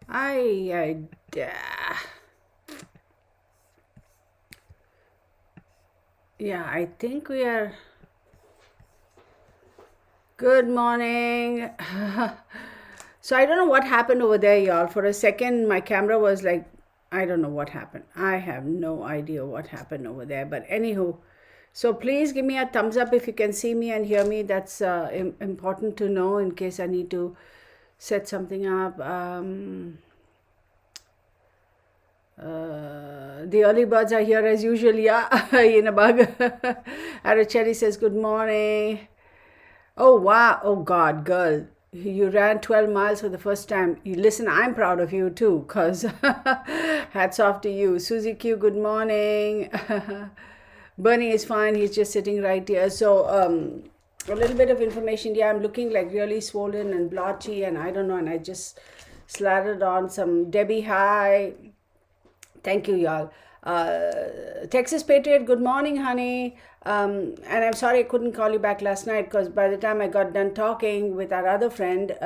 I yeah, I think we are. Good morning. So I don't know what happened over there, y'all. For a second, my camera was like, I don't know what happened. I have no idea what happened over there. But anywho, so please give me a thumbs up if you can see me and hear me. That's important to know in case I need to set something up. The early birds are here as usual. Yeah, in a bug. Arachari says, Good morning. Oh, wow. Oh, God, girl. You ran 12 miles for the first time. You listen, I'm proud of you too, because hats off to you. Susie Q, good morning. Bernie is fine. He's just sitting right here. So, a little bit of information. Yeah, I'm looking like really swollen and blotchy, and I don't know. And I just slathered on some Debbie High. Thank you, y'all. Texas Patriot, good morning, honey. And I'm sorry I couldn't call you back last night because by the time I got done talking with our other friend,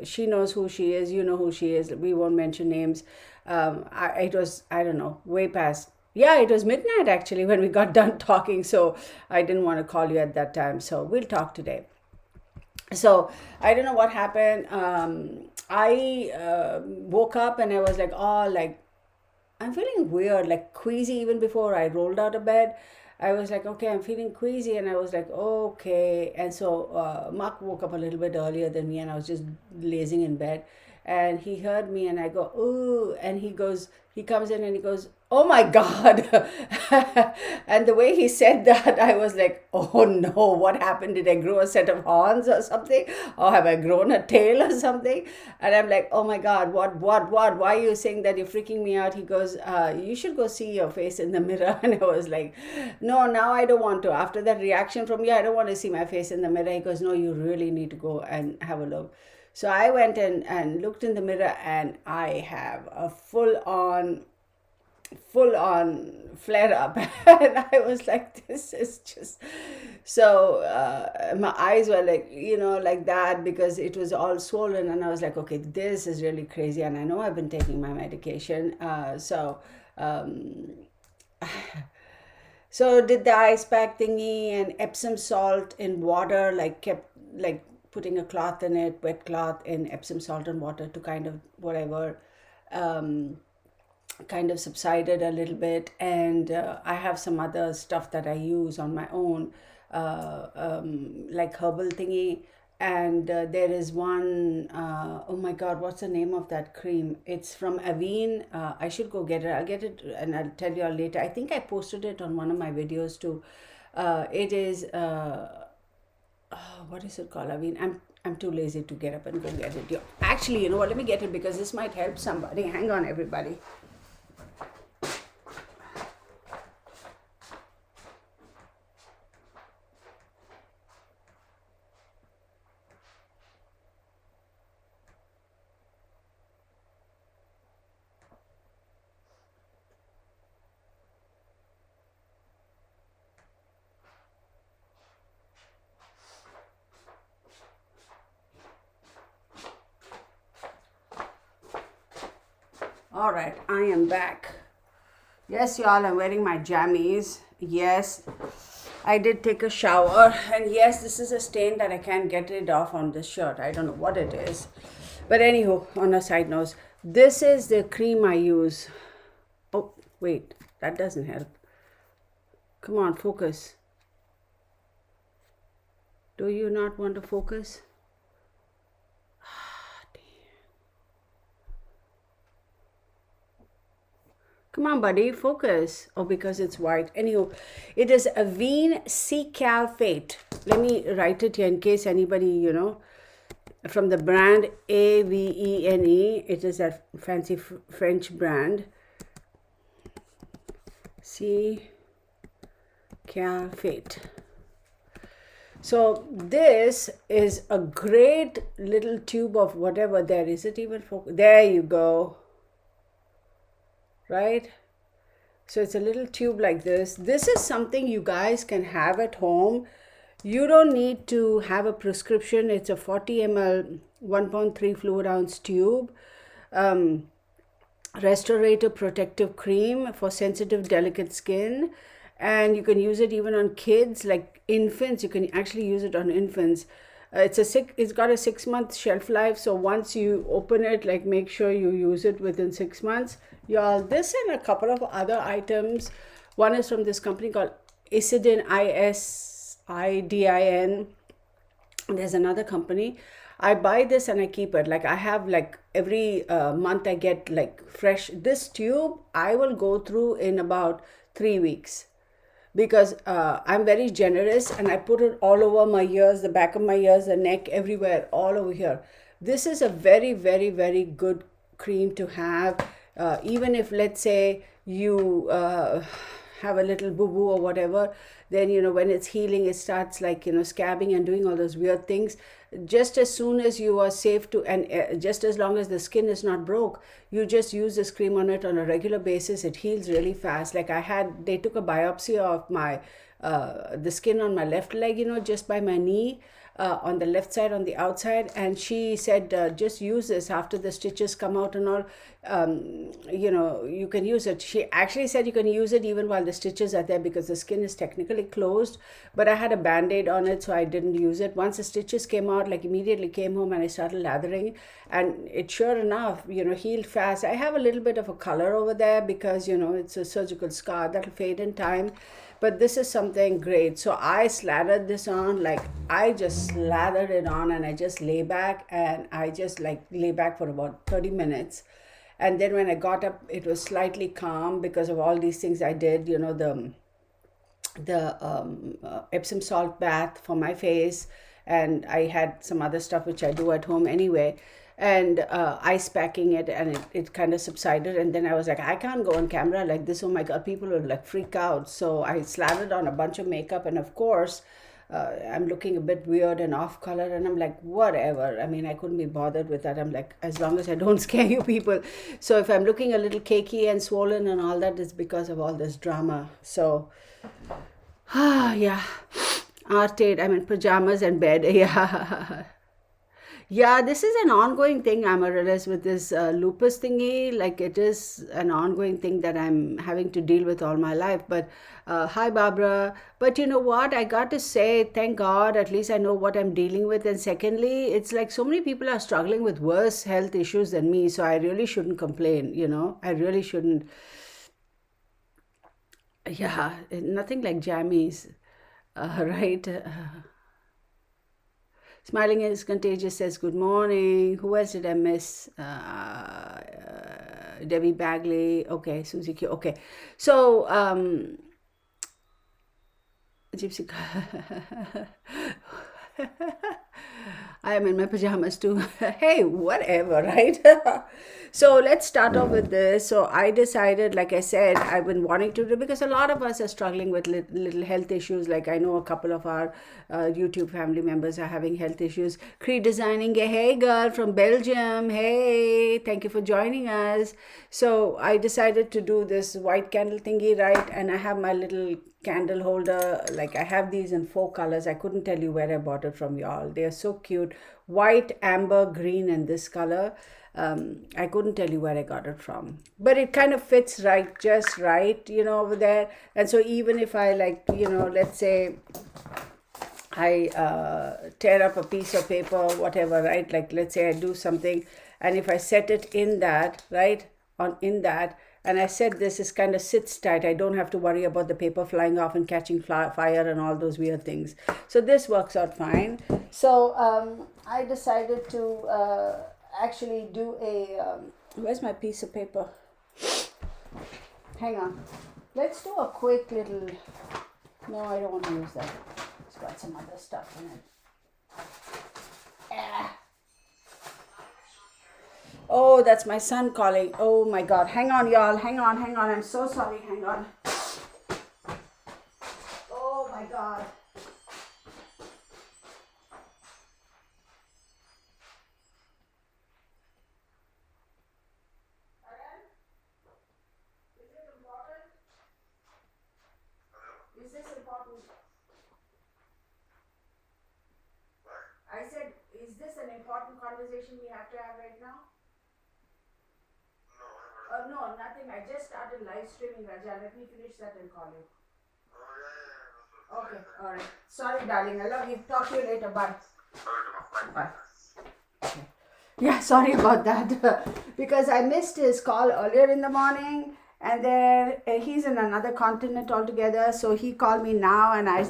she knows who she is, you know who she is. We won't mention names. It was, I don't know, way past. Yeah, it was midnight actually when we got done talking, so I didn't want to call you at that time. So we'll talk today. So I don't know what happened. I woke up and I was like, oh, like I'm feeling weird, like queasy even before I rolled out of bed. I was like, okay, I'm feeling queasy. And I was like, okay. And so Mark woke up a little bit earlier than me and I was just lazing in bed. And he heard me and I go, ooh. And he comes in and he goes, oh my God. And the way he said that, I was like, oh no, what happened? Did I grow a set of horns or something? Or have I grown a tail or something? And I'm like, oh my God, what? Why are you saying that? You're freaking me out. He goes, you should go see your face in the mirror. And I was like, no, now I don't want to. After that reaction from you, I don't want to see my face in the mirror. He goes, no, you really need to go and have a look. So I went and looked in the mirror and I have a full on flare up. And I was like, this is just so my eyes were like, like that because it was all swollen. And I was like, okay, this is really crazy. And I know I've been taking my medication. Um, so did the ice pack thingy and Epsom salt in water, like kept like putting a cloth in it, wet cloth in Epsom salt and water to kind of whatever, um, kind of subsided a little bit. And I have some other stuff that I use on my own, like herbal thingy. And there is one, oh my God, what's the name of that cream? It's from Avene. I should go get it. I'll get it and I'll tell you all later. I think I posted it on one of my videos too. It is, what is it called? I mean, I'm too lazy to get up and go get it. Yeah. Actually, you know what? Let me get it because this might help somebody. Hang on, everybody. All right, I am back. Yes, y'all, I'm wearing my jammies. Yes, I did take a shower. And yes, this is a stain that I can't get rid of on this shirt. I don't know what it is. But anywho, on a side note, this is the cream I use. Oh, wait, that doesn't help. Come on, focus. Do you not want to focus? Come on, buddy, focus. Oh, because it's white. Anywho, it is Avene C-Calphate. Let me write it here in case anybody, from the brand Avene. It is a fancy French brand. C-Calphate. So this is a great little tube of whatever there is. It even there you go. Right? So it's a little tube like this. This is something you guys can have at home. You don't need to have a prescription. It's a 40 ml 1.3 fluid ounce tube. restorative protective cream for sensitive delicate skin, and you can use it even on kids like infants. You can actually use it on infants. It's got a 6 month shelf life, so once you open it, like, make sure you use it within 6 months. Y'all, this and a couple of other items. One is from this company called Isidin, Isidin. There's another company. I buy this and I keep it. Like, I have, like, every month I get like fresh. This tube I will go through in about 3 weeks, because I'm very generous and I put it all over my ears, the back of my ears, the neck, everywhere, all over here. This is a very, very, very good cream to have. Even if, let's say, you have a little boo boo or whatever, then, when it's healing, it starts, like, scabbing and doing all those weird things. Just as soon as you are safe to, and just as long as the skin is not broke, you just use this cream on it on a regular basis. It heals really fast. Like, they took a biopsy of my the skin on my left leg, just by my knee, on the left side, on the outside, and she said, just use this after the stitches come out and all. You can use it. She actually said you can use it even while the stitches are there, because the skin is technically closed, but I had a band-aid on it, so I didn't use it. Once the stitches came out, like, immediately came home and I started lathering, and it, sure enough, healed fast. I have a little bit of a color over there because, it's a surgical scar that'll fade in time, but this is something great. So I slathered this on, like, I just slathered it on, and I just lay back, and I just, like, lay back for about 30 minutes. And then when I got up, it was slightly calm because of all these things I did, the Epsom salt bath for my face, and I had some other stuff which I do at home anyway, and ice packing it, and it kind of subsided. And then I was like, I can't go on camera like this, oh my god, people will, like, freak out. So I slathered on a bunch of makeup, and of course, I'm looking a bit weird and off color, and I'm like, whatever. I mean, I couldn't be bothered with that. I'm like, as long as I don't scare you people. So if I'm looking a little cakey and swollen and all that, it's because of all this drama. So yeah, artade, I'm in pajamas and bed. Yeah. Yeah, this is an ongoing thing, Amaryllis, with this lupus thingy. Like, it is an ongoing thing that I'm having to deal with all my life. But hi, Barbara. But you know what? I got to say, thank God, at least I know what I'm dealing with. And secondly, it's like so many people are struggling with worse health issues than me. So I really shouldn't complain, I really shouldn't. Yeah, nothing like jammies, right? Smiling is contagious says good morning. Who else did I miss? Debbie Bagley. Okay, Susie Q. Okay, so Gypsy. I am in my pajamas too. Hey, whatever, right? So let's start off with this. So I decided, like I said, I've been wanting to do, because a lot of us are struggling with little health issues. Like, I know a couple of our YouTube family members are having health issues. Cree Designing, hey girl from Belgium. Hey, thank you for joining us. So I decided to do this white candle thingy, right? And I have my little candle holder. Like, I have these in 4 colors. I couldn't tell you where I bought it from, y'all. They are so cute. White, amber, green, and this color. I couldn't tell you where I got it from, but it kind of fits right, just right, over there. And so even if I, like, let's say I tear up a piece of paper, whatever, right? Like, let's say I do something, and if I set it in that, right, in that, and I said this is kind of sits tight, I don't have to worry about the paper flying off and catching fire and all those weird things. So this works out fine. So I decided to actually do a, where's my piece of paper? Hang on. Let's do a quick little, no, I don't want to use that. It's got some other stuff in it. Oh, that's my son calling. Oh my God. Hang on, y'all. Hang on. I'm so sorry. Hang on. Oh my God. Is this important? I said, is this an important conversation we have to have right now? No, nothing. I just started live streaming, Raja. Let me finish that and call you. Okay, alright. Sorry, darling. I love you. Talk to you later. Bye. Bye. Yeah, sorry about that. Because I missed his call earlier in the morning, and then he's in another continent altogether. So he called me now, and I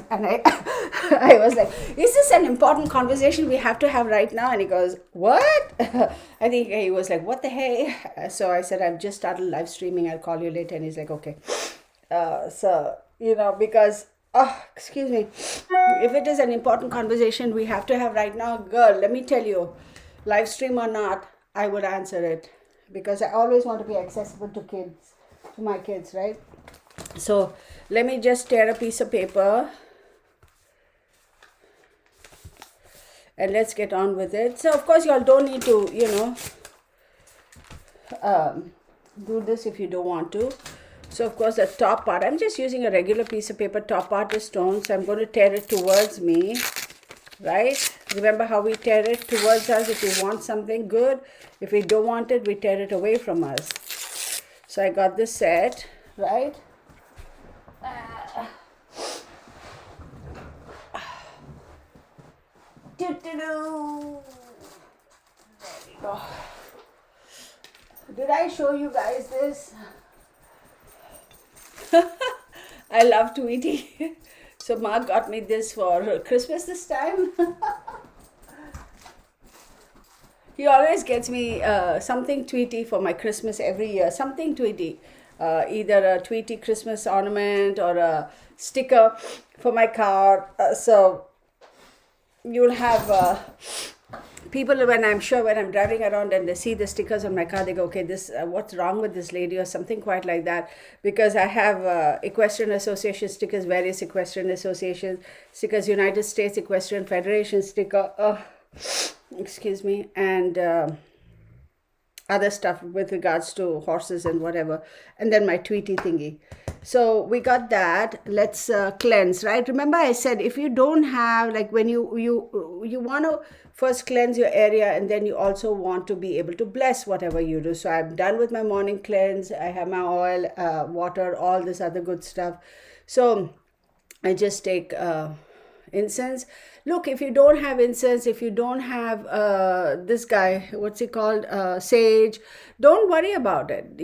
I was like, "Is this an important conversation we have to have right now?" And he goes, "What?" I think he was like, "What the hey?" So I said, "I've just started live streaming. I'll call you later." And he's like, "Okay." So because excuse me, if it is an important conversation we have to have right now, girl, let me tell you, live stream or not, I would answer it, because I always want to be accessible to kids, to my kids, right? So let me just tear a piece of paper and let's get on with it. So of course you all don't need to do this if you don't want to. So of course the top part, I'm just using a regular piece of paper. Top part is stone, so I'm going to tear it towards me, right? Remember how we tear it towards us if we want something good. If we don't want it, we tear it away from us. So I got this set, right? There we go. Did I show you guys this? I love Tweety. So Mark got me this for Christmas this time. He always gets me something Tweety for my Christmas every year. Something Tweety. Either a Tweety Christmas ornament or a sticker for my car. So you'll have people, when I'm driving around and they see the stickers on my car, they go, okay, this what's wrong with this lady, or something quite like that. Because I have Equestrian Association stickers, various Equestrian Association stickers, United States Equestrian Federation sticker, excuse me, and other stuff with regards to horses and whatever, and then my Tweety thingy. So we got that. Let's cleanse, right? Remember I said, if you don't have, like, when you want to first cleanse your area, and then you also want to be able to bless whatever you do. So I'm done with my morning cleanse. I have my oil, water, all this other good stuff. So I just take incense. Look, if you don't have incense, if you don't have this guy, what's he called, sage, don't worry about it.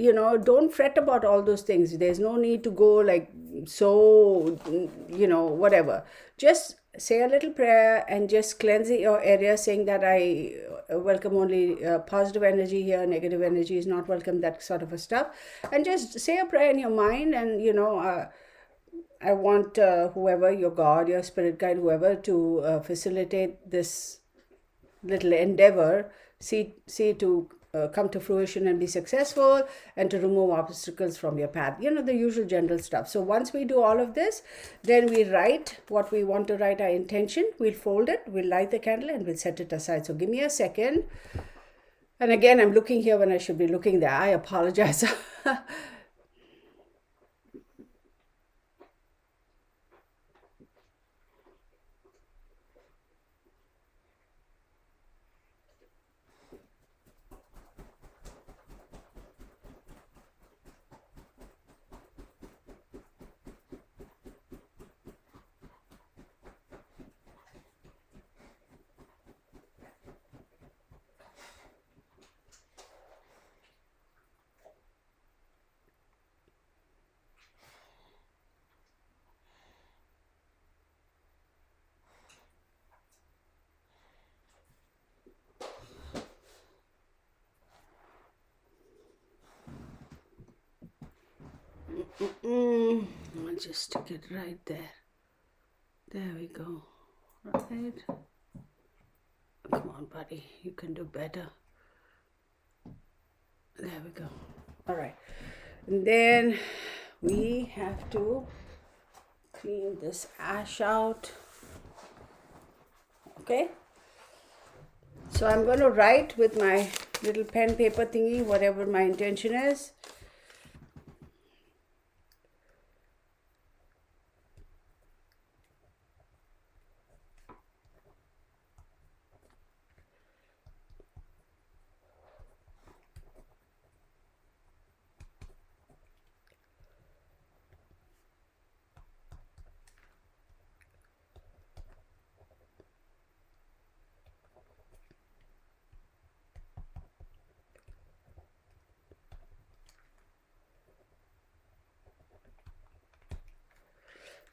Don't fret about all those things. There's no need to go like, so whatever. Just say a little prayer and just cleanse your area, saying that I welcome only positive energy here, negative energy is not welcome, that sort of a stuff. And just say a prayer in your mind, and I want whoever, your God, your spirit guide, whoever, to facilitate this little endeavor, see to come to fruition and be successful, and to remove obstacles from your path. The usual general stuff. So once we do all of this, then we write what we want to write, our intention. We'll fold it, we'll light the candle, and we'll set it aside. So give me a second. And again, I'm looking here when I should be looking there. I apologize. I'll just stick it right there. There we go. Right. Come on, buddy. You can do better. There we go. All right. And then we have to clean this ash out. Okay. So I'm going to write with my little pen paper thingy, whatever my intention is.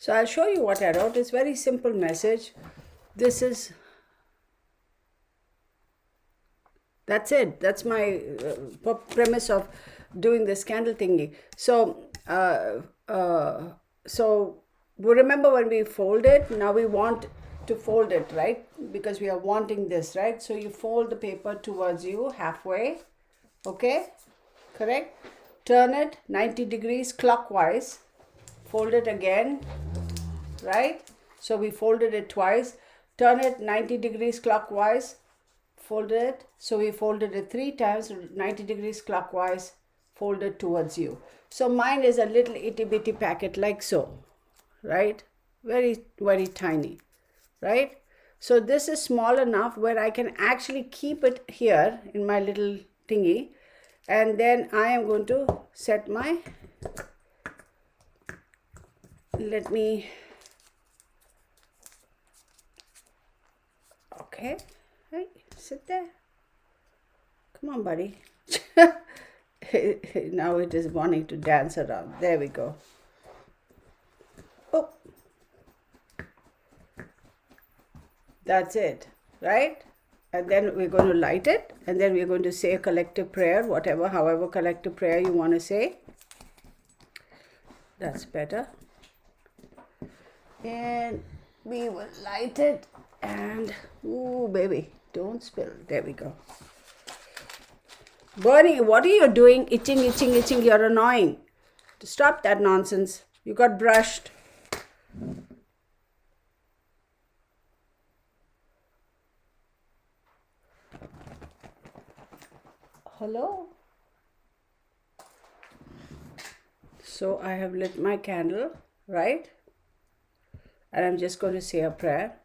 So I'll show you what I wrote. It's very simple message. This is, that's it. That's my premise of doing this candle thingy. So, remember when we fold it, now we want to fold it, right? Because we are wanting this, right? So you fold the paper towards you halfway, okay? Correct? Turn it 90 degrees clockwise, fold it again, right? So we folded it twice, turn it 90 degrees clockwise, fold it. So we folded it 3 times, 90 degrees clockwise, fold it towards you. So mine is a little itty bitty packet like so, right? Very, very tiny, right? So this is small enough where I can actually keep it here in my little thingy. And then I am going to set my, okay, hey, sit there. Come on, buddy. Now it is wanting to dance around. There we go. Oh, that's it, right? And then we're going to light it, and then we're going to say a collective prayer, however collective prayer you want to say. That's better. And we will light it, and ooh, baby, don't spill. There we go. Bernie, what are you doing? Itching. You're annoying. Stop that nonsense. You got brushed. Hello? So I have lit my candle, right? And I'm just going to say a prayer.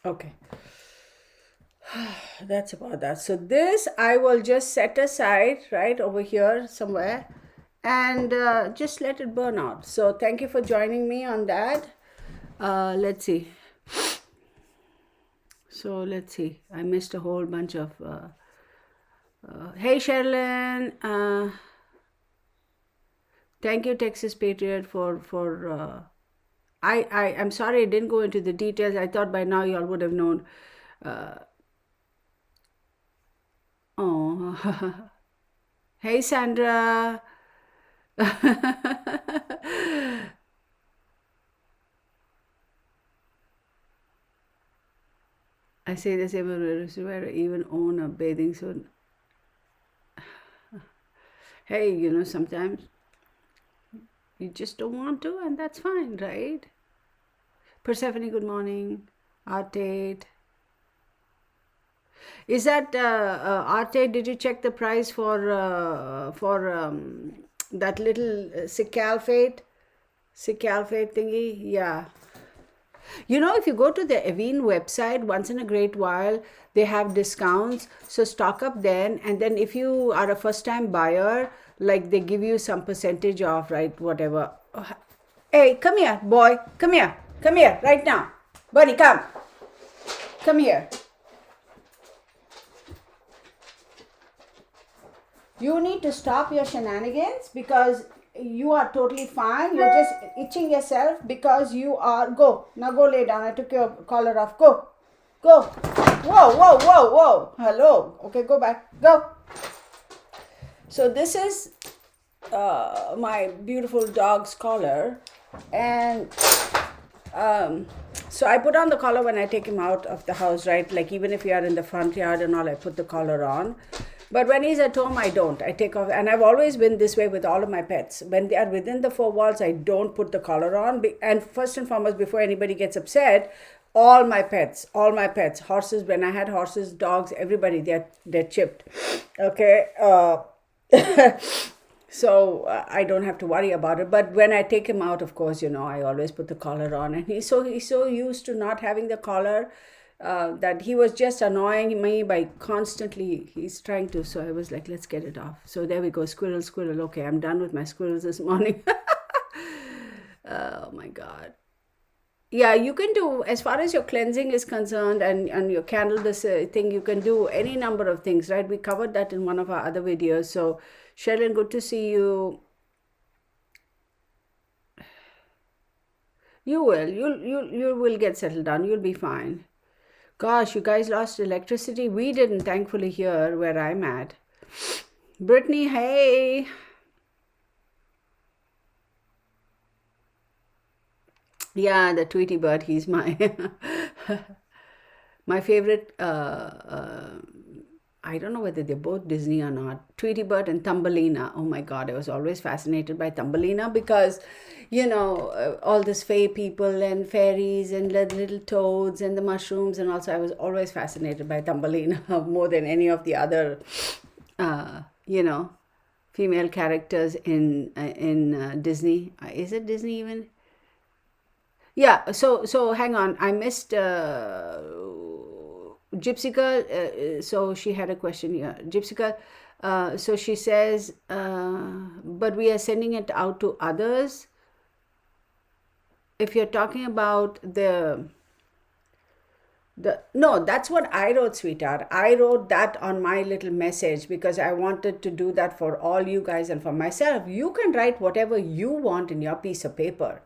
Okay. That's about that. So this I will just set aside right over here somewhere, and just let it burn out. So thank you for joining me on that. Let's see. So let's see. I missed a whole bunch of. Hey Sherilyn, thank you Texas Patriot for. I'm sorry I didn't go into the details. I thought by now you all would have known. Oh, hey Sandra. I say the same where I even own a bathing suit. Hey, sometimes you just don't want to, and that's fine, right? Persephone, good morning. Arte. Is that Arte? Did you check the price for that little Cicalfate thingy? Yeah. If you go to the Aveen website once in a great while, they have discounts. So stock up then, and then if you are a first-time buyer, like they give you some percentage off, right? Whatever. Hey, come here, boy. Come here, right now. Buddy, come here. You need to stop your shenanigans because you are totally fine. You're just itching yourself because you are. Go. Now go lay down. I took your collar off. Go. Whoa. Hello. Okay, go back. Go. So this is my beautiful dog's collar. And so I put on the collar when I take him out of the house, right? Like even if you are in the front yard and all, I put the collar on. But when he's at home, I don't. I take off. And I've always been this way with all of my pets. When they are within the 4 walls, I don't put the collar on. And first and foremost, before anybody gets upset, all my pets, horses, when I had horses, dogs, everybody, they're chipped. Okay. So I don't have to worry about it. But when I take him out, of course, I always put the collar on, and he's so used to not having the collar that he was just annoying me by constantly he's trying to. So I was like, let's get it off. So there we go, squirrel, squirrel. Okay, I'm done with my squirrels this morning. Oh my God. Yeah, you can do, as far as your cleansing is concerned, and your candle, this thing, you can do any number of things, right? We covered that in one of our other videos. So Sherilyn, good to see you. You will get settled down. You'll be fine. Gosh, you guys lost electricity. We didn't, thankfully, here where I'm at. Brittany, hey. Yeah, the Tweety Bird, he's my my favorite. I don't know whether they're both Disney or not. Tweety Bird and Thumbelina. Oh my God, I was always fascinated by Thumbelina because, all this fey people and fairies and little toads and the mushrooms, and also I was always fascinated by Thumbelina more than any of the other, uh, you know, female characters in Disney. Is it Disney even? Yeah, so hang on. I missed Gypsy Girl. So she had a question here. Gypsy Girl. So she says, but we are sending it out to others. If you're talking about the no, that's what I wrote, sweetheart. I wrote that on my little message because I wanted to do that for all you guys and for myself. You can write whatever you want in your piece of paper.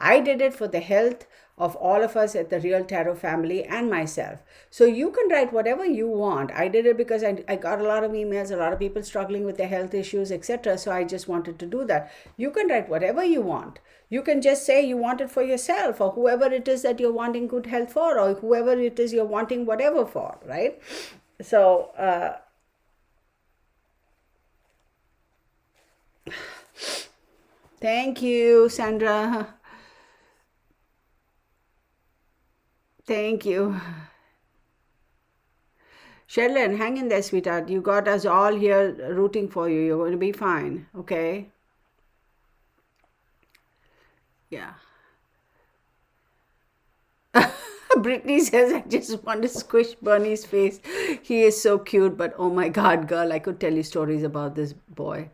I did it for the health of all of us at the Real Tarot family and myself. So you can write whatever you want. I did it because I got a lot of emails, a lot of people struggling with their health issues, etc. So I just wanted to do that. You can write whatever you want. You can just say you want it for yourself or whoever it is that you're wanting good health for, or whoever it is you're wanting whatever for, right? So, thank you, Sandra. Thank you. Sherilyn, hang in there, sweetheart. You got us all here rooting for you. You're going to be fine, okay? Yeah. Brittany says, I just want to squish Bernie's face. He is so cute, but oh my God, girl, I could tell you stories about this boy.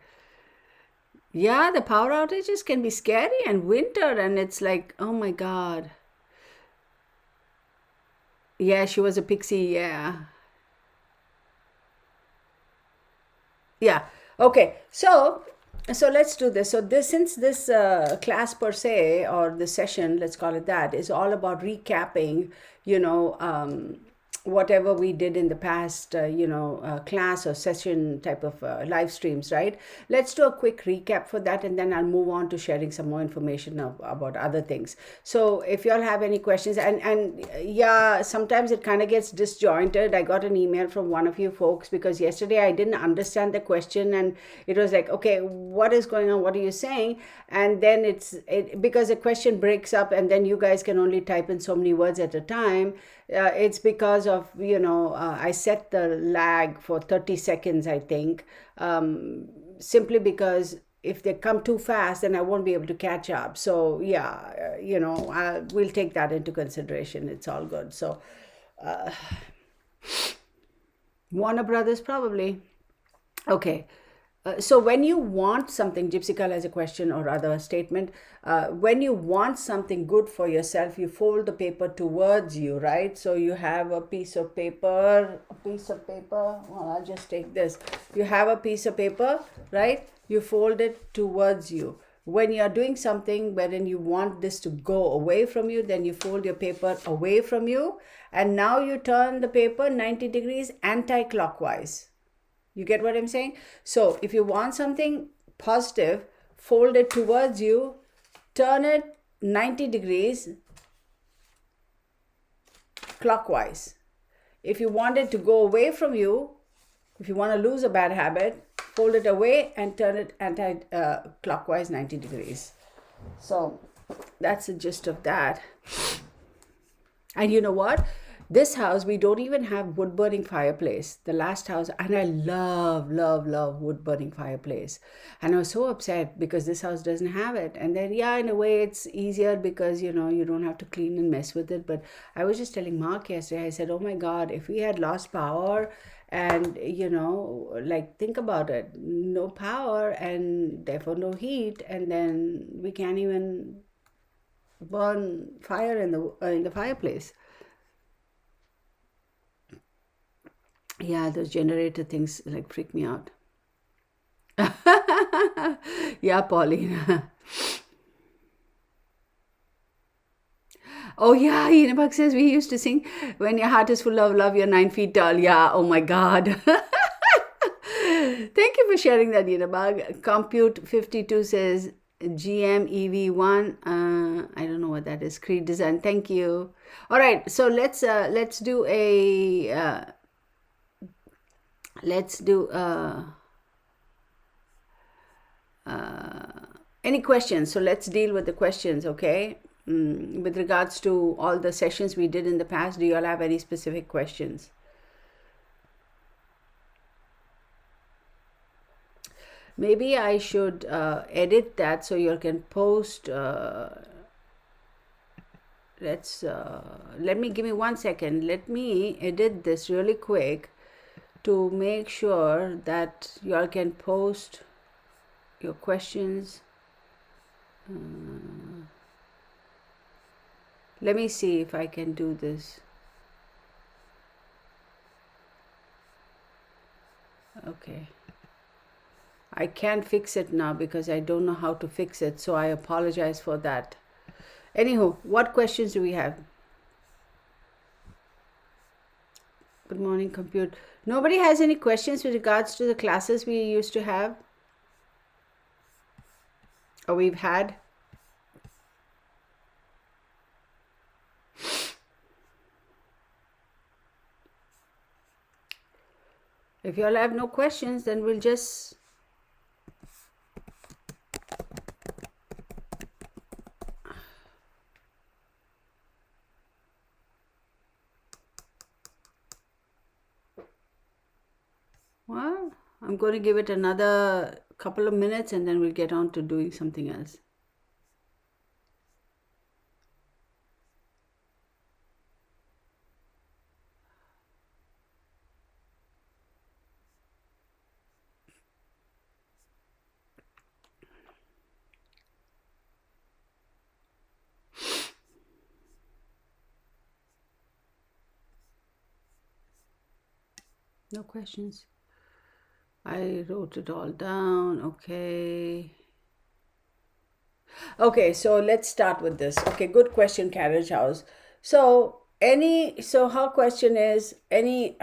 Yeah, the power outages can be scary, and winter, and it's like, oh my God. Yeah, she was a pixie. Yeah. Yeah. Okay. So let's do this. So this, since this class per se, or the session, let's call it that, is all about recapping, whatever we did in the past, class or session type of live streams, right? Let's do a quick recap for that, and then I'll move on to sharing some more information about other things. So if you all have any questions, and yeah, sometimes it kind of gets disjointed. I got an email from one of you folks because yesterday I didn't understand the question, and it was like, okay, what is going on? What are you saying? And then because the question breaks up, and then you guys can only type in so many words at a time. It's because of, I set the lag for 30 seconds, I think, simply because if they come too fast, then I won't be able to catch up. So yeah, we'll take that into consideration. It's all good. So Warner Brothers, probably. Okay. So when you want something, Gypsy Girl has a question or other statement. When you want something good for yourself, you fold the paper towards you, right? So you have a piece of paper. Well, I'll just take this. You have a piece of paper, right? You fold it towards you. When you're doing something wherein you want this to go away from you, then you fold your paper away from you. And now you turn the paper 90 degrees anti-clockwise. You get what I'm saying? So if you want something positive, fold it towards you, turn it 90 degrees clockwise. If you want it to go away from you, if you want to lose a bad habit, fold it away and turn it anti-clockwise 90 degrees. So that's the gist of that. And you know what? This house, we don't even have wood burning fireplace. The last house, and I love wood burning fireplace. And I was so upset because this house doesn't have it. And then, yeah, in a way, it's easier because, you don't have to clean and mess with it. But I was just telling Mark yesterday, I said, oh my God, if we had lost power and, like, think about it, no power and therefore no heat, and then we can't even burn fire in the fireplace. Yeah, those generator things like freak me out. Yeah, Pauline. Oh yeah, Yinabak says we used to sing when your heart is full of love, you're 9 feet tall. Yeah, oh my God. Thank you for sharing that, Yinabag. Compute 52 says GMEV1. I don't know what that is. Creed design. Thank you. All right, so let's do a let's do any questions. So let's deal with the questions, okay? With regards to all the sessions we did in the past, do you all have any specific questions? Maybe I should edit that so you can post. Give me 1 second. Let me edit this really quick to make sure that you all can post your questions. Let me see if I can do this. Okay. I can't fix it now because I don't know how to fix it, so I apologize for that. Anywho, what questions do we have? Good morning, compute. Nobody has any questions with regards to the classes we used to have? Or we've had? If you all have no questions, then we'll just... Well, I'm going to give it another couple of minutes and then we'll get on to doing something else. No questions. I wrote it all down. Okay. Okay, so let's start with this. Okay, good question, Carriage House. So her question is any...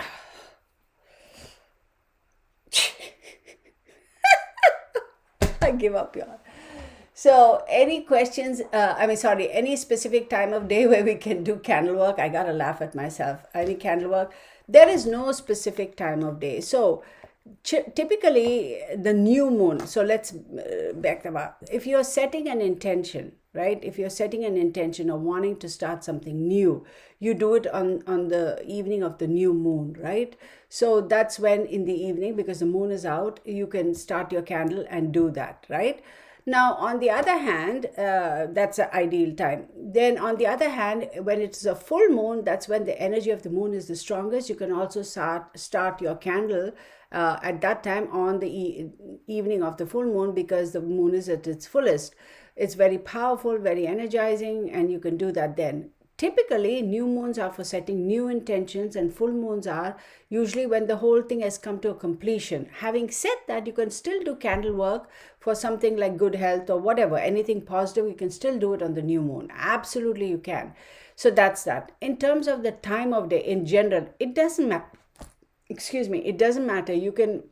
I give up, y'all. So any questions, any specific time of day where we can do candle work? I gotta laugh at myself. Any candle work? There is no specific time of day. So typically the new moon, so let's back them up. If you're setting an intention, right? If you're setting an intention of wanting to start something new, you do it on the evening of the new moon, right? So that's when in the evening, because the moon is out, you can start your candle and do that, right? Now, on the other hand, that's an ideal time. Then, on the other hand, when it's a full moon, that's when the energy of the moon is the strongest. You can also start your candle at that time on the evening of the full moon because the moon is at its fullest. It's very powerful, very energizing, and you can do that then. Typically, new moons are for setting new intentions, and full moons are usually when the whole thing has come to a completion. Having said that, you can still do candle work for something like good health or whatever, anything positive, you can still do it on the new moon. Absolutely, you can. So that's that. In terms of the time of day in general, it doesn't matter. It doesn't matter. You can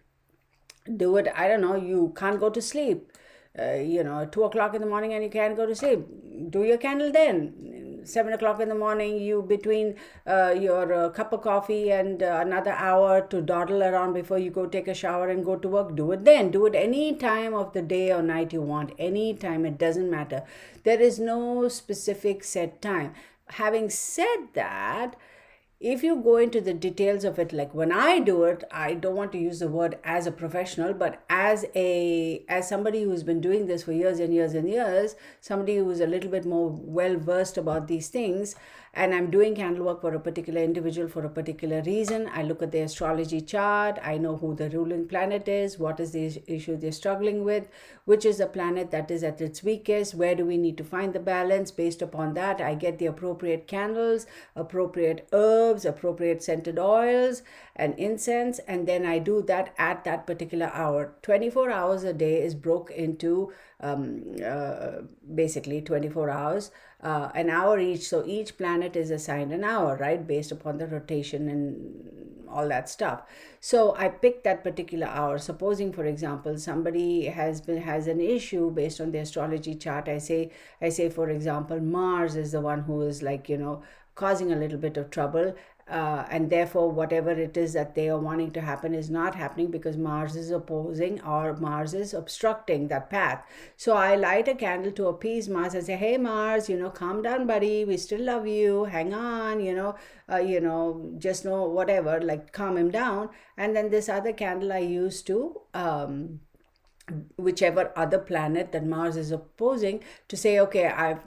do it, I don't know, you can't go to sleep. 2 o'clock in the morning and you can't go to sleep. Do your candle then. 7 o'clock in the morning, you between your cup of coffee and another hour to dawdle around before you go take a shower and go to work. Do it then. Do it any time of the day or night you want. Any time, it doesn't matter. There is no specific set time. Having said that, if you go into the details of it, like when I do it, I don't want to use the word as a professional, but as somebody who's been doing this for years and years and years, somebody who's a little bit more well versed about these things, and I'm doing candle work for a particular individual for a particular reason. I look at the astrology chart. I know who the ruling planet is, what is the issue they're struggling with, which is the planet that is at its weakest, where do we need to find the balance. Based upon that, I get the appropriate candles, appropriate herbs, appropriate scented oils and incense, and then I do that at that particular hour. 24 hours a day is broke into basically 24 hours, an hour each. So each planet is assigned an hour, right, based upon the rotation and all that stuff. So I pick that particular hour. Supposing, for example, somebody has an issue based on the astrology chart. I say for example, Mars is the one who is, like, causing a little bit of trouble, and therefore whatever it is that they are wanting to happen is not happening because Mars is opposing or Mars is obstructing that path. So I light a candle to appease Mars and say, hey Mars, calm down buddy, we still love you, hang on, just know whatever, like calm him down. And then this other candle I use to whichever other planet that Mars is opposing, to say, okay, I've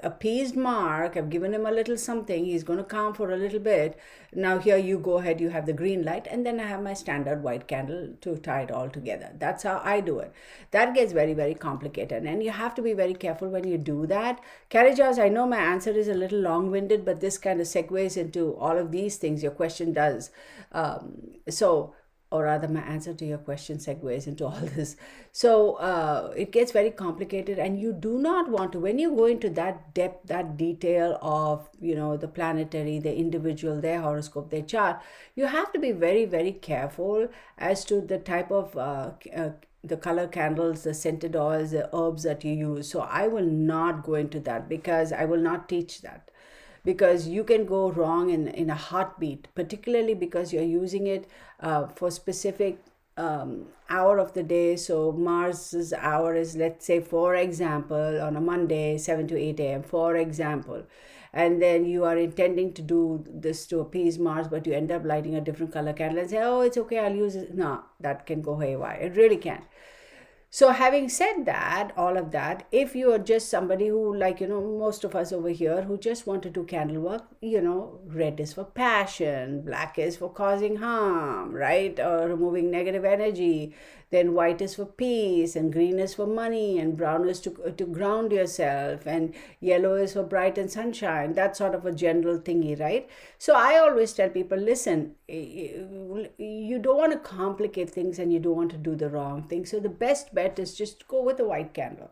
appeased Mark, I've given him a little something, he's going to calm for a little bit. Now here you go ahead, you have the green light, and then I have my standard white candle to tie it all together. That's how I do it. That gets very, very complicated, and you have to be very careful when you do that. Carriage house, I know my answer is a little long-winded, but this kind of segues into all of these things your question does. Or rather, my answer to your question segues into all this. So it gets very complicated, and you do not want to, when you go into that depth, that detail of, the planetary, the individual, their horoscope, their chart, you have to be very, very careful as to the type of the color candles, the scented oils, the herbs that you use. So I will not go into that because I will not teach that. Because you can go wrong in a heartbeat, particularly because you're using it for specific hour of the day. So Mars's hour is, let's say, for example, on a Monday, 7 to 8 a.m., for example. And then you are intending to do this to appease Mars, but you end up lighting a different color candle and say, oh, it's okay, I'll use it. No, that can go haywire. It really can. So having said that, all of that, if you are just somebody who, like, most of us over here who just want to do candle work, red is for passion, black is for causing harm, right? Or removing negative energy. Then white is for peace, and green is for money, and brown is to ground yourself, and yellow is for bright and sunshine. That's sort of a general thingy, right? So I always tell people, listen, you don't want to complicate things and you don't want to do the wrong thing. So the best bet is just go with a white candle.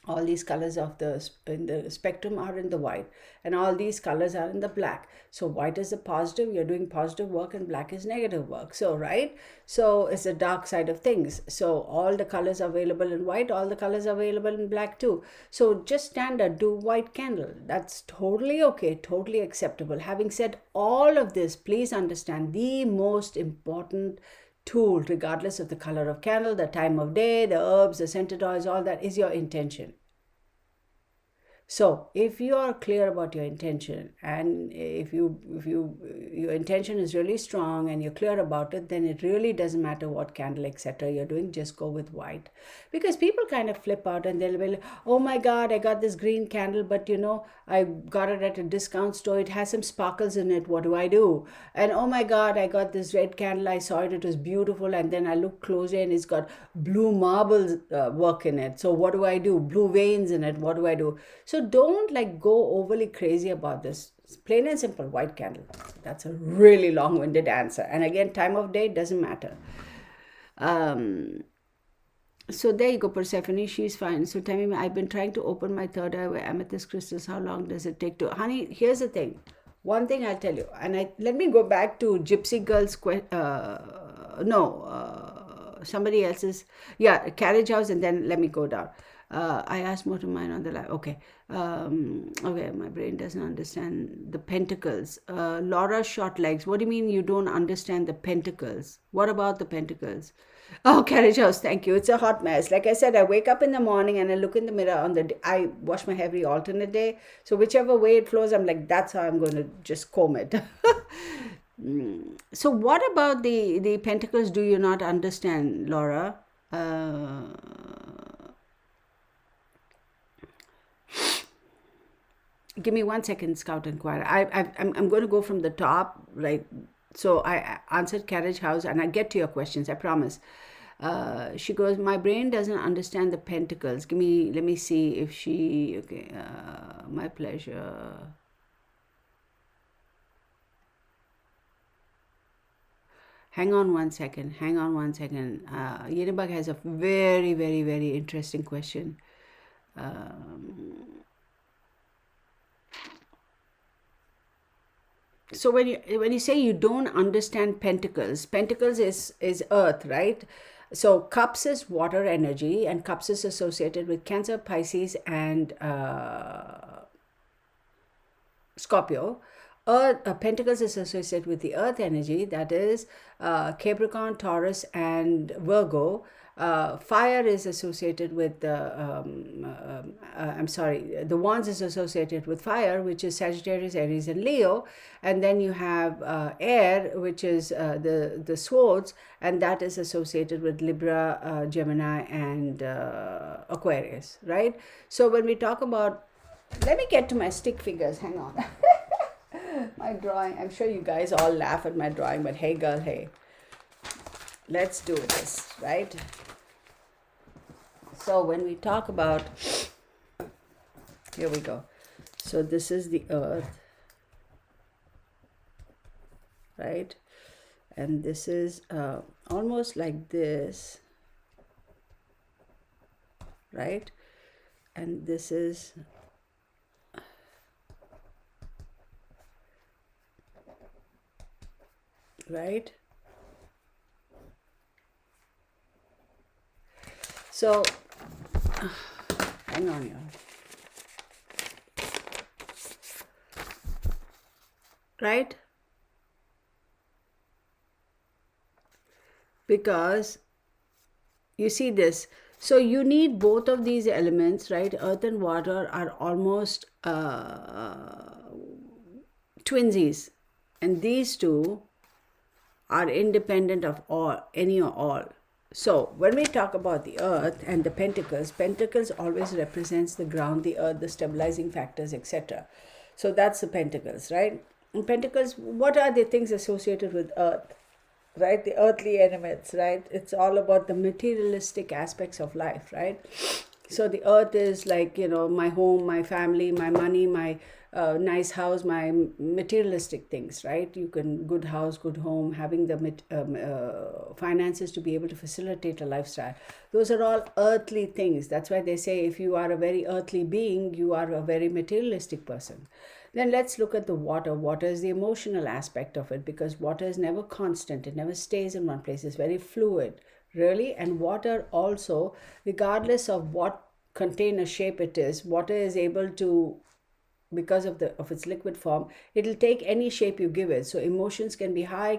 All these colors in the spectrum are in the white, and all these colors are in the black. So white is the positive, you're doing positive work, and black is negative work. So, right? So it's the dark side of things. So all the colors are available in white, all the colors are available in black too. So just standard, do white candle. That's totally okay, totally acceptable. Having said all of this, please understand the most important tool, regardless of the color of candle, the time of day, the herbs, the scented oils, all that, is your intention. So if you are clear about your intention, and if your intention is really strong and you're clear about it, then it really doesn't matter what candle, etc. you're doing, just go with white. Because people kind of flip out and they'll be like, oh my God, I got this green candle, but I got it at a discount store. It has some sparkles in it. What do I do? And oh my God, I got this red candle. I saw it. It was beautiful. And then I looked closer and it's got blue marble work in it. So what do I do? Blue veins in it. What do I do? So don't go overly crazy about this. It's plain and simple, white candle. That's a really long-winded answer. And again, time of day doesn't matter. So there you go, Persephone. She's fine. So tell me, I've been trying to open my third eye with amethyst crystals. How long does it take to... Honey, here's the thing. One thing I'll tell you. And let me go back to Gypsy Girl's somebody else's. Yeah, carriage house, and then let me go down. I asked more to mine on the live. Okay. Okay, my brain doesn't understand the pentacles. Laura Short Legs. What do you mean you don't understand the pentacles? What about the pentacles? Oh, carriage house, thank you. It's a hot mess. Like I said, I wake up in the morning and I look in the mirror on I wash my hair every alternate day. So whichever way it flows, I'm like, that's how I'm going to just comb it. So what about the pentacles do you not understand, Laura? Uh, Give me 1 second, Scout Inquirer. I'm going to go from the top, right? So I answered carriage house, and I get to your questions, I promise. She goes, my brain doesn't understand the pentacles. Let me see if she, okay, my pleasure. Hang on 1 second. Hang on 1 second. Yenibug has a very, very, very interesting question. So when you say you don't understand pentacles is earth, right? So cups is water energy, and cups is associated with Cancer, Pisces, and Scorpio. Pentacles is associated with the earth energy, that is Capricorn, Taurus, and Virgo. Fire is associated with the wands is associated with fire, which is Sagittarius, Aries, and Leo. And then you have air, which is the swords, and that is associated with Libra, Gemini, and Aquarius, right? So when we talk about, let me get to my stick figures, hang on. My drawing, I'm sure you guys all laugh at my drawing, but hey girl, hey, let's do this, right? So when we talk about, here we go. So this is the earth, right? And this is almost like this, right? And this is right. So hang on here, right? Because you see this, so you need both of these elements, right? Earth and water are almost twinsies, and these two are independent of any or all. So when we talk about the earth and the pentacles always represents the ground, the earth, the stabilizing factors, etc. So that's the pentacles, right? And pentacles, what are the things associated with earth, right? The earthly elements, right? It's all about the materialistic aspects of life, right? So the earth is like, my home, my family, my money, my nice house, my materialistic things, right? You can, good house, good home, having the finances to be able to facilitate a lifestyle. Those are all earthly things. That's why they say if you are a very earthly being, you are a very materialistic person. Then let's look at the water. Water is the emotional aspect of it, because water is never constant. It never stays in one place. It's very fluid, really. And water also, regardless of what container shape it is, water is able to, because of its liquid form, it'll take any shape you give it. So emotions can be high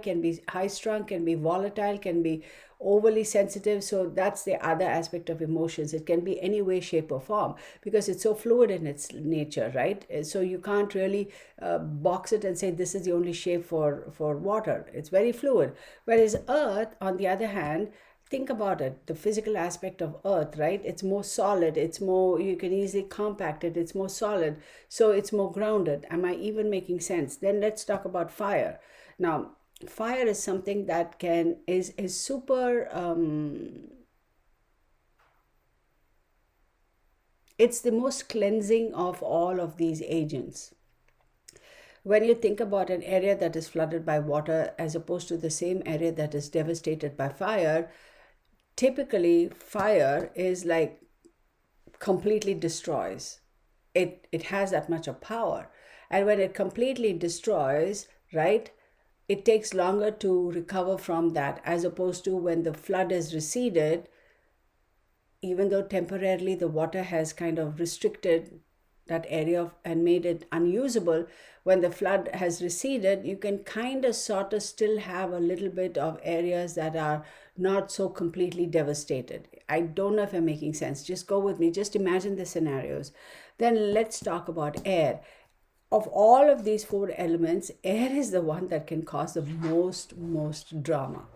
strung, can be volatile, can be overly sensitive. So that's the other aspect of emotions. It can be any way, shape, or form, because it's so fluid in its nature, right? So you can't really box it and say this is the only shape for water. It's very fluid. Whereas earth, on the other hand, think about it, the physical aspect of earth, right? It's more solid, it's more, you can easily compact it, it's more solid, so it's more grounded. Am I even making sense? Then let's talk about fire. Now fire is something that is super it's the most cleansing of all of these agents. When you think about an area that is flooded by water as opposed to the same area that is devastated by fire, typically fire is like completely destroys. It has that much of power. And when it completely destroys, right, it takes longer to recover from that, as opposed to when the flood has receded, even though temporarily the water has kind of restricted that area and made it unusable, when the flood has receded, you can kind of sort of still have a little bit of areas that are not so completely devastated. I don't know if I'm making sense. Just go with me. Just imagine the scenarios. Then let's talk about air. Of all of these four elements, air is the one that can cause the most drama,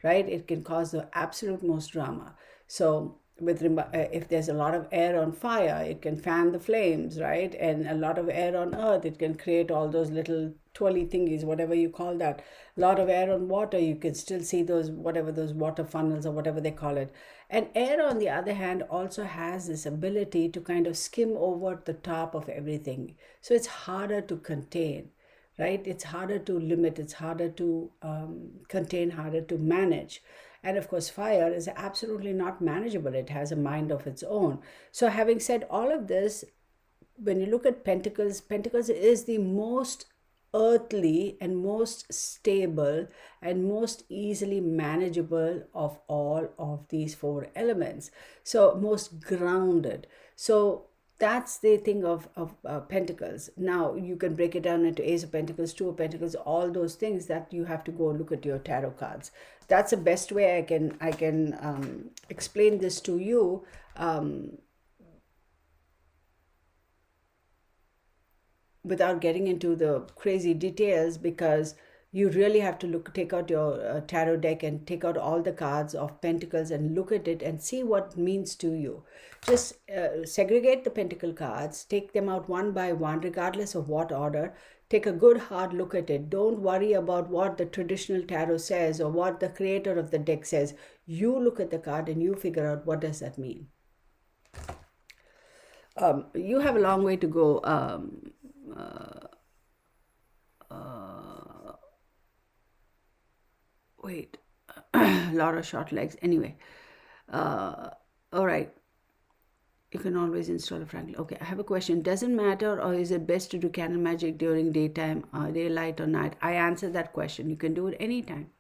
right? It can cause the absolute most drama. So if there's a lot of air on fire, it can fan the flames, right? And a lot of air on earth, it can create all those little twirly thingies, whatever you call that. A lot of air on water, you can still see those, whatever those water funnels or whatever they call it. And air, on the other hand, also has this ability to kind of skim over the top of everything. So it's harder to contain, right? It's harder to limit, it's harder to contain, harder to manage. And of course, fire is absolutely not manageable. It has a mind of its own. So having said all of this, when you look at Pentacles, Pentacles is the most earthly and most stable and most easily manageable of all of these four elements. So most grounded. So that's the thing of Pentacles. Now you can break it down into Ace of Pentacles, Two of Pentacles, all those things that you have to go look at your tarot cards. That's the best way I can explain this to you. Without getting into the crazy details, because you really have to take out your tarot deck and take out all the cards of Pentacles and look at it and see what it means to you. Just segregate the Pentacle cards, take them out one by one, regardless of what order. Take a good hard look at it. Don't worry about what the traditional tarot says or what the creator of the deck says. You look at the card and you figure out what does that mean. You have a long way to go. Wait, a lot of short legs. Anyway, all right. You can always install a Franklin. Okay, I have a question. Doesn't matter, or is it best to do candle magic during daytime, daylight or night? I answered that question. You can do it anytime.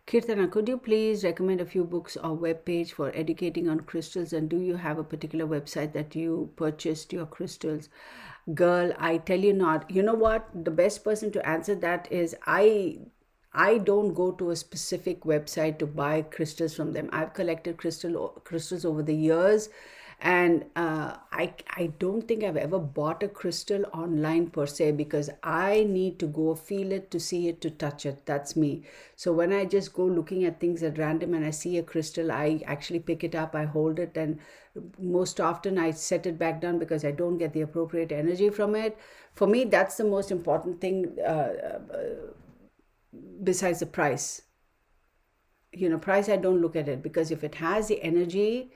Kirtana, could you please recommend a few books or web page for educating on crystals? And do you have a particular website that you purchased your crystals? Girl, I tell you not. You know what? The best person to answer that is I don't go to a specific website to buy crystals from them. I've collected crystals over the years, and I don't think I've ever bought a crystal online per se, because I need to go feel it, to see it, to touch it. That's me. So when I just go looking at things at random and I see a crystal, I actually pick it up, I hold it, and most often I set it back down because I don't get the appropriate energy from it. For me, that's the most important thing, besides the price. Price, I don't look at it, because if it has the energy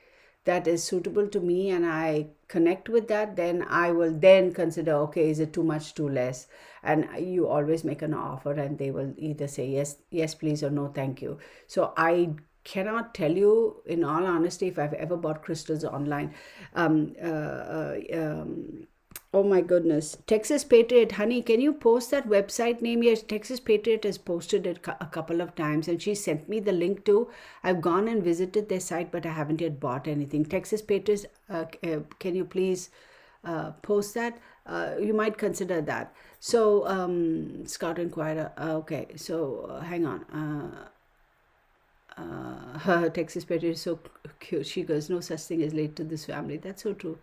that is suitable to me and I connect with that, then I will then consider, okay, is it too much, too less? And you always make an offer and they will either say yes please, or no thank you. So I cannot tell you in all honesty if I've ever bought crystals online. Oh my goodness. Texas Patriot, honey, can you post that website name? Yes, Texas Patriot has posted it a couple of times and she sent me the link too. I've gone and visited their site, but I haven't yet bought anything. Texas Patriot, can you please post that? You might consider that. So, Scout Inquirer, okay, so hang on. Texas Patriot is so cute. She goes, no such thing as late to this family. That's so true.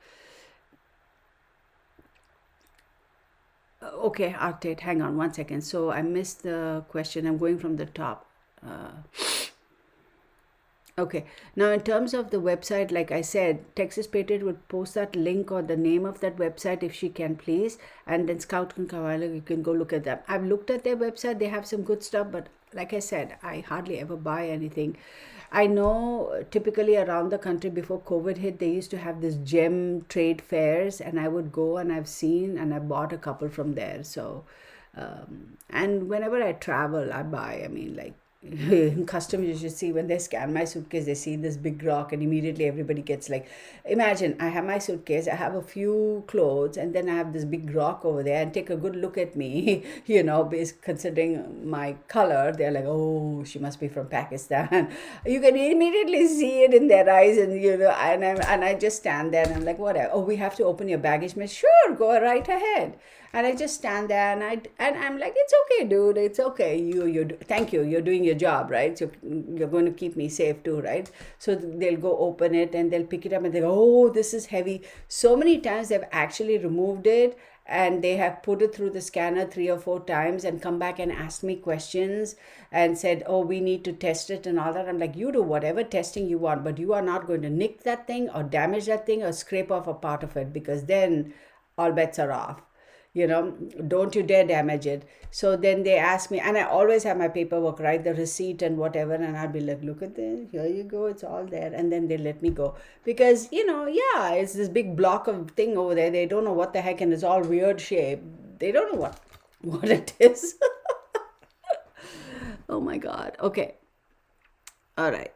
Okay, Arctate, hang on one second. So I missed the question. I'm going from the top. Okay, now in terms of the website, like I said, Texas Patriot would post that link or the name of that website if she can, please. And then Scout and Kawala, you can go look at them. I've looked at their website. They have some good stuff, but like I said, I hardly ever buy anything. I know typically around the country before COVID hit, they used to have this gem trade fairs, and I would go and I've seen and I bought a couple from there. So, and whenever I travel, I buy. I mean, like in customs, you should see when they scan my suitcase, they see this big rock, and immediately everybody gets like, imagine I have my suitcase, I have a few clothes, and then I have this big rock over there, and take a good look at me, considering my color, they're like, oh, she must be from Pakistan. You can immediately see it in their eyes, and and I just stand there and I'm like, whatever. Oh, we have to open your baggage. Sure, go right ahead. And I just stand there and I'm like, it's okay, dude, it's okay. Thank you, you're doing your job, right? So you're going to keep me safe too, right? So they'll go open it and they'll pick it up and they go, oh, this is heavy. So many times they've actually removed it and they have put it through the scanner 3 or 4 times and come back and asked me questions and said, oh, we need to test it and all that. I'm like, you do whatever testing you want, but you are not going to nick that thing or damage that thing or scrape off a part of it, because then all bets are off. Don't you dare damage it. So then they ask me, and I always have my paperwork, right, the receipt and whatever, and I'll be like, look at this, here you go, it's all there. And then they let me go, because yeah, it's this big block of thing over there. They don't know what the heck, and it's all weird shape. They don't know what it is. Oh my God. Okay. All right.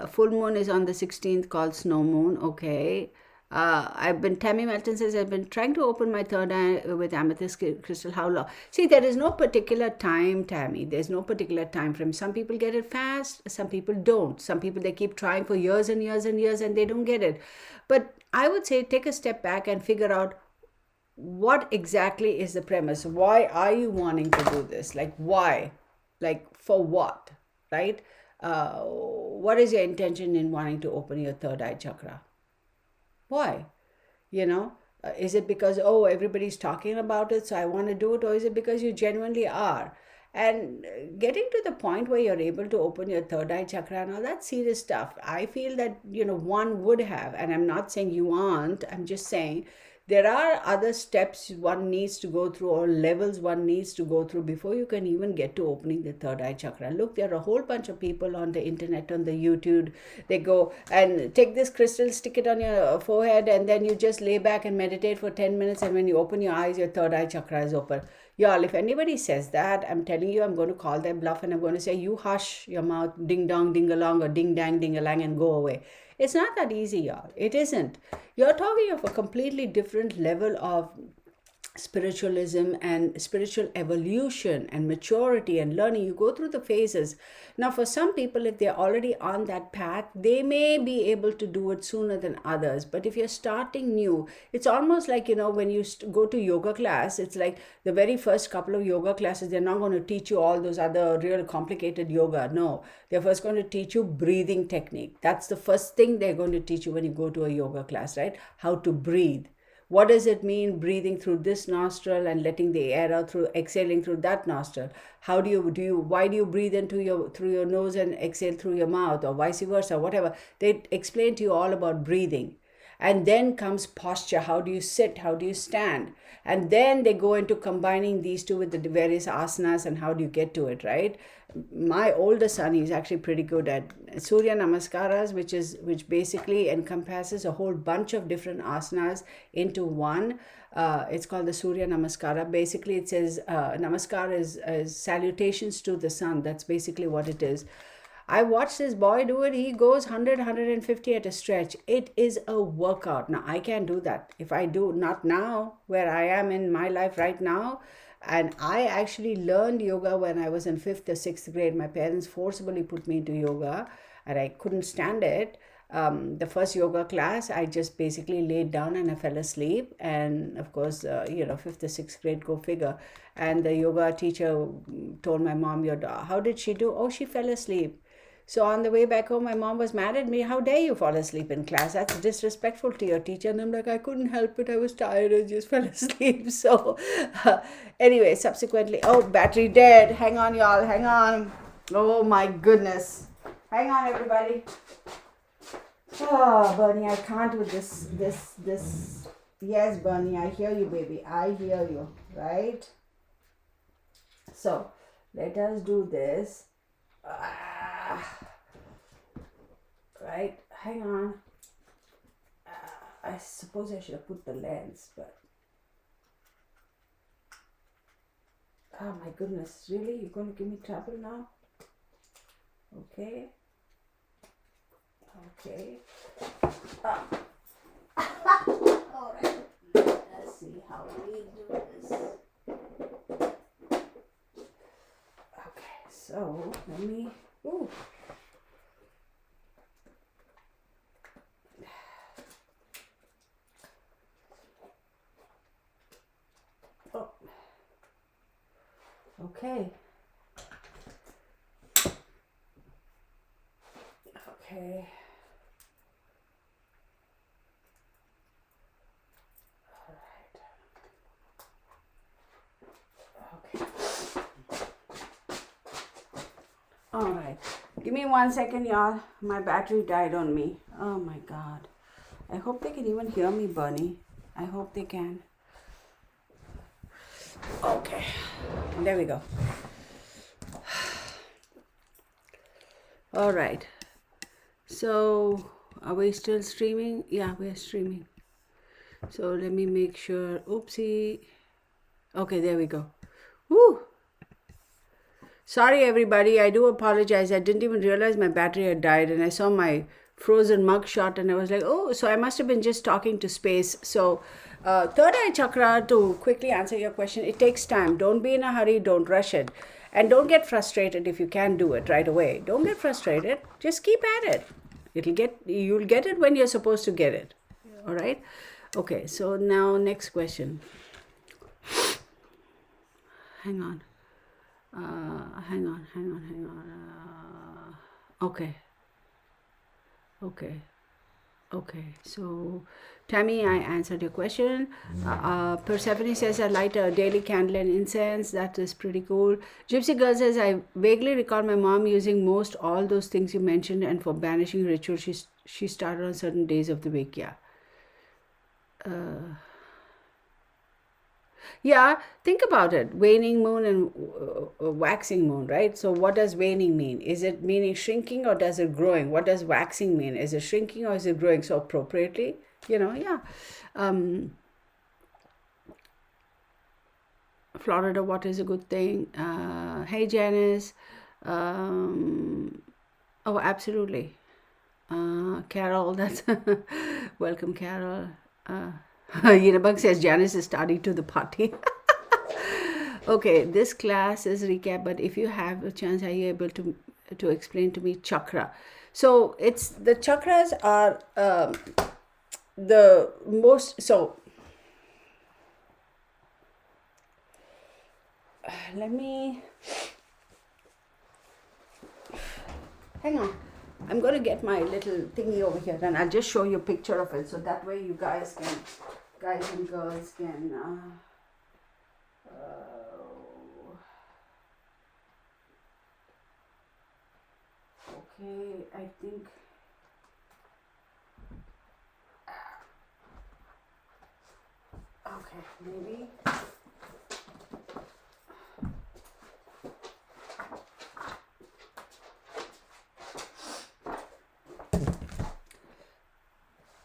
Full moon is on the 16th, called snow moon. Okay. Tammy Melton says, I've been trying to open my third eye with amethyst crystal. How long? See, there is no particular time, Tammy. There's no particular time frame. Some people get it fast. Some people don't. Some people, they keep trying for years and years and years and they don't get it. But I would say take a step back and figure out what exactly is the premise. Why are you wanting to do this? Like, why? Like, for what? Right? What is your intention in wanting to open your third eye chakra? Why? Is it because, oh, everybody's talking about it, so I want to do it? Or is it because you genuinely are? And getting to the point where you're able to open your third eye chakra, now that's serious stuff. I feel that, one would have, and I'm not saying you aren't, I'm just saying there are other steps one needs to go through, or levels one needs to go through before you can even get to opening the third eye chakra. Look, there are a whole bunch of people on the internet, on the YouTube. They go and take this crystal, stick it on your forehead, and then you just lay back and meditate for 10 minutes. And when you open your eyes, your third eye chakra is open. Y'all, if anybody says that, I'm telling you, I'm going to call their bluff and I'm going to say, you hush your mouth, ding dong, ding along, or ding dang, ding alang, and go away. It's not that easy, y'all. It isn't. You're talking of a completely different level of spiritualism and spiritual evolution and maturity and learning. You go through the phases. Now, for some people, if they're already on that path, they may be able to do it sooner than others. But if you're starting new, it's almost like, when you go to yoga class, it's like the very first couple of yoga classes, they're not going to teach you all those other real complicated yoga. No, they're first going to teach you breathing technique. That's the first thing they're going to teach you when you go to a yoga class, right? How to breathe. What does it mean breathing through this nostril and letting the air out through exhaling through that nostril? How do you why do you breathe through your nose and exhale through your mouth, or vice versa, whatever. They explain to you all about breathing. And then comes posture. How do you sit? How do you stand? And then they go into combining these two with the various asanas and how do you get to it, right? My older son is actually pretty good at Surya Namaskaras, which basically encompasses a whole bunch of different asanas into one. It's called the Surya Namaskara. Basically, it says Namaskar is salutations to the sun. That's basically what it is. I watched this boy do it. He goes 100, 150 at a stretch. It is a workout. Now, I can't do that. If I do, not now, where I am in my life right now. And I actually learned yoga when I was in 5th or 6th grade. My parents forcibly put me into yoga and I couldn't stand it. The first yoga class, I just basically laid down and I fell asleep. And of course, 5th or 6th grade, go figure. And the yoga teacher told my mom, how did she do? Oh, she fell asleep. So on the way back home, my mom was mad at me. How dare you fall asleep in class? That's disrespectful to your teacher. And I'm like, I couldn't help it. I was tired. I just fell asleep. So anyway, subsequently, battery dead. Hang on, y'all. Hang on. Oh, my goodness. Hang on, everybody. Oh, Bernie, I can't with this. Yes, Bernie, I hear you, baby. I hear you, right? So let us do this. Right, hang on. I suppose I should have put the lens, but oh my goodness, really? You're going to give me trouble now? Okay. All right, let's see how we do this. Okay, so let me, Okay. Okay. All right. Give me 1 second, y'all. My battery died on me. Oh my God. I hope they can even hear me, Bernie. I hope they can. Okay. There we go. All right. So, are we still streaming? Yeah, we're streaming. So, let me make sure. Oopsie. Okay, there we go. Woo! Sorry, everybody. I do apologize. I didn't even realize my battery had died, and I saw my frozen mug shot, and I was like, oh, so I must have been just talking to space. So, third eye chakra, to quickly answer your question, it takes time. Don't be in a hurry. Don't rush it. And don't get frustrated if you can't do it right away. Don't get frustrated. Just keep at it. You'll get it when you're supposed to get it. All right? Okay, so now next question. Hang on. Hang on. Okay. So, Tammy, I answered your question. Persephone says, I light a daily candle and incense. That is pretty cool. Gypsy Girl says, I vaguely recall my mom using most all those things you mentioned, and for banishing rituals, she started on certain days of the week. Yeah. Yeah, think about it. Waning moon and waxing moon, right? So, what does waning mean? Is it meaning shrinking or does it growing? What does waxing mean? Is it shrinking or is it growing? So, appropriately, yeah. Florida, what is a good thing? Hey, Janice. Oh, absolutely. Carol, that's welcome, Carol. Yinabug says Janice is starting to the party. Okay, this class is recap, but if you have a chance, are you able to explain to me chakra? So it's the chakras are the most. So let me hang on. I'm going to get my little thingy over here, and I'll just show you a picture of it, so that way you guys and girls can. Okay, I think. Okay, maybe.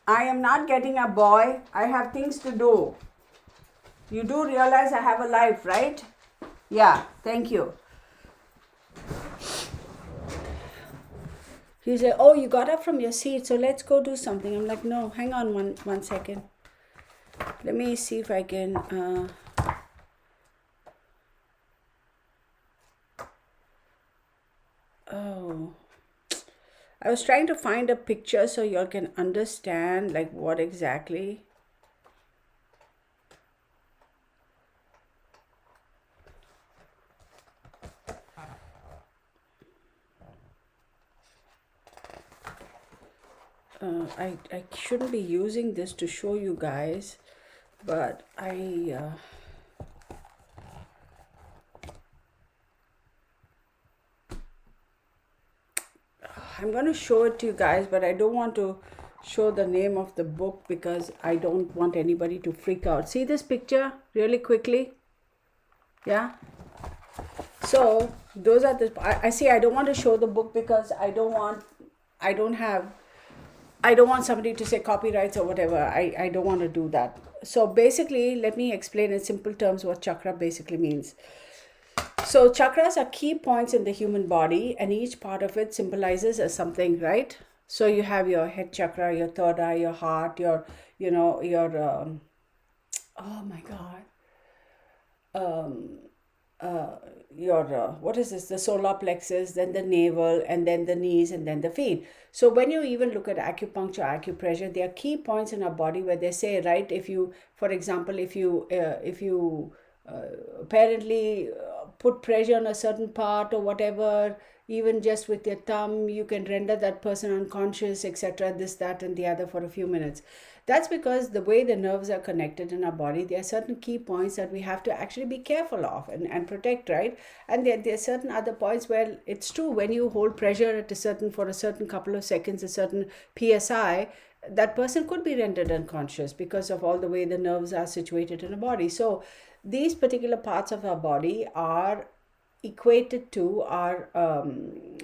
I am not getting a boy. I have things to do. You do realize I have a life, right? Yeah, thank you. He said, oh, you got up from your seat, so let's go do something. I'm like, no, hang on one second. Let me see if I can. Oh. I was trying to find a picture so you all can understand like what exactly. I shouldn't be using this to show you guys, but I'm going to show it to you guys, but I don't want to show the name of the book because I don't want anybody to freak out. See this picture really quickly? Yeah. So those are the. I see. I don't want to show the book because I don't want somebody to say copyrights or whatever. I don't want to do that. So basically, let me explain in simple terms what chakra basically means. So chakras are key points in the human body, and each part of it symbolizes a something, right? So you have your head chakra, your third eye, your heart, your oh my God. What is this, the solar plexus, then the navel, and then the knees, and then the feet. So when you even look at acupuncture, acupressure, there are key points in our body where they say, right, if you, for example, if you apparently put pressure on a certain part or whatever, even just with your thumb, you can render that person unconscious, etc., this, that, and the other for a few minutes. That's because the way the nerves are connected in our body, there are certain key points that we have to actually be careful of and protect, right? And there are certain other points where it's true, when you hold pressure at for a certain couple of seconds, a certain PSI, that person could be rendered unconscious because of all the way the nerves are situated in the body. So these particular parts of our body are equated to, are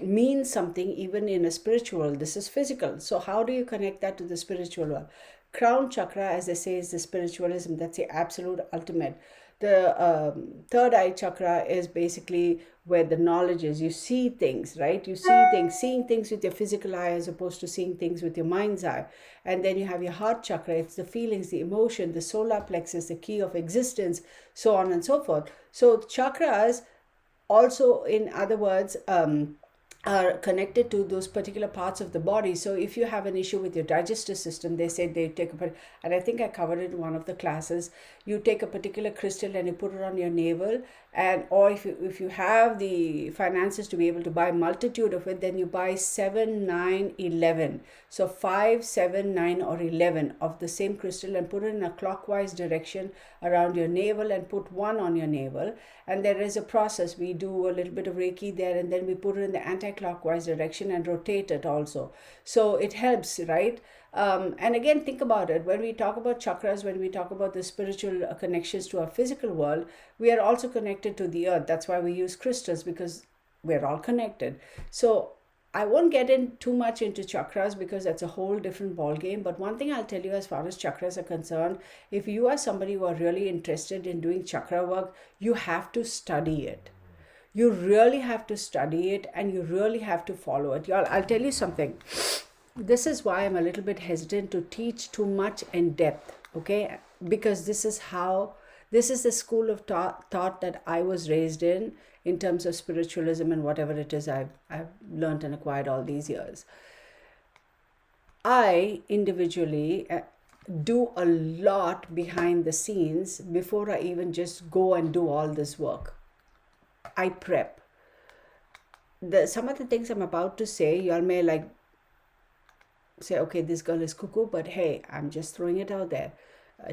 mean something even in a spiritual. This is physical. So how do you connect that to the spiritual world? Crown chakra, as they say, is the spiritualism. That's the absolute ultimate. The third eye chakra is basically where the knowledge is. You see things, right? You see things, seeing things with your physical eye as opposed to seeing things with your mind's eye. And then you have your heart chakra. It's the feelings, the emotion, the solar plexus, the key of existence, so on and so forth. So chakras also, in other words, are connected to those particular parts of the body. So if you have an issue with your digestive system, they say they take and I think I covered it in one of the classes, you take a particular crystal and you put it on your navel, and or if you have the finances to be able to buy a multitude of it, then you buy 7, 9, 11. So 5, 7, 9, or 11 of the same crystal and put it in a clockwise direction around your navel and put one on your navel. And there is a process. We do a little bit of Reiki there, and then we put it in the anti-clockwise direction and rotate it also. So it helps, right? And again, think about it. When we talk about chakras, when we talk about the spiritual connections to our physical world, we are also connected to the earth. That's why we use crystals, because we're all connected. So I won't get in too much into chakras because that's a whole different ball game. But one thing I'll tell you, as far as chakras are concerned, if you are somebody who are really interested in doing chakra work, you have to study it. You really have to study it, and you really have to follow it. Y'all, I'll tell you something. This is why I'm a little bit hesitant to teach too much in depth, okay? Because this is the school of thought that I was raised in terms of spiritualism and whatever it is I've learned and acquired all these years. I individually do a lot behind the scenes before I even just go and do all this work. I prep. Some of the things I'm about to say, y'all may like say, okay, this girl is cuckoo, but hey, I'm just throwing it out there.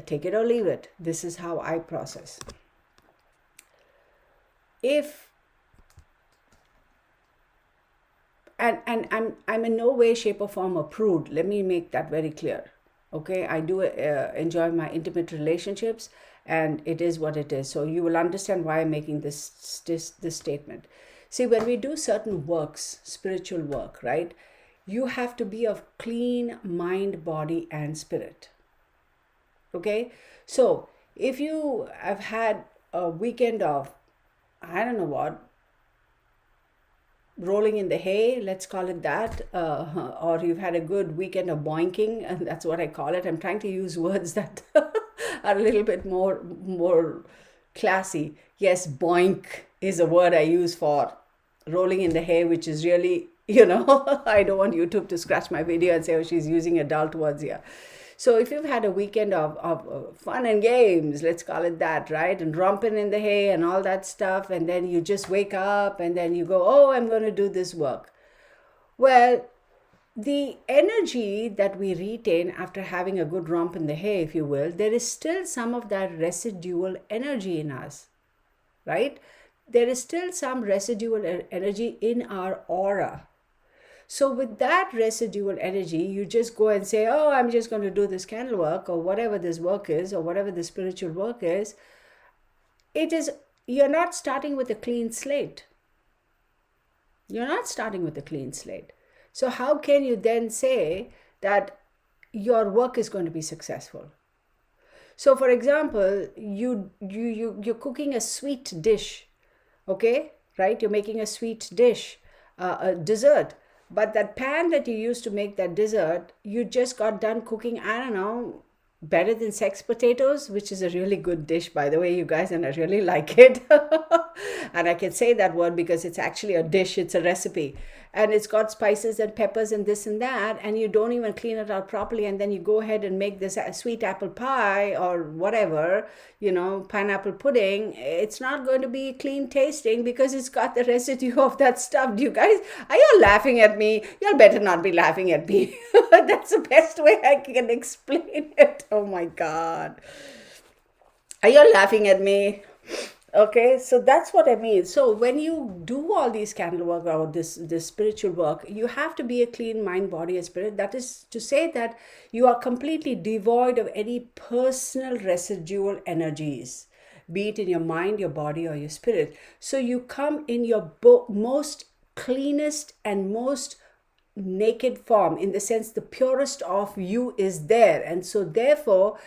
Take it or leave it. This is how I process. I'm in no way, shape, or form a prude. Let me make that very clear. Okay, I do enjoy my intimate relationships, and it is what it is. So you will understand why I'm making this statement. See, when we do certain works, spiritual work, right, you have to be of clean mind, body, and spirit. Okay, so if you have had a weekend of, I don't know what, rolling in the hay, let's call it that, or you've had a good weekend of boinking, and that's what I call it. I'm trying to use words that are a little bit more classy. Yes, boink is a word I use for rolling in the hay, which is really, I don't want YouTube to scratch my video and say, oh, she's using adult words here. So if you've had a weekend of fun and games, let's call it that, right? And romping in the hay and all that stuff, and then you just wake up and then you go, oh, I'm going to do this work. Well, the energy that we retain after having a good romp in the hay, if you will, there is still some of that residual energy in us, right? There is still some residual energy in our aura. So with that residual energy, you just go and say, oh, I'm just going to do this candle work, or whatever this work is, or whatever the spiritual work is. You're not starting with a clean slate. You're not starting with a clean slate. So how can you then say that your work is going to be successful? So for example, you're cooking a sweet dish, okay, right? You're making a sweet dish, a dessert. But that pan that you used to make that dessert, you just got done cooking, I don't know, better than sex potatoes, which is a really good dish, by the way, you guys, and I really like it. And I can say that word because it's actually a dish, it's a recipe. and it's got spices and peppers and this and that, and you don't even clean it out properly, and then you go ahead and make this sweet apple pie or whatever, pineapple pudding, it's not going to be clean tasting because it's got the residue of that stuff. Do you guys, are you laughing at me? Y'all better not be laughing at me. That's the best way I can explain it. Oh my God. Are you laughing at me? Okay, so that's what I mean. So when you do all these candle work or this spiritual work, you have to be a clean mind, body, and spirit. That is to say that you are completely devoid of any personal residual energies, be it in your mind, your body, or your spirit. So you come in your most cleanest and most naked form, in the sense the purest of you is there. And so therefore,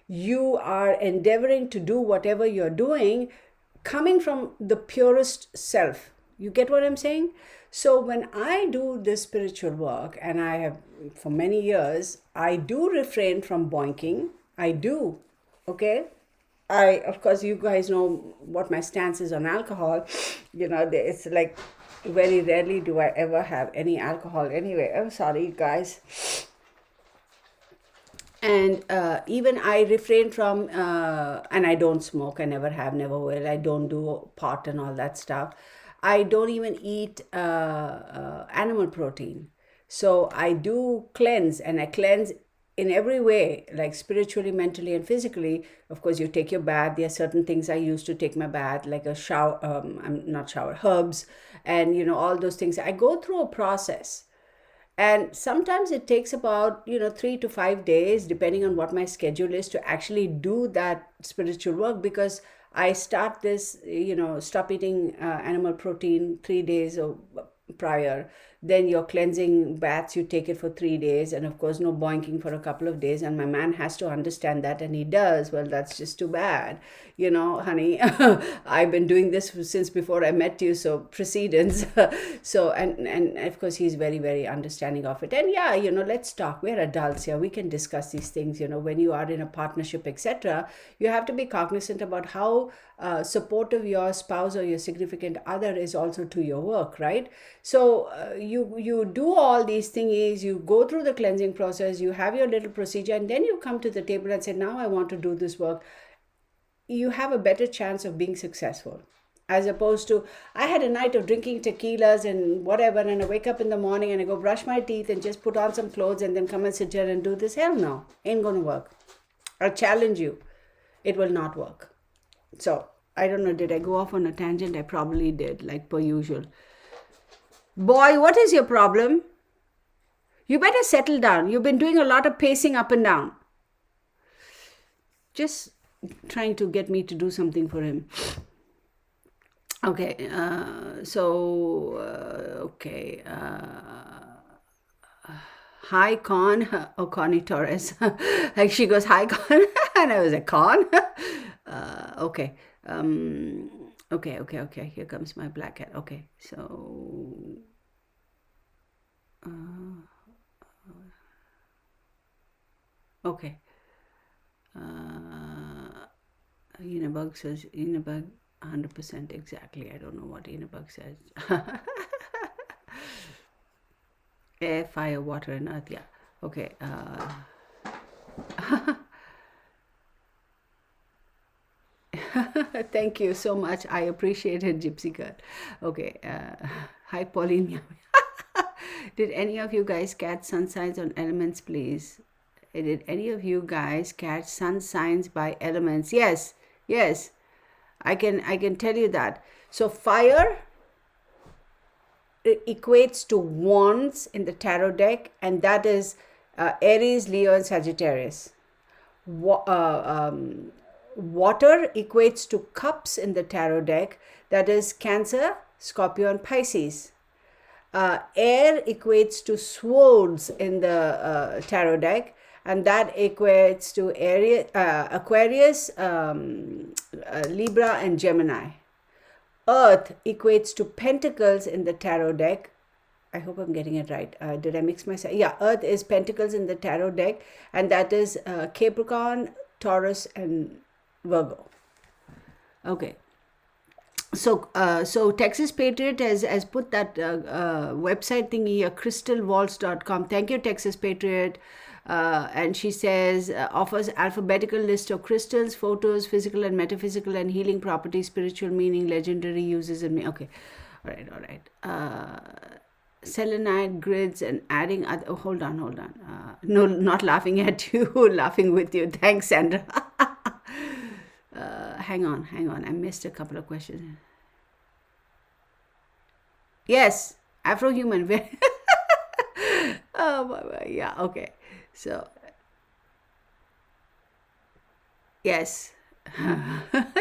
you are endeavoring to do whatever you're doing coming from the purest self. You get what I'm saying? So when I do this spiritual work, and I have for many years, I do refrain from boinking. I do. Okay? Of course, you guys know what my stance is on alcohol. It's like very rarely do I ever have any alcohol anyway. I'm sorry, guys. And even I refrain from, and I don't smoke, I never have, never will. I don't do pot and all that stuff. I don't even eat animal protein. So I do cleanse, and I cleanse in every way, like spiritually, mentally, and physically. Of course, you take your bath. There are certain things I use to take my bath, like a shower, I'm not shower, herbs, and all those things. I go through a process. And sometimes it takes about 3 to 5 days, depending on what my schedule is, to actually do that spiritual work, because I start this, stop eating animal protein 3 days or prior. Then your cleansing baths, you take it for 3 days, and of course no boinking for a couple of days. And my man has to understand that, and he does. Well, that's just too bad, honey. I've been doing this since before I met you, so precedence. So and of course he's very, very understanding of it. And yeah, let's talk. We're adults here. We can discuss these things. When you are in a partnership, etc., you have to be cognizant about how supportive your spouse or your significant other is also to your work, right? So you do all these things, you go through the cleansing process, you have your little procedure, and then you come to the table and say, now I want to do this work. You have a better chance of being successful, as opposed to, I had a night of drinking tequilas and whatever, and I wake up in the morning and I go brush my teeth and just put on some clothes and then come and sit here and do this. Hell no, ain't gonna work. I challenge you, it will not work. So I don't know, did I go off on a tangent? I probably did, like per usual. Boy, what is your problem? You better settle down. You've been doing a lot of pacing up and down. Just trying to get me to do something for him. Okay, okay. Hi, Con. Oh, Connie Torres. Like she goes, hi, Con. And I was like, Con? Okay. Okay. Here comes my black cat. Okay, so... okay. Unibug says, Unibug 100% exactly. I don't know what Unibug says. Air, fire, water, and earth. Yeah. Okay. Thank you so much. I appreciate it, Gypsy Girl. Okay. Hi, Pauline. Did any of you guys catch sun signs on elements, please? Did any of you guys catch sun signs by elements? Yes. I can tell you that. So fire equates to wands in the tarot deck, and that is Aries, Leo, and Sagittarius. Water equates to cups in the tarot deck, that is Cancer, Scorpio, and Pisces. Air equates to swords in the tarot deck, and that equates to Aquarius, Libra, and Gemini. Earth equates to pentacles in the tarot deck. I hope I'm getting it right. Did I mix myself? Yeah, Earth is pentacles in the tarot deck, and that is Capricorn, Taurus, and Virgo. Okay. So Texas Patriot has put that website thingy here, crystalvaults.com. Thank you, Texas Patriot. And she says offers alphabetical list of crystals, photos, physical and metaphysical and healing properties, spiritual meaning, legendary uses, and okay, all right. Selenite grids and adding other. Oh, hold on. No, not laughing at you, laughing with you. Thanks, Sandra. Hang on. I missed a couple of questions. Yes, Afro-human. Oh, yeah, okay. So, yes,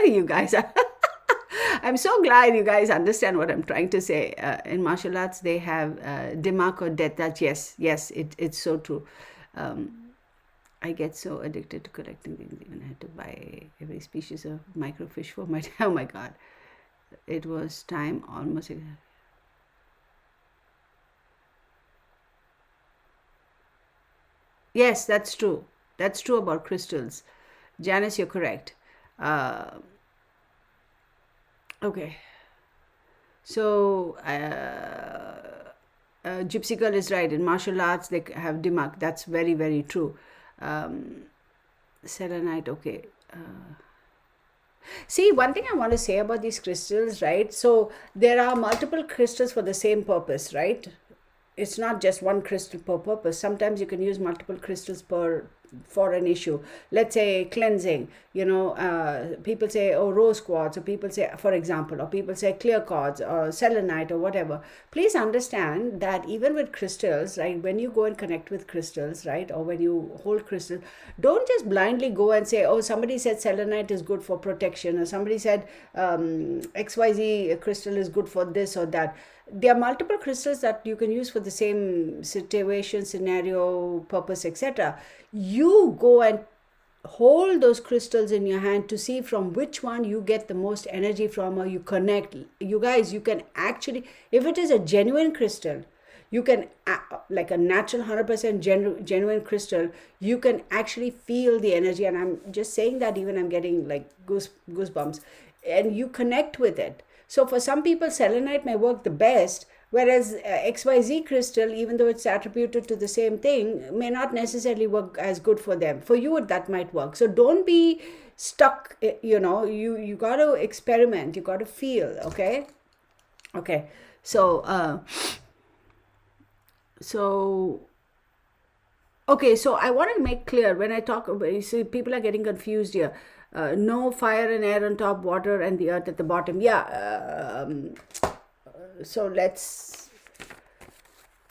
you guys are. I'm so glad you guys understand what I'm trying to say. In martial arts, they have Dimak or death. That it's so true. I get so addicted to collecting things. Even I had to buy every species of microfish for my. Oh my God, it was time almost. Yes, that's true. That's true about crystals. Janice, you're correct. Uh, okay. So, Gypsy Girl is right. In martial arts, they have Dimak. That's very, very true. Um, Selenite, okay. See, one thing I want to say about these crystals, right? So, there are multiple crystals for the same purpose, right? It's not just one crystal per purpose. Sometimes you can use multiple crystals per for an issue. Let's say cleansing. People say, oh, rose quartz, or people say, for example, or people say clear quartz or selenite or whatever. Please understand that even with crystals, right, when you go and connect with crystals, right, or when you hold crystals, don't just blindly go and say, oh, somebody said selenite is good for protection, or somebody said XYZ crystal is good for this or that. There are multiple crystals that you can use for the same situation, scenario, purpose, etc. You go and hold those crystals in your hand to see from which one you get the most energy from, or you connect. You guys, you can actually, if it is a genuine crystal, you can, like a natural 100% genuine crystal, you can actually feel the energy. And I'm just saying that, even I'm getting like goosebumps, and you connect with it. So for some people, selenite may work the best, whereas XYZ crystal, even though it's attributed to the same thing, may not necessarily work as good for them. For you, that might work. So don't be stuck. You got to experiment. You got to feel. Okay. So okay, so I want to make clear when I talk, you see, people are getting confused here. No fire and air on top, water and the earth at the bottom. Yeah. So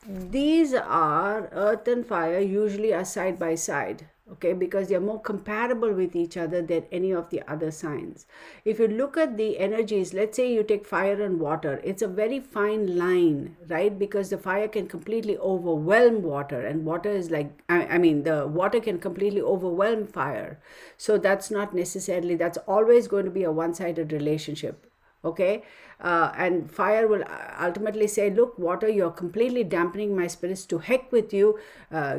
these are earth and fire usually are side by side, okay, because they are more compatible with each other than any of the other signs. If you look at the energies, let's say you take fire and water, it's a very fine line, right? Because the fire can completely overwhelm water, and water is like, I mean, the water can completely overwhelm fire. So that's not necessarily, that's always going to be a one-sided relationship. Okay. And fire will ultimately say, look, water, you're completely dampening my spirits, to heck with you.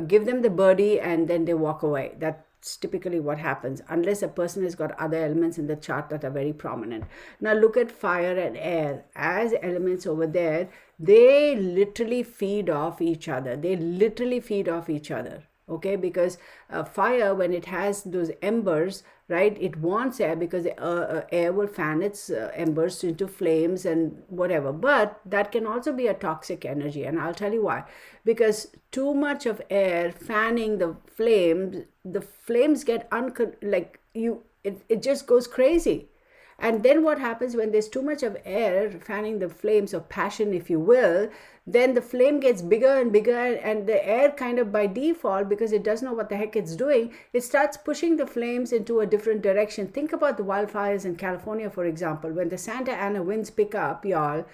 Give them the birdie, and then they walk away. That's typically what happens, unless a person has got other elements in the chart that are very prominent. Now look at fire and air as elements over there. They literally feed off each other. Okay, because fire, when it has those embers, right, it wants air, because air will fan its embers into flames and whatever. But that can also be a toxic energy, and I'll tell you why. Because too much of air fanning the flames get it just goes crazy. And then what happens when there's too much of air fanning the flames of passion, if you will, then the flame gets bigger and bigger, and the air kind of by default, because it doesn't know what the heck it's doing, it starts pushing the flames into a different direction. Think about the wildfires in California, for example. When the Santa Ana winds pick up, y'all,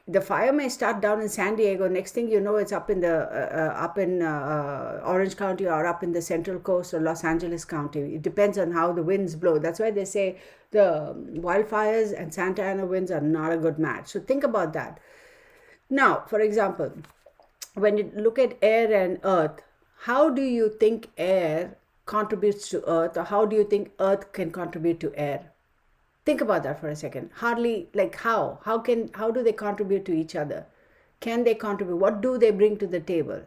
the fire may start down in San Diego. Next thing you know, it's up in Orange County, or up in the Central Coast, or Los Angeles County. It depends on how the winds blow. That's why they say the wildfires and Santa Ana winds are not a good match. So think about that. Now, for example, when you look at air and earth, how do you think air contributes to earth, or how do you think earth can contribute to air? Think about that for a second. Hardly, like, how do they contribute to each other? Can they contribute? What do they bring to the table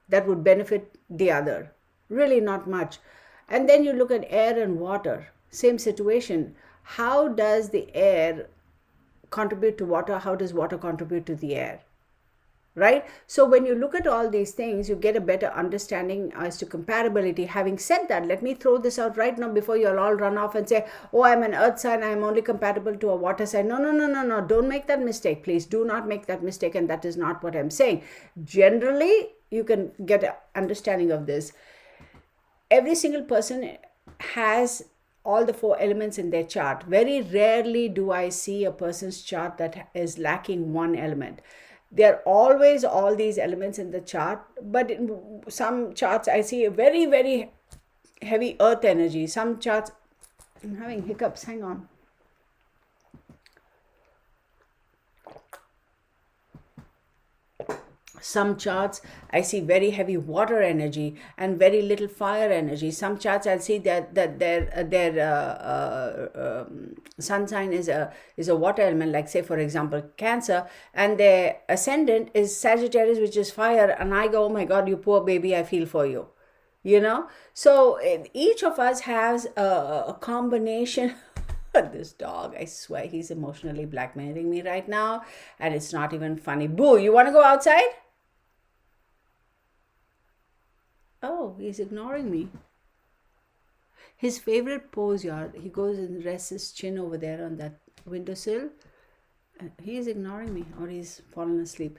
that would benefit the other? Really not much. And then you look at air and water, same situation. How does the air contribute to water? How does water contribute to the air? Right? So when you look at all these things, you get a better understanding as to comparability. Having said that, let me throw this out right now before you'll all run off and say, oh, I'm an earth sign, I'm only compatible to a water sign. No, no, no, no, no. Don't make that mistake. Please do not make that mistake. And that is not what I'm saying. Generally, you can get an understanding of this. Every single person has all the 4 elements in their chart. Very rarely do I see a person's chart that is lacking one element. There are always all these elements in the chart, but in some charts I see a very, very heavy earth energy. Some charts, I'm having hiccups, hang on. Some charts I see very heavy water energy and very little fire energy. Some charts I see that their sun sign is a water element, like say for example Cancer, and their ascendant is Sagittarius, which is fire, and I go, oh my God, you poor baby, I feel for you. So each of us has a combination. This dog, I swear, he's emotionally blackmailing me right now, and it's not even funny. Boo, you want to go outside? Oh, he's ignoring me. His favorite pose, y'all, he goes and rests his chin over there on that windowsill. He's ignoring me, or he's fallen asleep.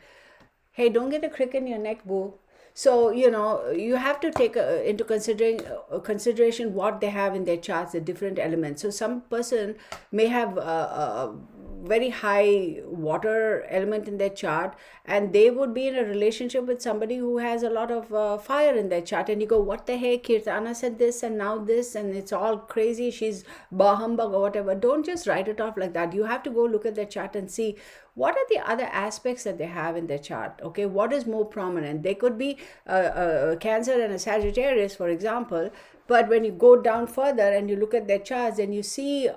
Hey, don't get a crick in your neck, boo. So, you have to take into consideration what they have in their charts, the different elements. So some person may have a very high water element in their chart, and they would be in a relationship with somebody who has a lot of fire in their chart. And you go, what the heck, Kirtana said this and now this, and it's all crazy, she's bah humbug or whatever. Don't just write it off like that. You have to go look at their chart and see what are the other aspects that they have in their chart. Okay, what is more prominent? They could be a Cancer and a Sagittarius, for example, but when you go down further and you look at their charts, then you see,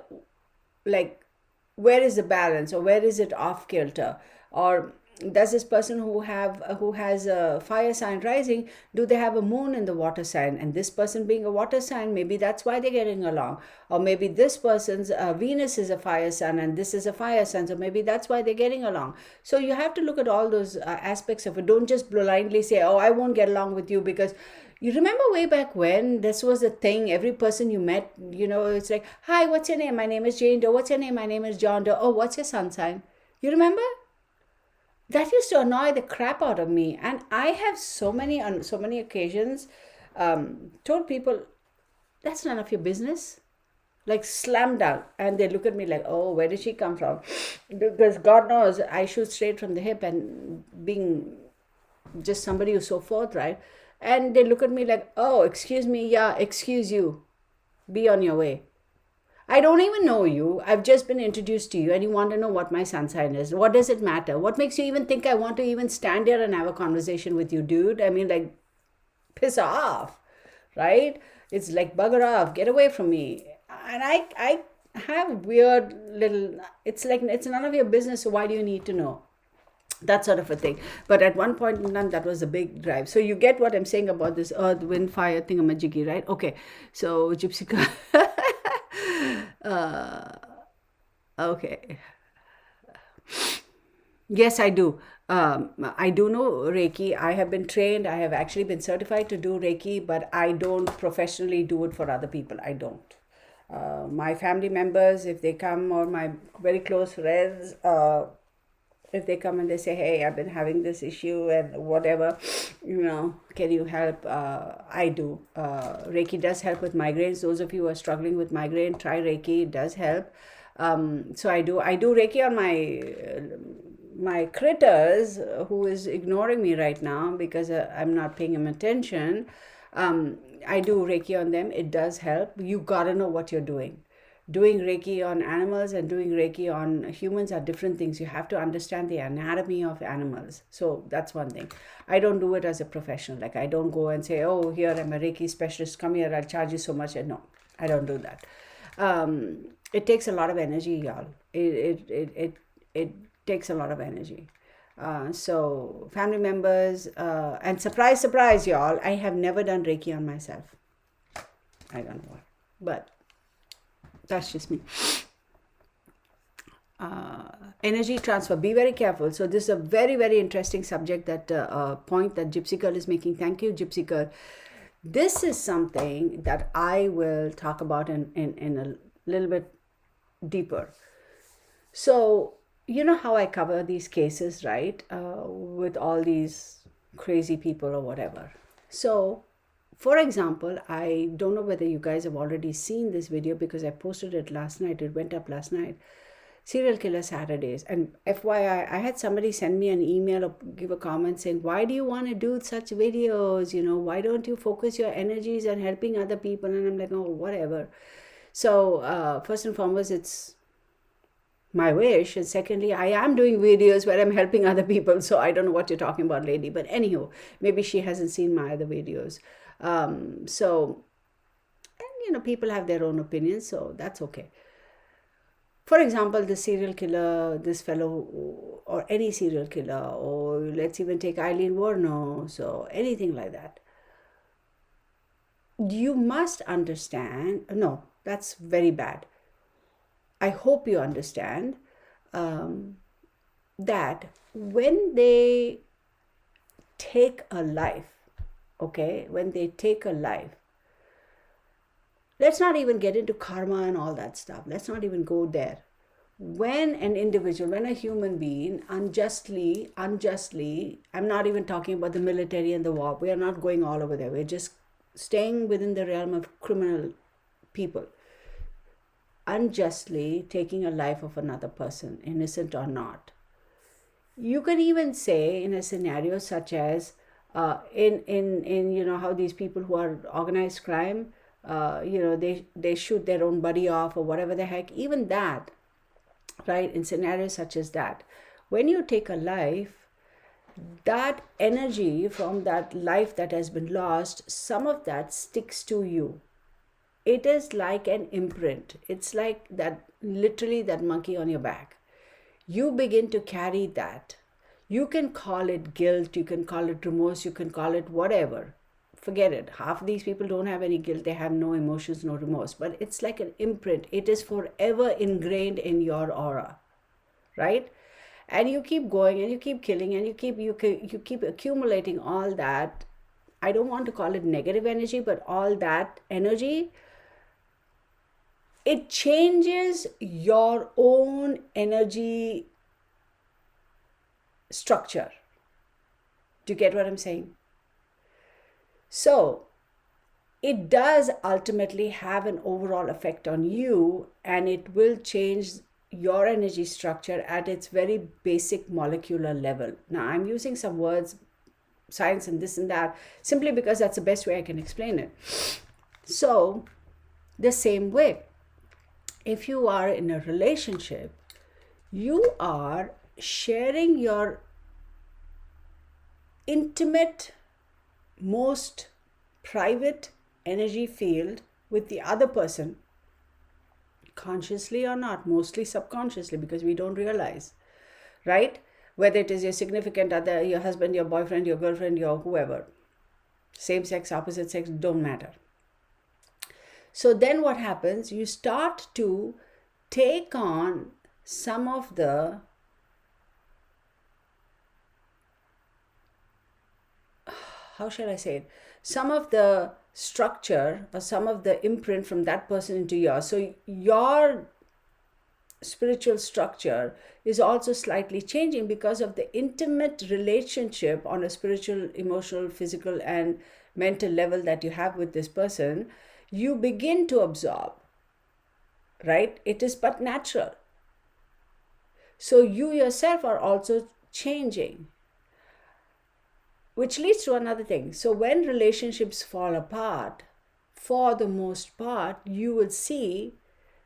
like, where is the balance, or where is it off kilter? Or does this person who has a fire sign rising, do they have a moon in the water sign? And this person being a water sign, maybe that's why they're getting along. Or maybe this person's Venus is a fire sign and this is a fire sign, so maybe that's why they're getting along. So you have to look at all those aspects of it. Don't just blindly say, oh, I won't get along with you because you remember way back when this was a thing. Every person you met, it's like, hi, what's your name? My name is Jane Doe. What's your name? My name is John Doe. Oh, what's your sun sign? You remember? That used to annoy the crap out of me. And I have on so many occasions told people, that's none of your business. Like slam dunk. And they look at me like, oh, where did she come from? Because God knows I shoot straight from the hip, and being just somebody who's so forthright. And they look at me like, oh, excuse me, yeah, excuse you. Be on your way. I don't even know you. I've just been introduced to you, and you want to know what my sun sign is. What does it matter? What makes you even think I want to even stand here and have a conversation with you, dude? I mean, like, piss off, right? It's like, bugger off, get away from me. And I have weird little, it's like, it's none of your business, so why do you need to know? That sort of a thing. But at one point in time, that was a big drive. So you get what I'm saying about this earth, wind, fire thingamajiggy, right? Okay. So Gypsy. Okay. Yes, I do. I do know Reiki. I have been trained. I have actually been certified to do Reiki, but I don't professionally do it for other people. I don't. My family members, if they come, or my very close friends, if they come and they say, hey, I've been having this issue and whatever, can you help? I do. Reiki does help with migraines. Those of you who are struggling with migraine, try Reiki. It does help. So I do Reiki on my critters, who is ignoring me right now because I'm not paying him attention. I do Reiki on them. It does help. You gotta know what you're doing. Doing Reiki on animals and doing Reiki on humans are different things. You have to understand the anatomy of animals. So that's one thing. I don't do it as a professional. Like, I don't go and say, oh, here I'm a Reiki specialist. Come here, I'll charge you so much. And no, I don't do that. it takes a lot of energy, y'all. It takes a lot of energy. So family members, and surprise, surprise, y'all, I have never done Reiki on myself. I don't know why, but that's just me. Energy transfer, be very careful. So this is a very, very interesting subject, that point that Gypsy Girl is making. Thank you, Gypsy Girl. This is something that I will talk about in a little bit deeper. So, you know how I cover these cases, right? With all these crazy people or whatever. So, for example, I don't know whether you guys have already seen this video because I posted it last night. It went up last night. Serial Killer Saturdays. And FYI, I had somebody send me an email or give a comment saying, why do you want to do such videos? You know, why don't you focus your energies on helping other people? And I'm like, oh, whatever. So first and foremost, it's my wish. And secondly, I am doing videos where I'm helping other people. So I don't know what you're talking about, lady. But anyhow, maybe she hasn't seen my other videos. So, and you know, people have their own opinions. So that's okay. For example, the serial killer, this fellow, or any serial killer, or let's even take Eileen Wuornos, so anything like that. You must understand, no, that's very bad. I hope you understand that when they take a life, okay, when they take a life, let's not even get into karma and all that stuff. Let's not even go there. When an individual, when a human being unjustly, I'm not even talking about the military and the war. We are not going all over there. We're just staying within the realm of criminal people. Unjustly taking a life of another person, innocent or not. You can even say in a scenario such as in you know how these people who are organized crime, you know, they shoot their own buddy off or whatever the heck, even that, right? In scenarios such as that, when you take a life, that energy from that life that has been lost, some of that sticks to you. It is like an imprint. It's like that, literally that monkey on your back. You begin to carry that. You can call it guilt, you can call it remorse, you can call it whatever. Forget it. Half of these people don't have any guilt. They have no emotions, no remorse. But it's like an imprint. It is forever ingrained in your aura, right? And you keep going and you keep killing and you keep accumulating all that. I don't want to call it negative energy, but all that energy, it changes your own energy structure. Do you get what I'm saying? So it does ultimately have an overall effect on you, and it will change your energy structure at its very basic molecular level. Now, I'm using some words, science and this and that, simply because that's the best way I can explain it. So the same way, if you are in a relationship, you are sharing your intimate, most private energy field with the other person, consciously or not, mostly subconsciously, because we don't realize, right? Whether it is your significant other, your husband, your boyfriend, your girlfriend, your whoever, same sex, opposite sex, don't matter. So then what happens? You start to take on some of the how shall I say it? Some of the structure or some of the imprint from that person into yours. So your spiritual structure is also slightly changing because of the intimate relationship on a spiritual, emotional, physical, and mental level that you have with this person. You begin to absorb, right? It is but natural. So you yourself are also changing. Which leads to another thing. So when relationships fall apart, for the most part, you will see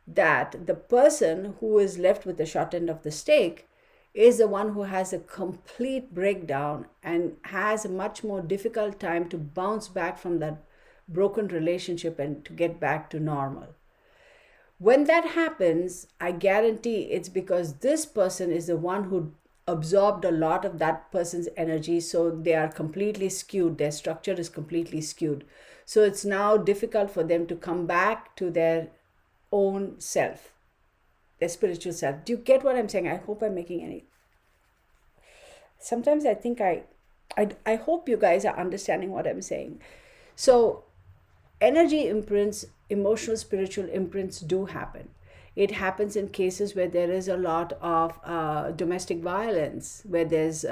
that the person who is left with the short end of the stick is the one who has a complete breakdown and has a much more difficult time to bounce back from that broken relationship and to get back to normal. When that happens, I guarantee it's because this person is the one who absorbed a lot of that person's energy, so they are completely skewed. Their structure is completely skewed. So it's now difficult for them to come back to their own self, their spiritual self. Do you get what I'm saying? I hope I'm making any. Sometimes I think I hope you guys are understanding what I'm saying. So energy imprints, emotional, spiritual imprints do happen. It happens in cases where there is a lot of domestic violence, where there's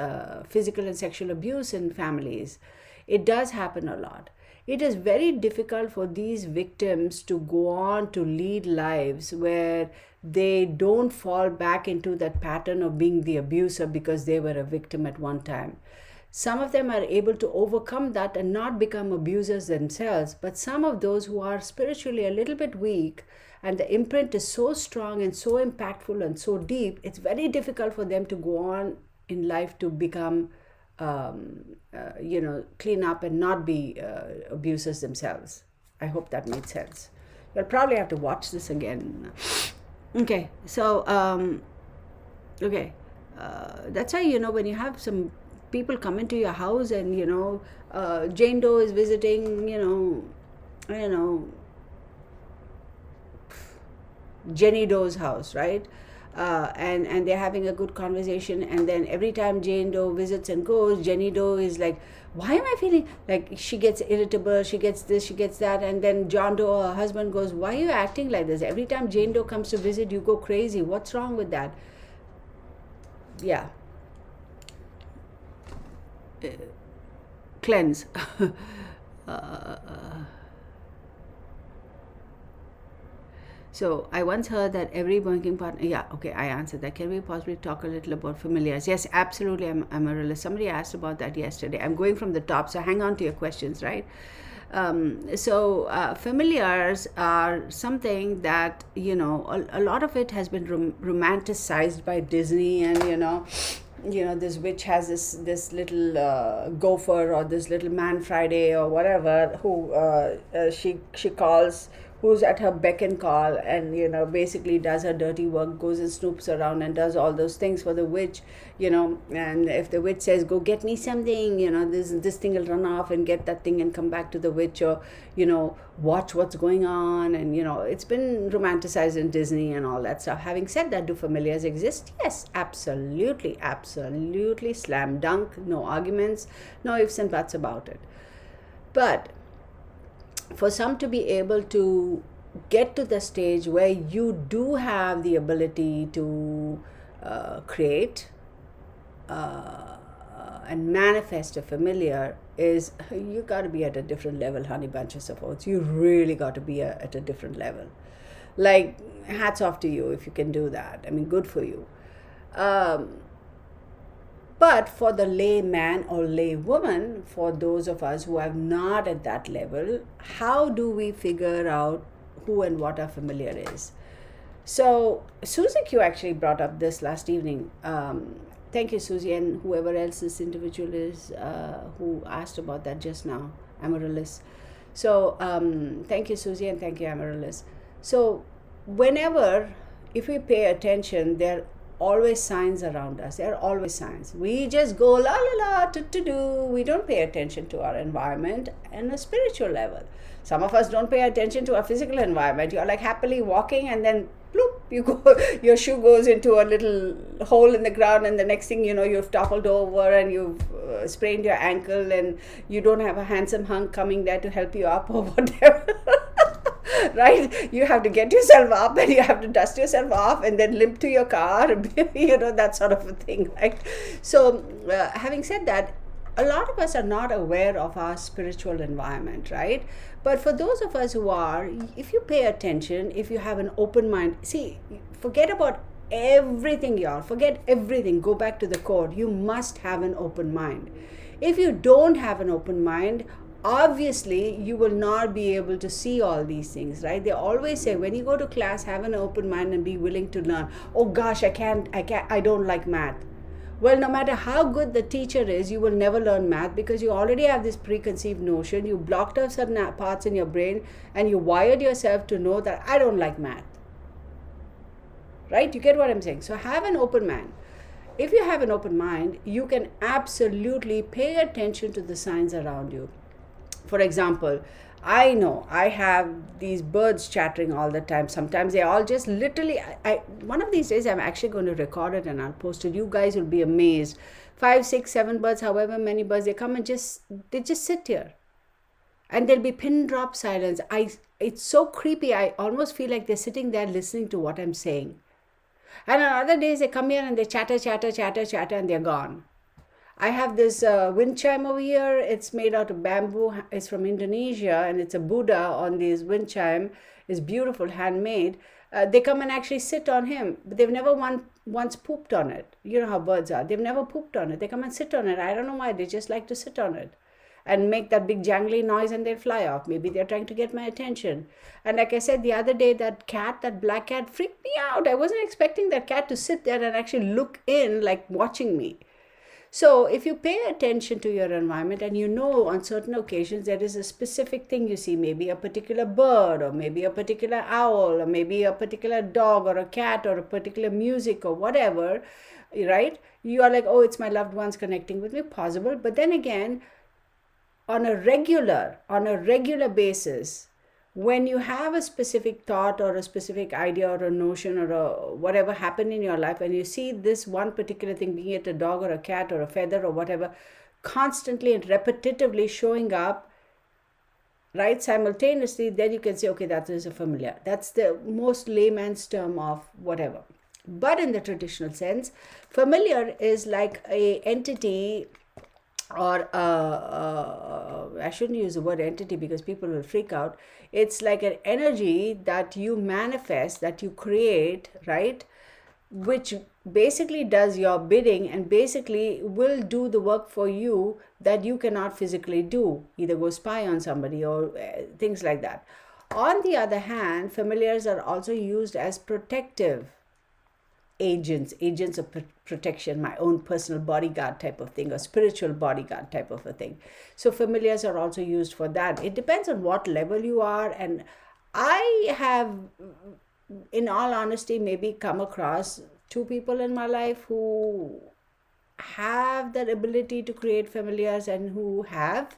physical and sexual abuse in families. It does happen a lot. It is very difficult for these victims to go on to lead lives where they don't fall back into that pattern of being the abuser because they were a victim at one time. Some of them are able to overcome that and not become abusers themselves, but some of those who are spiritually a little bit weak and the imprint is so strong and so impactful and so deep, it's very difficult for them to go on in life to become, clean up and not be abusers themselves. I hope that made sense. You'll probably have to watch this again. Okay, so, that's why, when you have some people come into your house and Jane Doe is visiting Jenny Doe's house, right? And they're having a good conversation, and then every time Jane Doe visits and goes, Jenny Doe is like, why am I feeling like, she gets irritable, she gets this, she gets that, and then John Doe, her husband, goes, why are you acting like this? Every time Jane Doe comes to visit, you go crazy. What's wrong with that? Yeah. Cleanse. So I once heard that every working partner, yeah, okay, I answered that. Can we possibly talk a little about familiars? Yes, absolutely, I'm a realist. Somebody asked about that yesterday. I'm going from the top, so hang on to your questions, right? Familiars are something that, a lot of it has been romanticized by Disney, and, this witch has this little gopher or this little man Friday or whatever who she calls, who's at her beck and call, and basically does her dirty work, goes and snoops around and does all those things for the witch, and if the witch says, go get me something, this thing will run off and get that thing and come back to the witch, or watch what's going on, and it's been romanticized in Disney and all that stuff. Having said that, do familiars exist? Yes, absolutely, slam dunk, no arguments, no ifs and buts about it. But for some to be able to get to the stage where you do have the ability to create and manifest a familiar, is you got to be at a different level, honey bunches of oats. You really got to be at a different level. Like, hats off to you if you can do that. I mean, good for you. But for the layman or laywoman, for those of us who are not at that level, how do we figure out who and what our familiar is? So Susie Q actually brought up this last evening. Thank you, Susie, and whoever else this individual is who asked about that just now, Amaryllis. So thank you, Susie, and thank you, Amaryllis. So if we pay attention, there always signs around us. There are always signs. We just go la la la do. We don't pay attention to our environment on a spiritual level. Some of us don't pay attention to our physical environment. You're like happily walking, and then bloop, your shoe goes into a little hole in the ground, and the next thing you know, you've toppled over and you've sprained your ankle, and you don't have a handsome hunk coming there to help you up or whatever. Right? You have to get yourself up, and you have to dust yourself off and then limp to your car, that sort of a thing, right? So having said that, a lot of us are not aware of our spiritual environment, right? But for those of us who are, if you pay attention, if you have an open mind, see, forget about everything, y'all. Forget everything. Go back to the core. You must have an open mind. If you don't have an open mind, obviously you will not be able to see all these things, right? They always say, when you go to class, have an open mind and be willing to learn. Oh gosh, I don't like math. Well, no matter how good the teacher is, you will never learn math, because you already have this preconceived notion. You blocked off certain parts in your brain and you wired yourself to know that I don't like math. right? You get what I'm saying? So have an open mind. If you have an open mind, you can absolutely pay attention to the signs around you. For example, I know I have these birds chattering all the time. Sometimes they all just literally, one of these days I'm actually going to record it and I'll post it. You guys will be amazed. 5, 6, 7 birds, however many birds, they come and they just sit here. And there'll be pin drop silence. It's so creepy. I almost feel like they're sitting there listening to what I'm saying. And on other days they come here and they chatter, chatter, chatter, chatter, and they're gone. I have this wind chime over here. It's made out of bamboo. It's from Indonesia, and it's a Buddha on this wind chime. It's beautiful, handmade. They come and actually sit on him, but they've never once pooped on it. You know how birds are. They've never pooped on it. They come and sit on it. I don't know why. They just like to sit on it and make that big jangly noise, and they'll fly off. Maybe they're trying to get my attention. And like I said the other day, that black cat freaked me out. I wasn't expecting that cat to sit there and actually look in, like watching me. So if you pay attention to your environment, and you know on certain occasions there is a specific thing you see, maybe a particular bird, or maybe a particular owl, or maybe a particular dog or a cat, or a particular music or whatever, right? You are like, oh, it's my loved ones connecting with me, possible. But then again, on a regular basis, when you have a specific thought or a specific idea or a notion or whatever happened in your life, and you see this one particular thing, be it a dog or a cat or a feather or whatever, constantly and repetitively showing up, right, simultaneously, then you can say, okay, that is a familiar. That's the most layman's term of whatever. But in the traditional sense, familiar is like a entity, or I shouldn't use the word entity because people will freak out. It's like an energy that you manifest, that you create, right? Which basically does your bidding and basically will do the work for you that you cannot physically do, either go spy on somebody or things like that. On the other hand, familiars are also used as protective agents of protection, my own personal bodyguard type of thing, or spiritual bodyguard type of a thing. So familiars are also used for that. It depends on what level you are. And I have, in all honesty, maybe come across 2 people in my life who have that ability to create familiars, and who have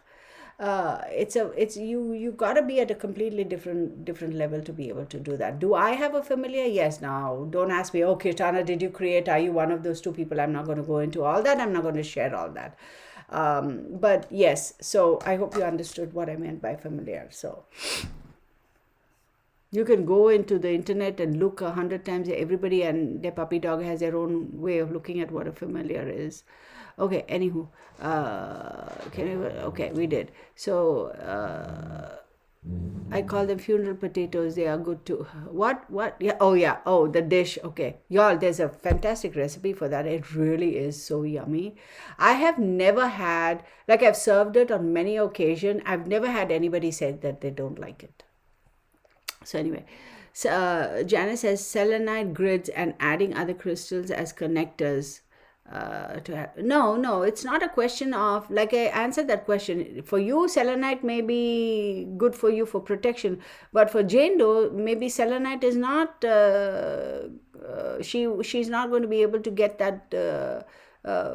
you got to be at a completely different level to be able to do that. Do I have a familiar? Yes. Now don't ask me, okay, Tana, did you create, are you one of those 2 people? I'm not going to go into all that. I'm not going to share all that. But yes, so I hope you understood what I meant by familiar. So you can go into the internet and look 100 times. Everybody and their puppy dog has their own way of looking at what a familiar is. Okay, anywho, okay, we did. So I call them funeral potatoes. They are good too. What? Yeah. Oh, the dish. Okay, y'all, there's a fantastic recipe for that. It really is so yummy. I have never had, like, I've served it on many occasions. I've never had anybody say that they don't like it. So anyway, Janice says selenite grids and adding other crystals as connectors. No, it's not a question of, like I answered that question. For you, selenite may be good for you for protection, but for Jane Doe, maybe selenite is not. She's not going to be able to get that.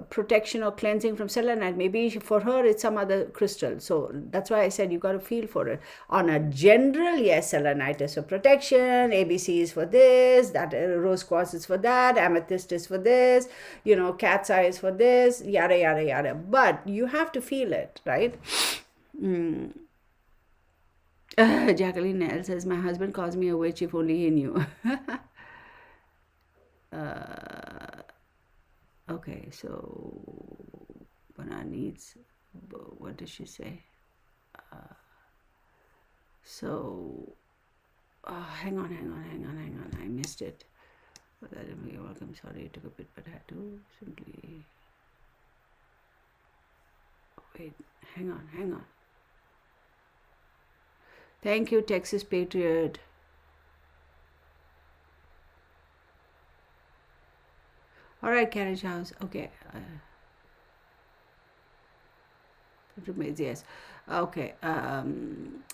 Protection or cleansing from selenite. Maybe for her it's some other crystal. So that's why I said you got to feel for it. On a general, yes, selenite is for protection, ABC is for this, that rose quartz is for that, amethyst is for this, cat's eye is for this, yada yada yada. But you have to feel it, right? Jacqueline L says, my husband calls me a witch, if only he knew. Okay, so Bana needs, what does she say? Hang on, I missed it. But you're welcome, sorry, it took a bit, but I had to simply, wait, hang on. Thank you, Texas Patriot. All right, Carriage House. Okay. Roommates, yes. Okay.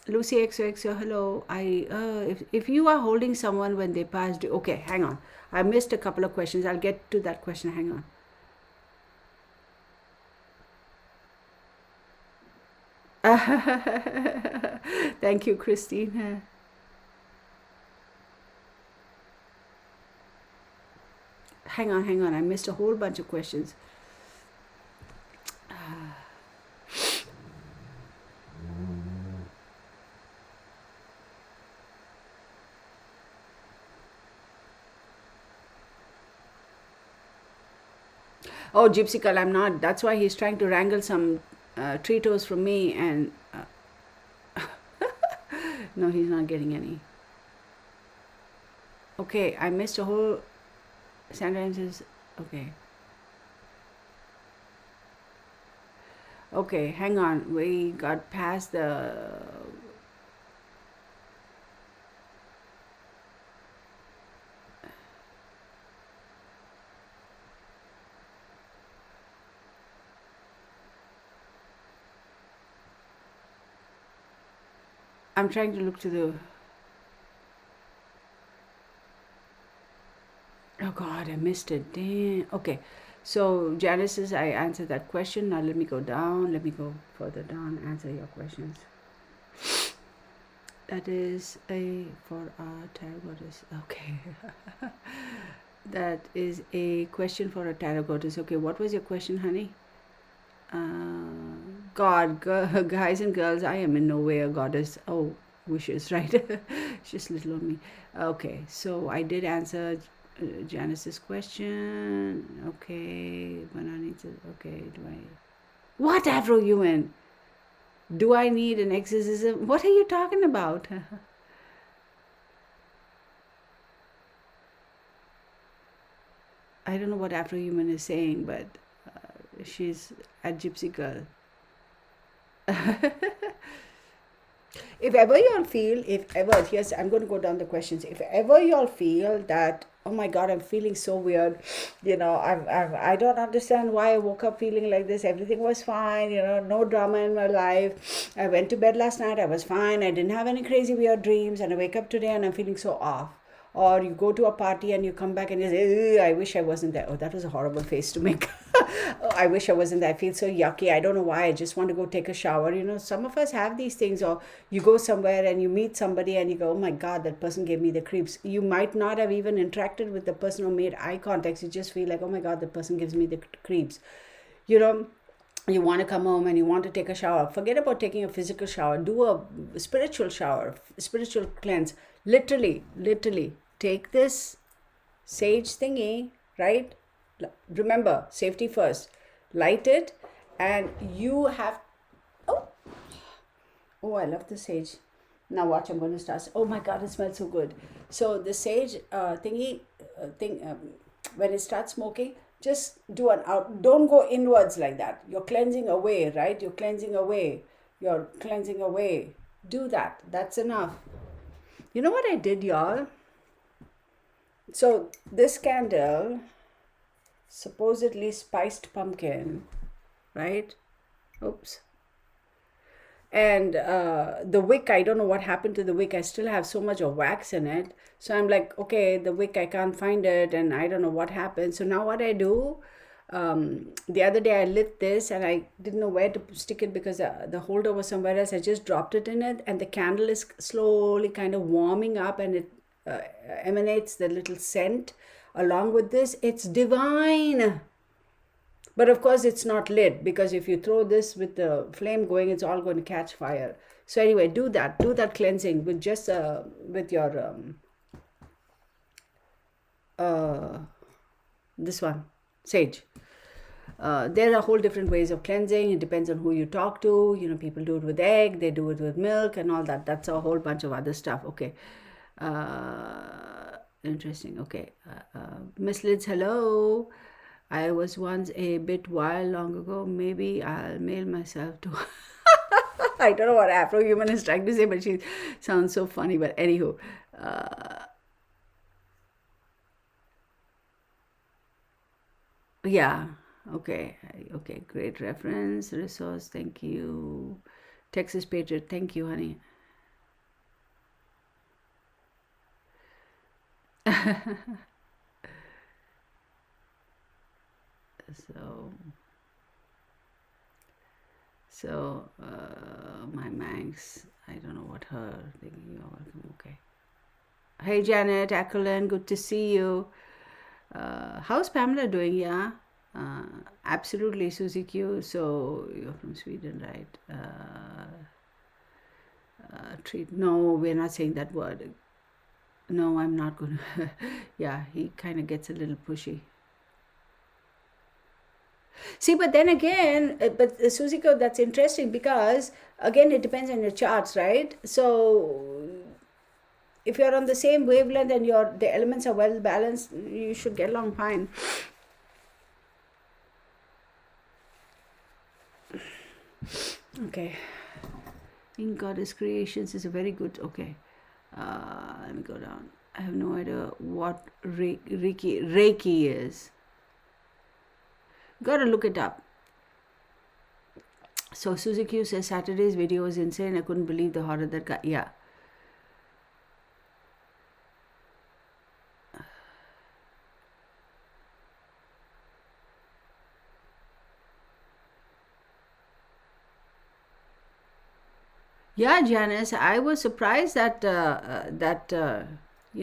Lucy XOXO, hello. If you are holding someone when they passed, okay, hang on. I missed a couple of questions. I'll get to that question. Hang on. Thank you, Christine. Hang on. I missed a whole bunch of questions. Oh, Gypsy Girl, I'm not. That's why he's trying to wrangle some Tritos from me, and no, he's not getting any. Okay, I missed a whole. Sandra says, okay. Okay, hang on. We got past the. I'm trying to look to the. Oh God, I missed it. Damn. Okay, so Janice says I answered that question. Now let me go down. Let me go further down. Answer your questions. That is a for our tarot goddess. Okay. That is a question for a tarot goddess. Okay, what was your question, honey? God, guys and girls, I am in no way a goddess. Oh, wishes, right? Just little on me. Okay, so I did answer Janice's question. Okay, banana needs it. Okay, do I? What Afro-human? Do I need an exorcism? What are you talking about? I don't know what Afro-human is saying, but she's a gypsy girl. If ever y'all feel, yes, I'm going to go down the questions. If ever y'all feel that, oh my God, I'm feeling so weird, I don't understand why I woke up feeling like this. Everything was fine, no drama in my life. I went to bed last night, I was fine. I didn't have any crazy weird dreams, and I wake up today and I'm feeling so off. Or you go to a party and you come back and you say, I wish I wasn't there. Oh, that was a horrible face to make. Oh, I wish I wasn't there. I feel so yucky. I don't know why. I just want to go take a shower. Some of us have these things. Or you go somewhere and you meet somebody and you go, oh my God, that person gave me the creeps. You might not have even interacted with the person or made eye contact. You just feel like, oh my God, the person gives me the creeps. You want to come home and you want to take a shower. Forget about taking a physical shower. Do a spiritual shower, spiritual cleanse. Literally, take this sage thingy, right? Remember, safety first. Light it, and you have. Oh, I love the sage. Now watch, I'm going to start. Oh my God, it smells so good. So the sage when it starts smoking, just do an out. Don't go inwards like that. You're cleansing away, right? You're cleansing away. Do that. That's enough. You know what I did, y'all? So this candle, supposedly spiced pumpkin, right? Oops. And the wick, I don't know what happened to the wick. I still have so much of wax in it. So I'm like, okay, the wick, I can't find it, and I don't know what happened. So now what I do, the other day I lit this and I didn't know where to stick it because the holder was somewhere else. I just dropped it in it, and the candle is slowly kind of warming up, and it emanates the little scent along with this. It's divine. But of course, it's not lit, because if you throw this with the flame going, it's all going to catch fire. So anyway, do that cleansing with just with your this one, sage. There are whole different ways of cleansing. It depends on who you talk to. People do it with egg, they do it with milk and all that. That's a whole bunch of other stuff. Okay. Interesting. Okay. Miss Lids, hello. I was once a bit wild long ago. Maybe I'll mail myself to. I don't know what Afro-human is trying to say, but she sounds so funny. But anywho, yeah. Okay, okay, great reference, resource, thank you. Texas Patriot, thank you, honey. So, my Manx, I don't know what her thinking. You're welcome. Okay. Hey, Janet, Ackland, good to see you. How's Pamela doing? Yeah. Absolutely, Susie Q. So you're from Sweden, right? Treat. No, we're not saying that word. No, I'm not going to. Yeah, he kind of gets a little pushy. See, but then again, Suziko, that's interesting because again, it depends on your charts, right? So if you're on the same wavelength and the elements are well balanced, you should get along fine. Okay. In Goddess Creations is a very good. Okay. Let me go down. I have no idea what Reiki is. Gotta look it up. So Suzuki says Saturday's video was insane. I couldn't believe the horror that got. Yeah. Yeah, Janice, I was surprised you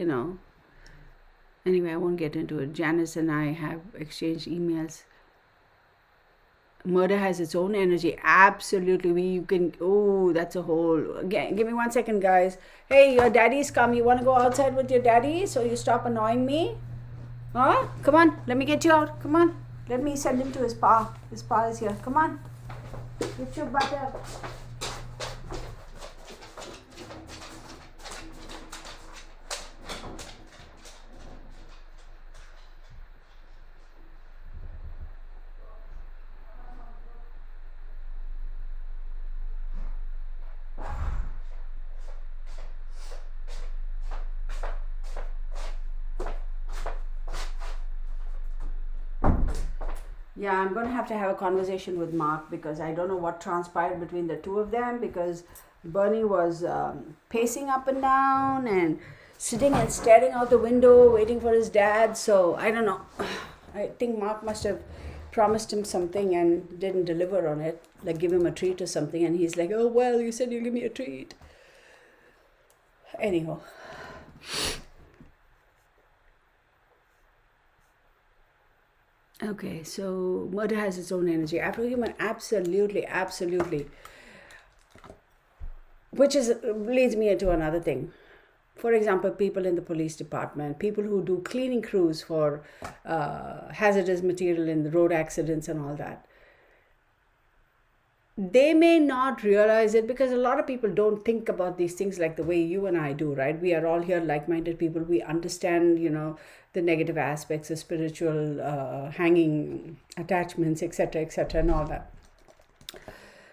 know. Anyway, I won't get into it. Janice and I have exchanged emails. Murder has its own energy. Absolutely, you can. Oh, that's a whole. Again, give me 1 second, guys. Hey, your daddy's come. You want to go outside with your daddy so you stop annoying me? Huh? Come on, let me get you out. Come on, let me send him to his pa. His pa is here. Come on, get your butt up. Yeah, I'm going to have a conversation with Mark because I don't know what transpired between the two of them because Bernie was pacing up and down and sitting and staring out the window waiting for his dad. So I don't know. I think Mark must have promised him something and didn't deliver on it, like give him a treat or something. And he's like, oh, well, you said you'll give me a treat. Anyhow. Okay, so murder has its own energy. Afro-human, absolutely, absolutely. Which leads me into another thing. For example, people in the police department, people who do cleaning crews for hazardous material in the road accidents and all that. They may not realize it because a lot of people don't think about these things like the way you and I do, right? We are all here like-minded people. We understand, the negative aspects of spiritual hanging attachments, etc., and all that. A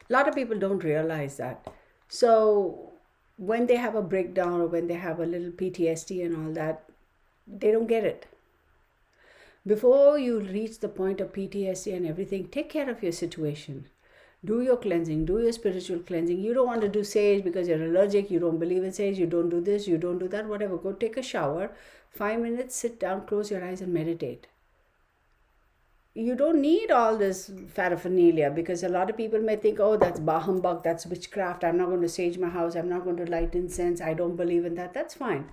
lot of people don't realize that. So when they have a breakdown or when they have a little PTSD and all that, they don't get it. Before you reach the point of PTSD and everything, take care of your situation. Do your cleansing, do your spiritual cleansing. You don't want to do sage because you're allergic, you don't believe in sage, you don't do this, you don't do that, whatever. Go take a shower, 5 minutes, sit down, close your eyes and meditate. You don't need all this paraphernalia because a lot of people may think, oh, that's bah humbug, that's witchcraft. I'm not going to sage my house, I'm not going to light incense, I don't believe in that. That's fine.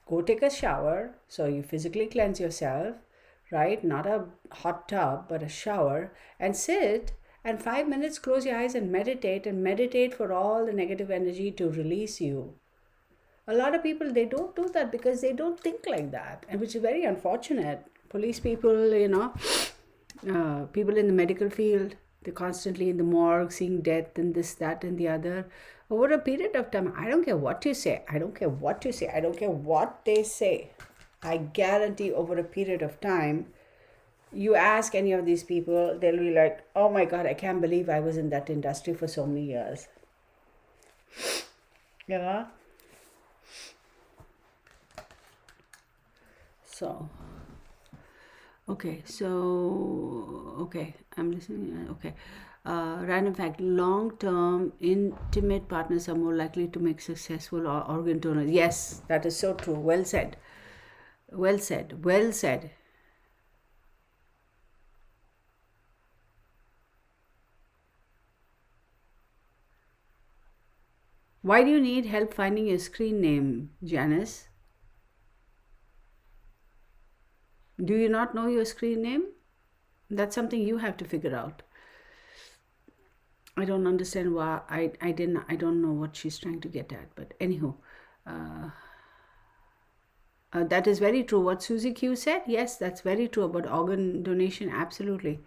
Go take a shower so you physically cleanse yourself, right? Not a hot tub, but a shower, and sit and 5 minutes close your eyes and meditate for all the negative energy to release you. A lot of people, they don't do that because they don't think like that, and which is very unfortunate. Police people, people in the medical field, they're constantly in the morgue seeing death and this, that, and the other. Over a period of time, I don't care what you say, I don't care what you say, I don't care what they say. I guarantee over a period of time, you ask any of these people, they'll be like, oh my God, I can't believe I was in that industry for so many years. You know? So, Okay, so okay, I'm listening. Okay, random fact: long-term intimate partners are more likely to make successful organ donors. Yes, that is so true. Well said. Well said. Well said. Why do you need help finding your screen name, Janice? Do you not know your screen name? That's something you have to figure out. I don't understand why I don't know what she's trying to get at, but anywho, uh, that is very true. What Susie Q said, yes, that's very true about organ donation. Absolutely.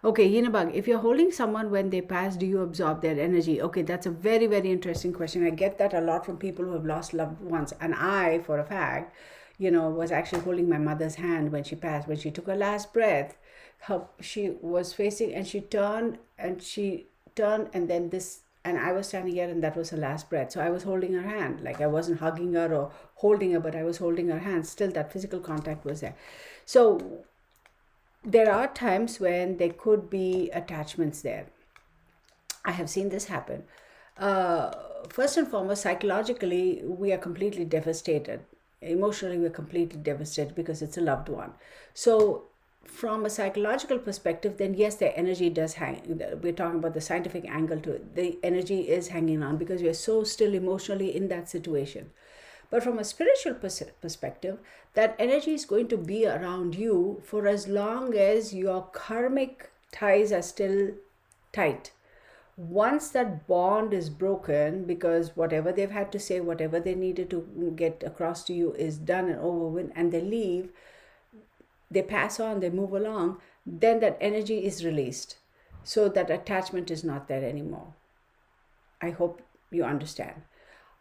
Okay, Yinabag, if you're holding someone when they pass, do you absorb their energy? Okay, that's a very, very interesting question. I get that a lot from people who have lost loved ones. And I, for a fact, was actually holding my mother's hand when she passed. When she took her last breath, she was facing, and she turned, and then this, and I was standing here, and that was her last breath. So I was holding her hand. Like, I wasn't hugging her or holding her, but I was holding her hand. Still, that physical contact was there. So there are times when there could be attachments there. I have seen this happen. Uh, First and foremost, psychologically, we are completely devastated. Emotionally, we're completely devastated because it's a loved one. So, from a psychological perspective, then yes, the energy does hang. We're talking about the scientific angle to it. The energy is hanging on because we are so still emotionally in that situation. But from a spiritual perspective, that energy is going to be around you for as long as your karmic ties are still tight. Once that bond is broken, because whatever they've had to say, whatever they needed to get across to you is done and over with, and they leave, they pass on, they move along, then that energy is released. So that attachment is not there anymore. I hope you understand.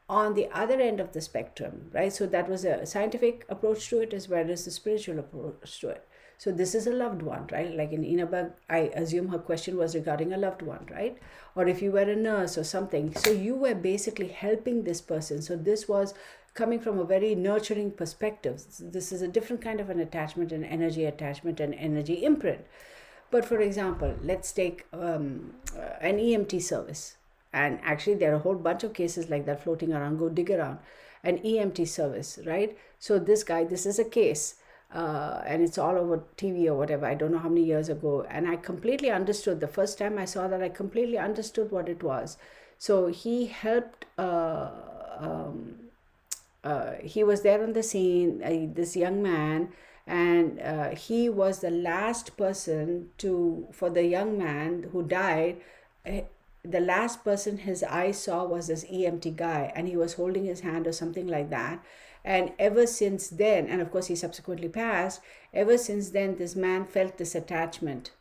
On the other end of the spectrum, right? So that was a scientific approach to it as well as the spiritual approach to it. So this is a loved one, right? Like in Inabag, I assume her question was regarding a loved one, right? Or if you were a nurse or something. So you were basically helping this person. So this was coming from a very nurturing perspective. This is a different kind of an attachment, an energy attachment, an energy imprint. But for example, let's take an EMT service. And actually, there are a whole bunch of cases like that floating around. Go dig around. An EMT service, right? So this guy, this is a case. And it's all over TV or whatever. I don't know how many years ago. And I completely understood. The first time I saw that, I completely understood what it was. So he helped, he was there on the scene, this young man, and he was the last person for the young man who died. The last person his eyes saw was this EMT guy, and he was holding his hand or something like that. And ever since then, and of course he subsequently passed, ever since then, this man felt this attachment,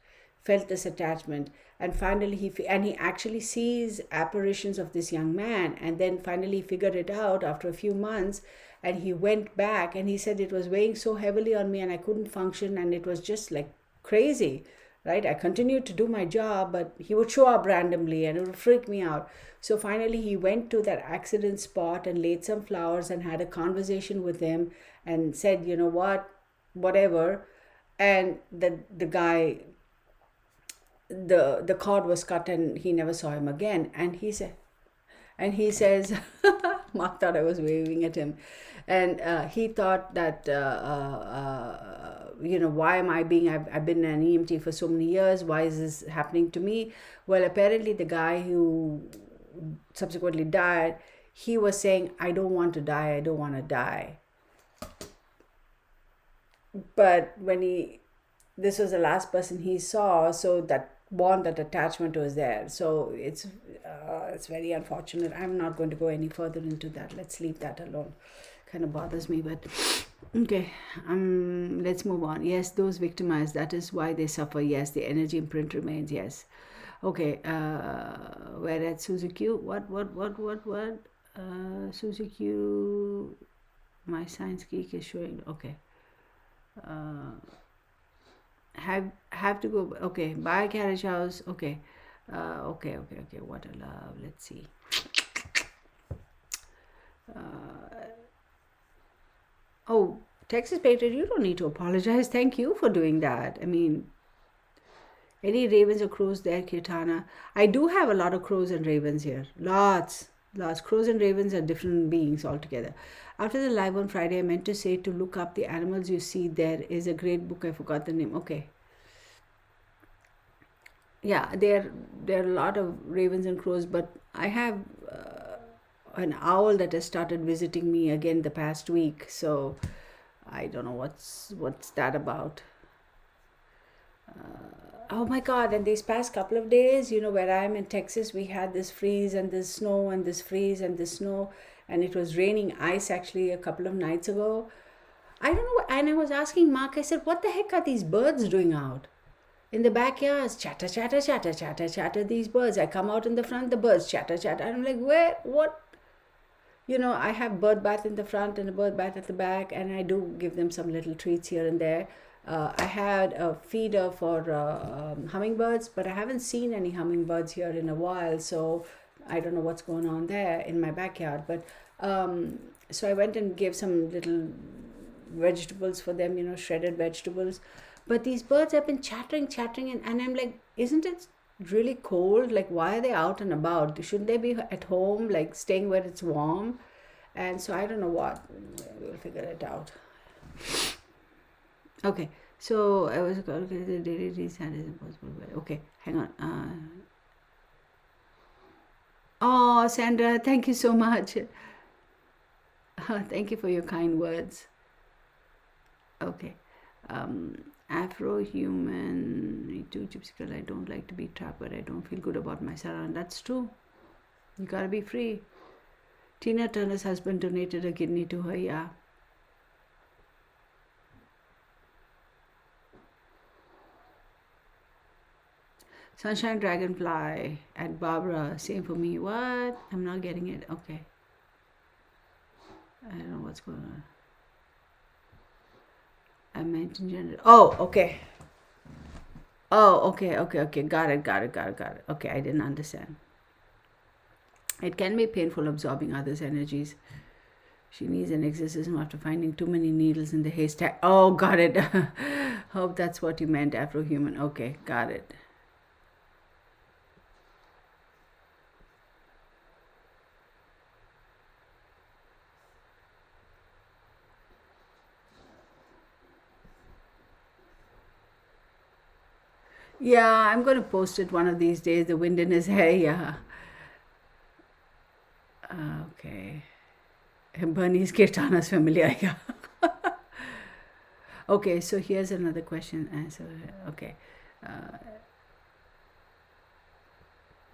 and finally he actually sees apparitions of this young man, and then finally figured it out after a few months, and he went back, and he said it was weighing so heavily on me, and I couldn't function, and it was just like crazy, right? I continued to do my job, but he would show up randomly and it would freak me out. So finally he went to that accident spot and laid some flowers and had a conversation with him and said, you know what, whatever. And the guy, the cord was cut, and he never saw him again. And he says, Mark thought I was waving at him. And he thought that, why am I I've been an EMT for so many years. Why is this happening to me? Well, apparently the guy who subsequently died, he was saying, I don't want to die. I don't want to die. But this was the last person he saw, so that bond, that attachment was there. So it's very unfortunate. I'm not going to go any further into that. Let's leave that alone. Kind of bothers me, but okay. Let's move on. Yes, those victimized, that is why they suffer. Yes, the energy imprint remains. Yes. Okay. Where at Suzuki? What? Suzuki. My science geek is showing. Okay. Have to go. Okay. Bye, carriage house. Okay. Okay. What a love. Let's see. Oh, Texas Patriot, you don't need to apologize. Thank you for doing that. I mean, any ravens or crows there, Kirtana? I do have a lot of crows and ravens here. Lots. Lots. Crows and ravens are different beings altogether. After the live on Friday, I meant to say to look up the animals you see. There is a great book. I forgot the name. Okay. Yeah, there are a lot of ravens and crows, but I have an owl that has started visiting me again the past week. So I don't know what's that about. Oh my God, and these past couple of days, where I'm in Texas, we had this freeze and this snow and this freeze and this snow, and it was raining ice actually a couple of nights ago. I don't know, and I was asking Mark, I said, what the heck are these birds doing out? In the backyards, chatter, chatter, chatter, chatter, chatter, these birds. I come out in the front, the birds chatter, chatter. I'm like, where, what? I have bird bath in the front and a bird bath at the back, and I do give them some little treats here and there. I had a feeder for hummingbirds, but I haven't seen any hummingbirds here in a while, so I don't know what's going on there in my backyard. But so I went and gave some little vegetables for them, shredded vegetables. But these birds have been chattering, and I'm like, isn't it really cold? Like, why are they out and about? Shouldn't they be at home, like staying where it's warm? And so I don't know what. We'll figure it out. Okay, so I was calculating the daily reset is impossible. Okay, hang on. Oh, Sandra, thank you so much. Thank you for your kind words. Okay. Afro-human, me too, Gypsy Girl. I don't like to be trapped, but I don't feel good about myself. And that's true. You gotta be free. Tina Turner's husband donated a kidney to her, yeah. Sunshine Dragonfly at Barbara, same for me. What? I'm not getting it. Okay. I don't know what's going on. I meant in general. Oh, okay. Oh, okay. Got it. Okay, I didn't understand. It can be painful absorbing others' energies. She needs an exorcism after finding too many needles in the haystack. Oh, got it. Hope that's what you meant, Afro-human. Okay, got it. Yeah, I'm going to post it one of these days. The wind in his hair. Yeah. Okay. Bernie's Kirtana's familiar. Yeah. Okay, so here's another question. Answer. Okay.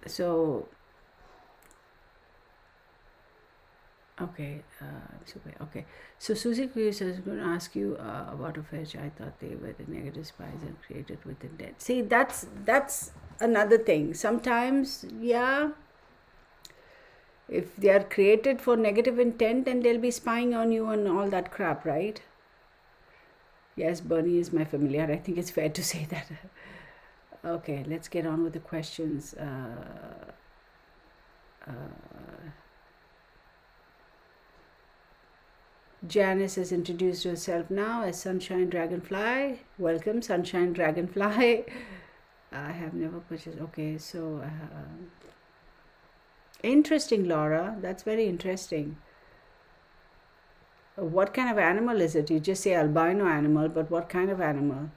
So. Okay, super. Okay, so Susie Cruz is going to ask you about a fetch. I thought they were the negative spies and created with intent. See, that's another thing. Sometimes, yeah, if they are created for negative intent, then they'll be spying on you and all that crap, right? Yes, Bernie is my familiar. I think it's fair to say that. Okay, let's get on with the questions. Janice has introduced herself now as Sunshine Dragonfly. Welcome, Sunshine Dragonfly. I have never purchased. Okay, so interesting, Laura. That's very interesting. What kind of animal is it? You just say albino animal, but what kind of animal?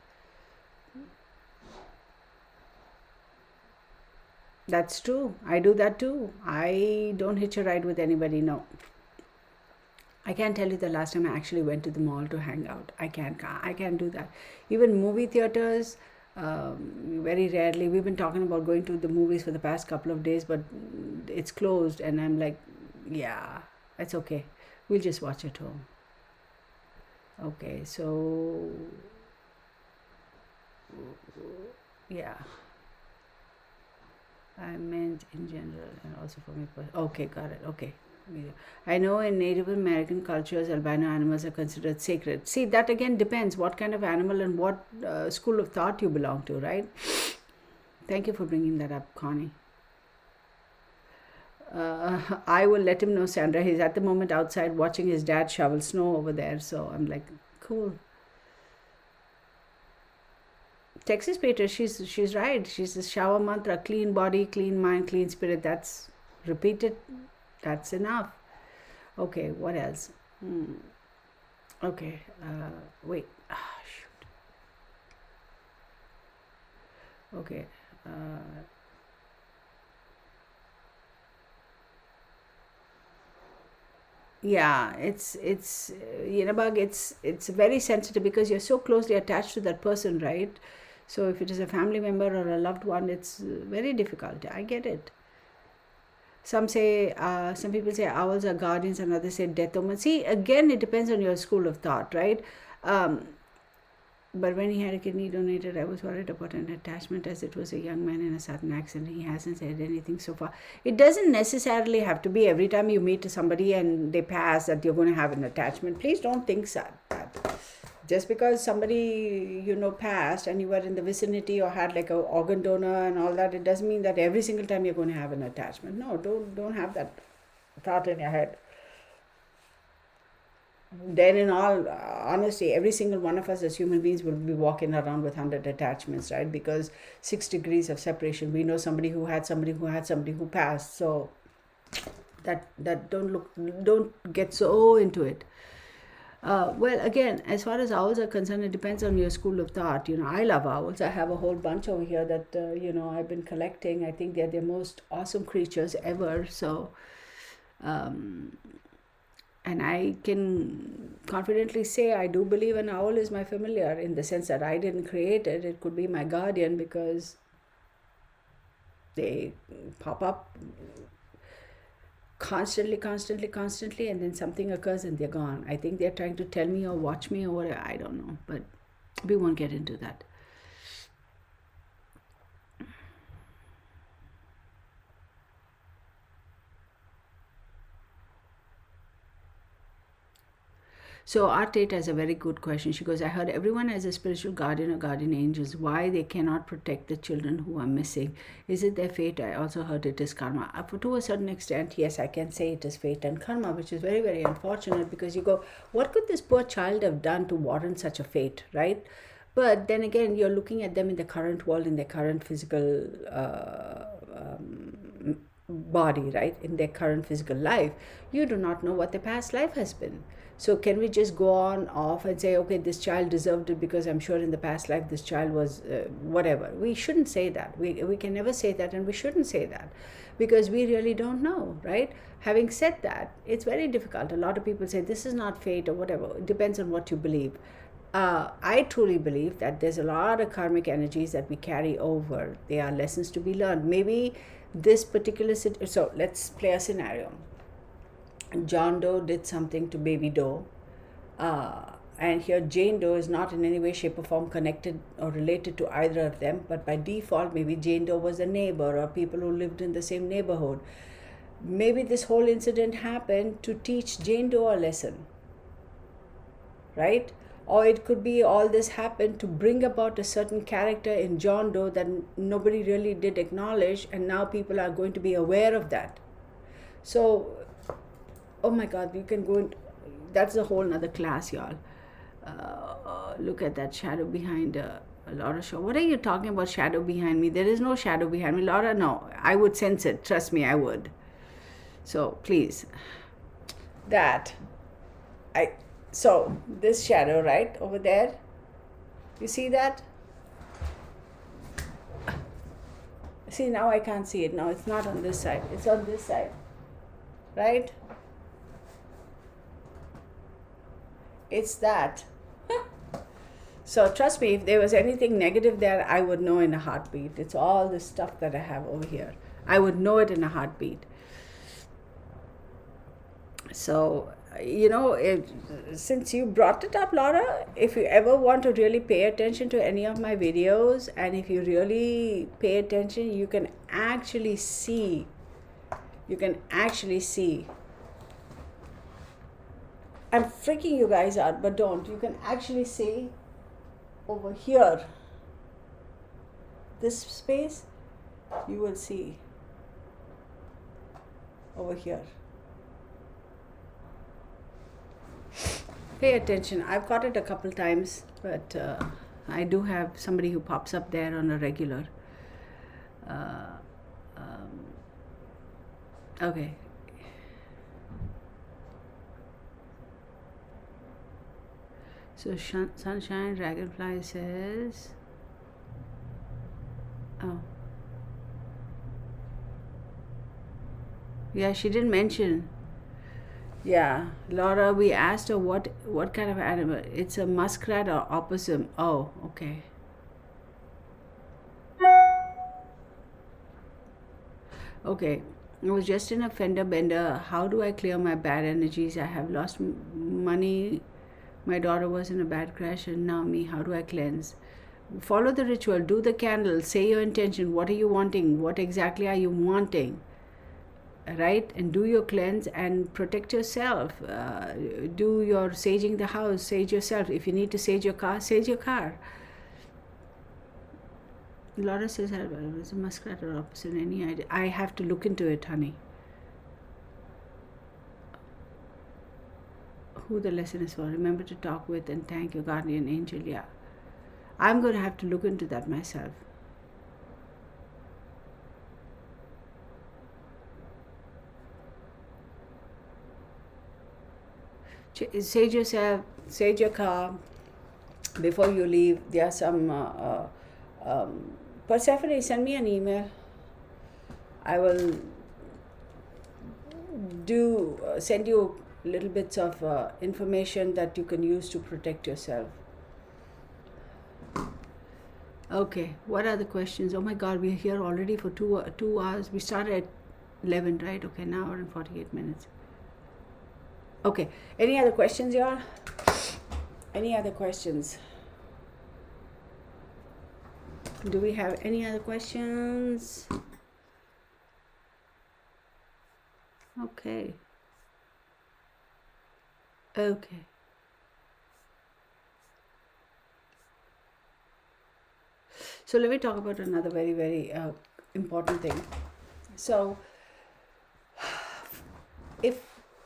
That's true. I do that too. I don't hitch a ride with anybody, no. I can't tell you the last time I actually went to the mall to hang out. I can't do that. Even movie theaters, very rarely. We've been talking about going to the movies for the past couple of days, but it's closed, and I'm like, yeah, it's okay. We'll just watch at home. Okay, so yeah, I meant in general and also for me. Okay, got it. Okay. I know in Native American cultures, albino animals are considered sacred. See, that again depends what kind of animal and what school of thought you belong to, right? Thank you for bringing that up, Connie. I will let him know, Sandra. He's at the moment outside watching his dad shovel snow over there. So I'm like, Cool. Texas Peter, she's right. She's the shower mantra: clean body, clean mind, clean spirit. That's repeated. That's enough. Okay, what else? Okay, wait. Shoot. Okay. Yeah, bug. It's very sensitive because you're so closely attached to that person, right? So if it is a family member or a loved one, it's very difficult. I get it. Some people say owls are guardians, and others say death omen. See, again, it depends on your school of thought, right? Um, but when he had a kidney donated, I was worried about an attachment as it was a young man in a sudden accident. He hasn't said anything so far. It doesn't necessarily have to be every time you meet somebody and they pass that you're going to have an attachment. Please don't think that. Just because somebody passed and you were in the vicinity or had like a organ donor and all that, it doesn't mean that every single time you're going to have an attachment. No, don't have that thought in your head. Then in all honesty, every single one of us as human beings will be walking around with 100 attachments, right? Because 6 degrees of separation, we know somebody who had somebody who had somebody who passed. So that don't get so into it. Well, again, as far as owls are concerned, it depends on your school of thought. I love owls. I have a whole bunch over here that I've been collecting. I think they're the most awesome creatures ever. So and I can confidently say I do believe an owl is my familiar, in the sense that I didn't create it. It could be my guardian, because they pop up constantly, and then something occurs and they're gone. I think they're trying to tell me or watch me or whatever. I don't know, but we won't get into that. So our Tate has a very good question. She goes, I heard everyone has a spiritual guardian or guardian angels. Why they cannot protect the children who are missing? Is it their fate? I also heard it is karma. To a certain extent, yes, I can say it is fate and karma, which is very, very unfortunate, because you go, what could this poor child have done to warrant such a fate, right? But then again, you're looking at them in the current world, in their current physical body, right? In their current physical life. You do not know what their past life has been. So can we just go on off and say, okay, this child deserved it because I'm sure in the past life this child was whatever? We shouldn't say that. We can never say that, and we shouldn't say that, because we really don't know, right? Having said that, it's very difficult. A lot of people say this is not fate or whatever. It depends on what you believe. I truly believe that there's a lot of karmic energies that we carry over. There are lessons to be learned. Maybe this particular so let's play a scenario. John Doe did something to baby Doe, and here Jane Doe is not in any way, shape or form connected or related to either of them, but by default maybe Jane Doe was a neighbor or people who lived in the same neighborhood. Maybe this whole incident happened to teach Jane Doe a lesson, right? Or it could be all this happened to bring about a certain character in John Doe that nobody really did acknowledge, and now people are going to be aware of that. So oh my God, you can go into, that's a whole nother class, y'all. Look at that shadow behind Laura Shaw. What are you talking about, shadow behind me? There is no shadow behind me. Laura, no. I would sense it. Trust me, I would. So please. So this shadow, right, over there. You see that? See, now I can't see it. No, it's not on this side. It's on this side. Right? It's that. So trust me, if there was anything negative there, I would know in a heartbeat. It's all this stuff that I have over here. I would know it in a heartbeat. So, since you brought it up, Laura, if you ever want to really pay attention to any of my videos, and if you really pay attention, you can actually see. I'm freaking you guys out, but don't. You can actually see over here, this space, you will see over here. Pay attention. I've got it a couple times, but I do have somebody who pops up there on a regular. Okay. So Sunshine Dragonfly says, oh, yeah, she didn't mention. Yeah, Laura, we asked her what kind of animal. It's a muskrat or opossum. Oh, okay. Okay. I was just in a fender bender. How do I clear my bad energies? I have lost money. My daughter was in a bad crash, and now me. How do I cleanse? Follow the ritual. Do the candle. Say your intention. What are you wanting? What exactly are you wanting? Right? And do your cleanse and protect yourself. Do your saging the house. Sage yourself. If you need to sage your car, sage your car. Laura says, "It's a muskrat or opposite." Any idea? I have to look into it, honey. Who the lesson is for? Remember to talk with and thank your guardian angel. Yeah, I'm going to have to look into that myself. Sage yourself. Sage your car before you leave. There are some. Persephone, send me an email. I will send you little bits of information that you can use to protect yourself. Okay, what are the questions? Oh my God, we're here already for 2 hours. We started at 11, right? Okay, now we're in 48 minutes. Okay, any other questions, y'all? Any other questions? Do we have any other questions? Okay. Okay. So let me talk about another very, very important thing. So if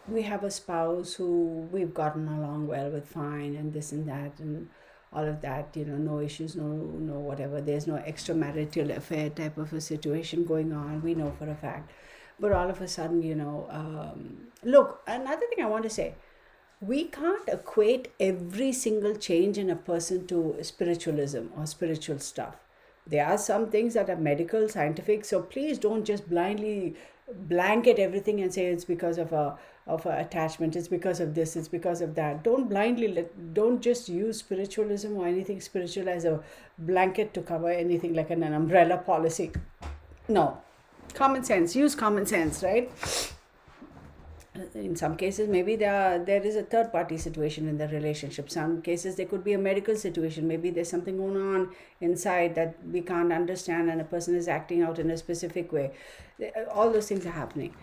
we have a spouse who we've gotten along well with, fine, and this and that and all of that, no issues, no whatever, there's no extramarital affair type of a situation going on, we know for a fact. But all of a sudden, look, another thing I want to say, we can't equate every single change in a person to spiritualism or spiritual stuff. There are some things that are medical, scientific, so please don't just blindly blanket everything and say it's because of a attachment, it's because of this, it's because of that. Don't just use spiritualism or anything spiritual as a blanket to cover anything like an umbrella policy. No. Common sense. Use common sense, right? In some cases, maybe there is a third party situation in the relationship. Some cases, there could be a medical situation. Maybe there's something going on inside that we can't understand and a person is acting out in a specific way. All those things are happening,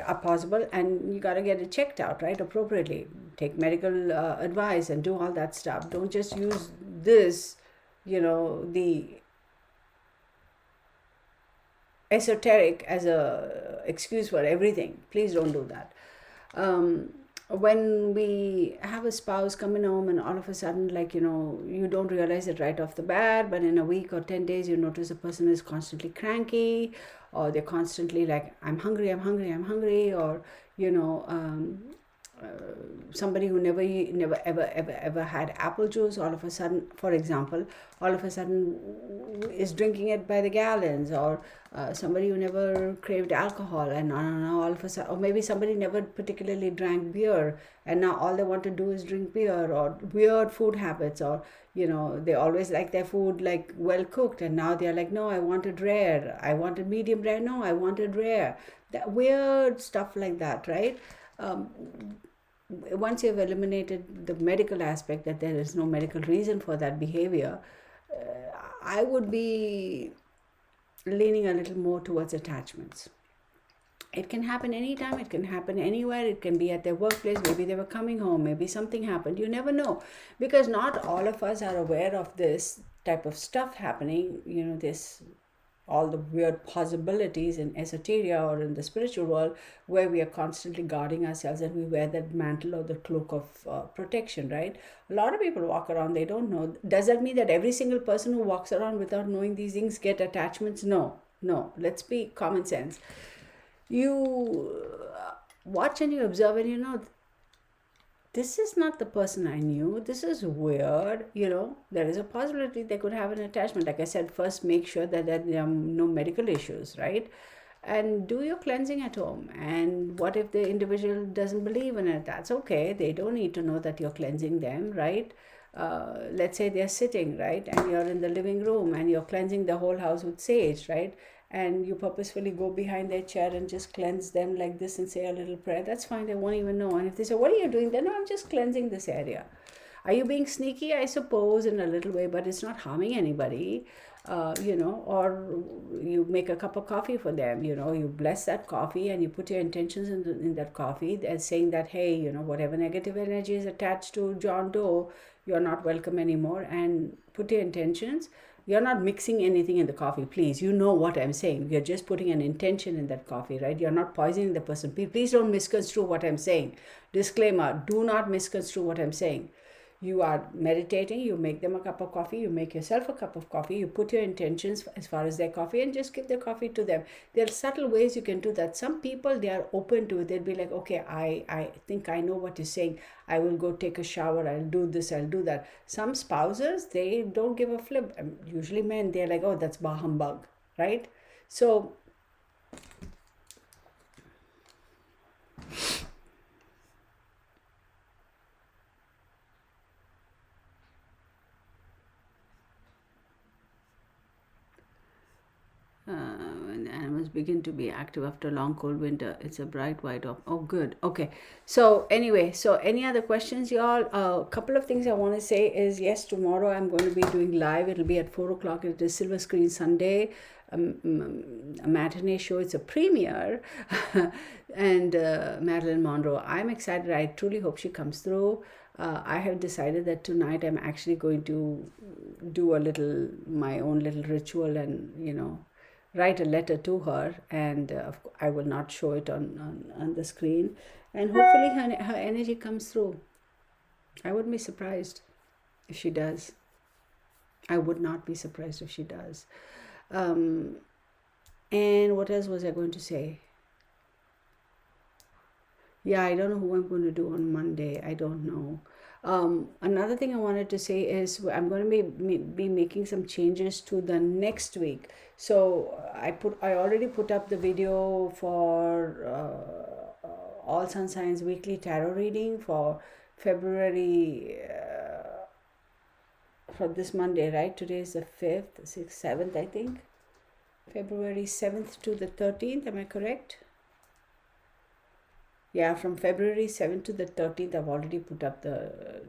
are possible, and you got to get it checked out, right, appropriately. Take medical advice and do all that stuff. Don't just use this, the esoteric as a excuse for everything. Please don't do that. When we have a spouse coming home and all of a sudden, you don't realize it right off the bat, but in a week or 10 days, you notice a person is constantly cranky, or they're constantly like, I'm hungry, or, somebody who never ever had apple juice, all of a sudden, for example, is drinking it by the gallons, or somebody who never craved alcohol and now all of a sudden, or maybe somebody never particularly drank beer and now all they want to do is drink beer, or weird food habits, or they always like their food like well cooked and now they're like, no, I wanted rare, I wanted medium rare, no, I wanted rare. That weird stuff like that, right? Once you've eliminated the medical aspect, that there is no medical reason for that behavior, I would be leaning a little more towards attachments. It can happen anytime, it can happen anywhere, it can be at their workplace, maybe they were coming home, maybe something happened, you never know, because not all of us are aware of this type of stuff happening, this all the weird possibilities in esoteria or in the spiritual world, where we are constantly guarding ourselves and we wear that mantle or the cloak of protection, right? A lot of people walk around, they don't know. Does that mean that every single person who walks around without knowing these things get attachments? No, no. Let's be common sense. You watch and you observe and you know, this is not the person I knew. This is weird. There is a possibility they could have an attachment. Like I said, first make sure that there are no medical issues, right? And do your cleansing at home. And what if the individual doesn't believe in it? That's okay. They don't need to know that you're cleansing them, right? Let's say they're sitting, right? And you're in the living room and you're cleansing the whole house with sage, right? And you purposefully go behind their chair and just cleanse them like this and say a little prayer, that's fine. They won't even know. And if they say, what are you doing? Then, no, I'm just cleansing this area. Are you being sneaky? I suppose, in a little way, but it's not harming anybody. Or you make a cup of coffee for them, you bless that coffee and you put your intentions in that coffee and saying that, hey, whatever negative energy is attached to John Doe, you're not welcome anymore, and put your intentions. You're not mixing anything in the coffee, please. You know what I'm saying. You're just putting an intention in that coffee, right? You're not poisoning the person. Please don't misconstrue what I'm saying. Disclaimer, do not misconstrue what I'm saying. You are meditating, you make them a cup of coffee, you make yourself a cup of coffee, you put your intentions as far as their coffee and just give the coffee to them. There are subtle ways you can do that. Some people, they are open to it. They'll be like, okay, I think I know what you're saying. I will go take a shower, I'll do this, I'll do that. Some spouses, they don't give a flip. Usually men, they're like, oh, that's bah humbug, right? So when animals begin to be active after a long cold winter, it's a bright white op. Oh, good. Okay. So anyway, so any other questions, y'all? A couple of things I want to say is, yes, tomorrow I'm going to be doing live. It'll be at 4 o'clock. It is Silver Screen Sunday, a matinee show. It's a premiere, and Marilyn Monroe. I'm excited. I truly hope she comes through. I have decided that tonight I'm actually going to do my own little ritual, and write a letter to her, and I will not show it on the screen, and hopefully her energy comes through. I wouldn't be surprised if she does. I would not be surprised if she does. And what else was I going to say? Yeah, I don't know who I'm going to do on Monday. I don't know. Another thing I wanted to say is I'm going to be making some changes to the next week. So I already put up the video for All Sun Signs Weekly Tarot reading for February, for this Monday, right? Today is the 5th, 6th, 7th, I think. February 7th to the 13th, am I correct? Yeah, from February 7th to the 13th, I've already put up the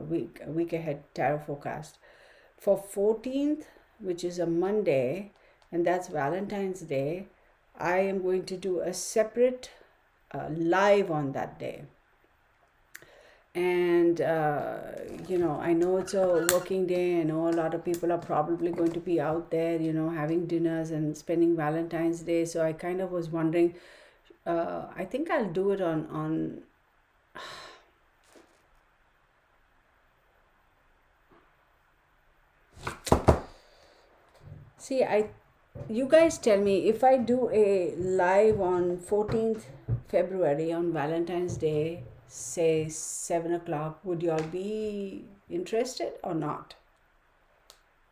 week ahead tarot forecast. For 14th, which is a Monday, and that's Valentine's Day, I am going to do a separate live on that day. And, I know it's a working day. I know a lot of people are probably going to be out there, having dinners and spending Valentine's Day. So I kind of was wondering, I think I'll do it on see, you guys tell me, if I do a live on 14th February on Valentine's Day, say 7 o'clock, would you all be interested or not?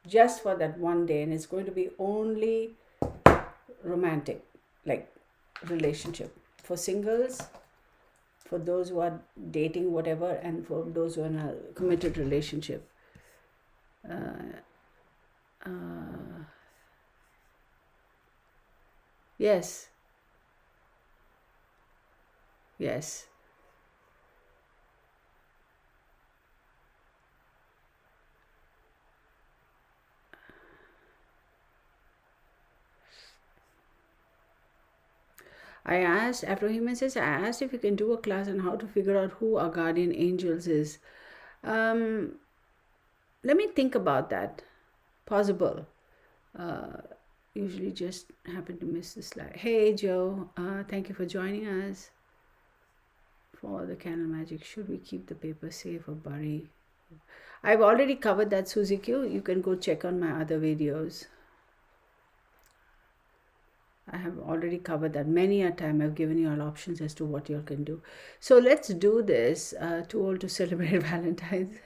Just for that one day, and it's going to be only romantic, like relationship, for singles, for those who are dating, whatever, and for those who are in a committed relationship. Yes, yes. After Human says, I asked if you can do a class on how to figure out who our guardian angels is. Let me think about that. Possible. Usually just happen to miss the slide. Hey Joe, thank you for joining us for the candle magic. Should we keep the paper safe or bury? I've already covered that, Suzy Q. You can go check on my other videos. I have already covered that many a time. I've given you all options as to what you all can do. So let's do this. Too old to celebrate Valentine's.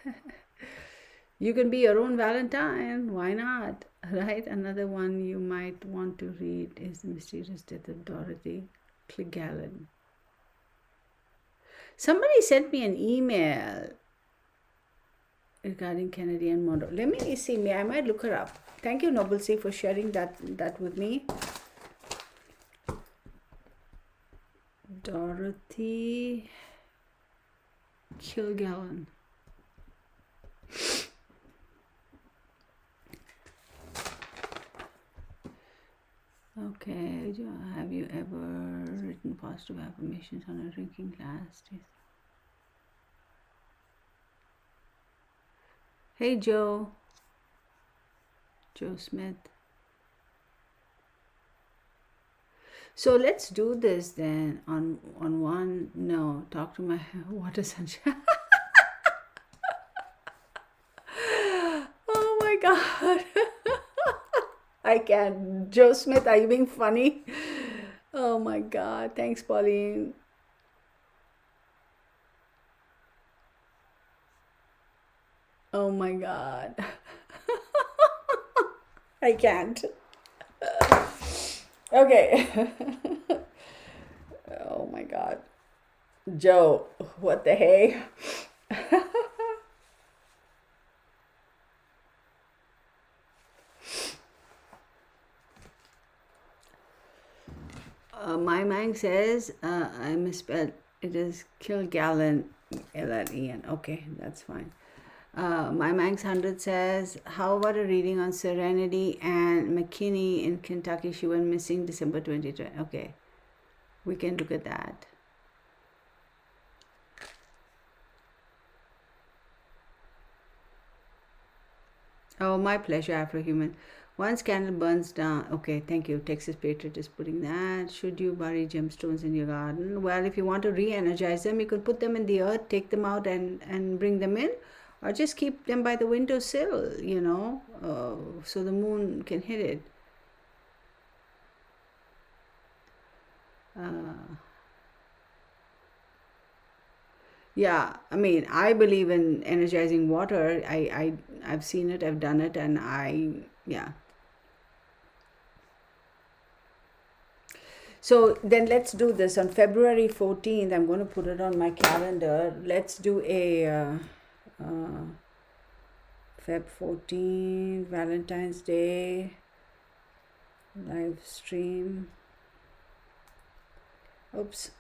You can be your own Valentine. Why not? Right? Another one you might want to read is The Mysterious Death of Dorothy Clegalen. Somebody sent me an email regarding Kennedy and Monroe. Let me see. I might look her up. Thank you, Noble C, for sharing that with me. Dorothy Kilgallen. Okay, have you ever written positive affirmations on a drinking glass? Hey Joe Smith. So let's do this then on one. No, talk to my water sunshine. Oh my God. I can't. Joe Smith, are you being funny? Oh my God. Thanks, Pauline. Oh my God. I can't. Okay. Oh my God. Joe, what the hey? My mind says I misspelled. It is Kilgallen, L-L-E-N. Okay, that's fine. My Manx 100 says, how about a reading on Serenity and McKinney in Kentucky? She went missing December 2020. Okay, we can look at that. Oh, my pleasure, Afrohuman. Once candle burns down. Okay, thank you. Texas Patriot is putting that. Should you bury gemstones in your garden? Well, if you want to re-energize them, you could put them in the earth, take them out and bring them in. Or just keep them by the windowsill, so the moon can hit it. Yeah, I mean, I believe in energizing water. I've seen it, I've done it, and yeah. So then let's do this on February 14th. I'm going to put it on my calendar. Let's do a Feb 14th, Valentine's Day live stream. Oops.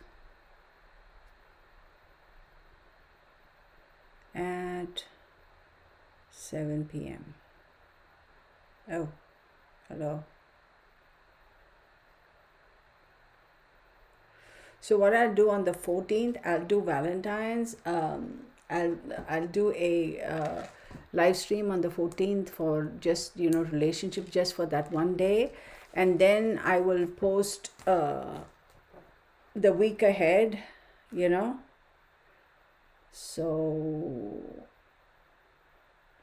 At 7 p.m. Oh, hello. So what I'll do on the 14th, I'll do Valentine's. I'll do a live stream on the 14th for just relationship, just for that one day, and then I will post the week ahead. So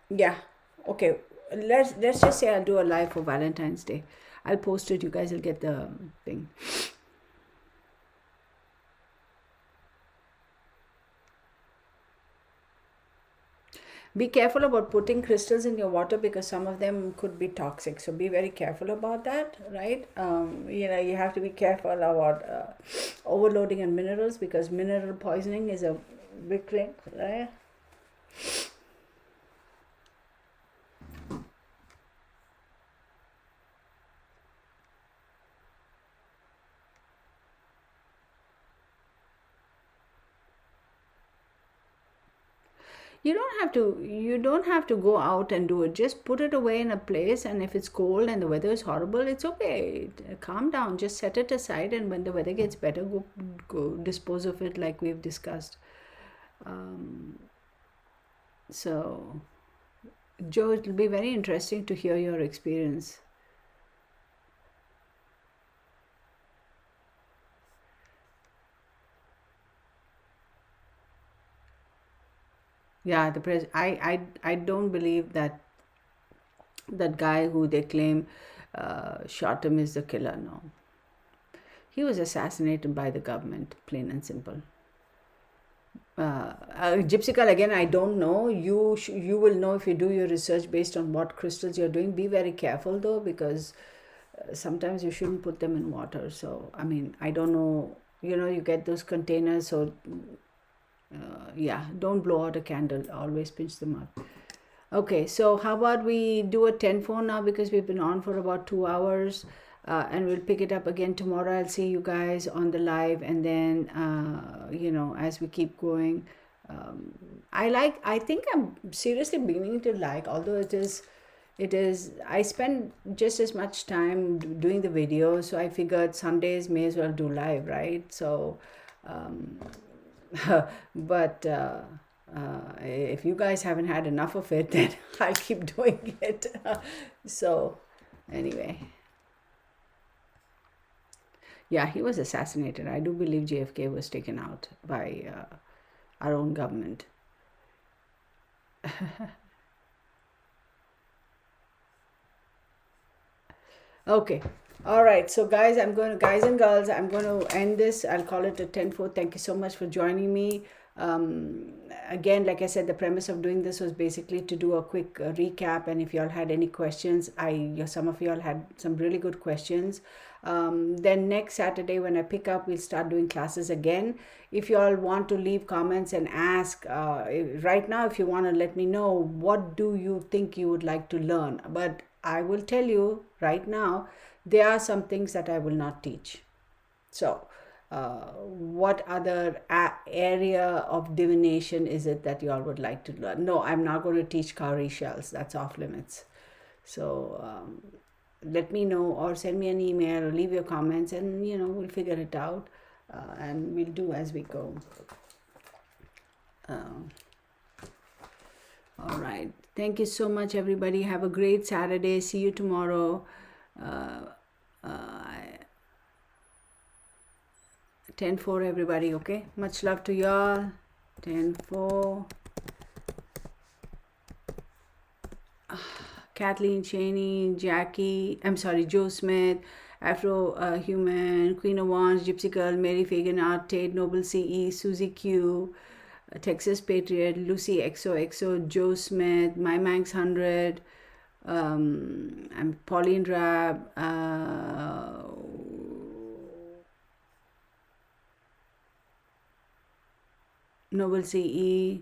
yeah, okay. Let's just say I'll do a live for Valentine's Day. I'll post it. You guys will get the thing. Be careful about putting crystals in your water because some of them could be toxic. So be very careful about that, right? You have to be careful about overloading in minerals because mineral poisoning is a big thing, right? You don't have to go out and do it. Just put it away in a place, and if it's cold and the weather is horrible, it's okay. Calm down, just set it aside, and when the weather gets better, go dispose of it like we've discussed. So Joe, it'll be very interesting to hear your experience. Yeah, I don't believe that guy who they claim shot him is the killer. No, he was assassinated by the government, plain and simple. Gypsy Girl, again, I don't know. You will know if you do your research based on what crystals you're doing. Be very careful though, because sometimes you shouldn't put them in water. So I mean, I don't know. You get those containers, so yeah, don't blow out a candle. Always pinch them up. Okay, so how about we do a 10-4 now, because we've been on for about 2 hours, and we'll pick it up again tomorrow. I'll see you guys on the live, and then as we keep going. I think I'm seriously beginning to like, although it is I spend just as much time doing the video, so I figured Sundays may as well do live, right? So but if you guys haven't had enough of it, then I'll keep doing it. So anyway, yeah, he was assassinated. I do believe JFK was taken out by our own government. Okay. All right. So guys and girls, I'm going to end this. I'll call it a 10-4. Thank you so much for joining me. Again, like I said, the premise of doing this was basically to do a quick recap. And if y'all had any questions, some of y'all had some really good questions. Then next Saturday when I pick up, we'll start doing classes again. If you all want to leave comments and ask, right now, if you want to let me know, what do you think you would like to learn? But I will tell you right now, there are some things that I will not teach. So, what other area of divination is it that you all would like to learn? No, I'm not going to teach cowrie shells. That's off limits. So, let me know, or send me an email, or leave your comments, and we'll figure it out, and we'll do as we go. All right. Thank you so much, everybody. Have a great Saturday. See you tomorrow. 10-4, everybody. Okay. Much love to y'all. 10-4. Kathleen Cheney, Joe Smith, Afro Human, Queen of Wands, Gypsy Girl, Mary Fagan, Art Tate, Noble CE, Susie Q, Texas Patriot, Lucy XOXO, Joe Smith, My Manx 100, I'm Pauline Rab, Noble CE,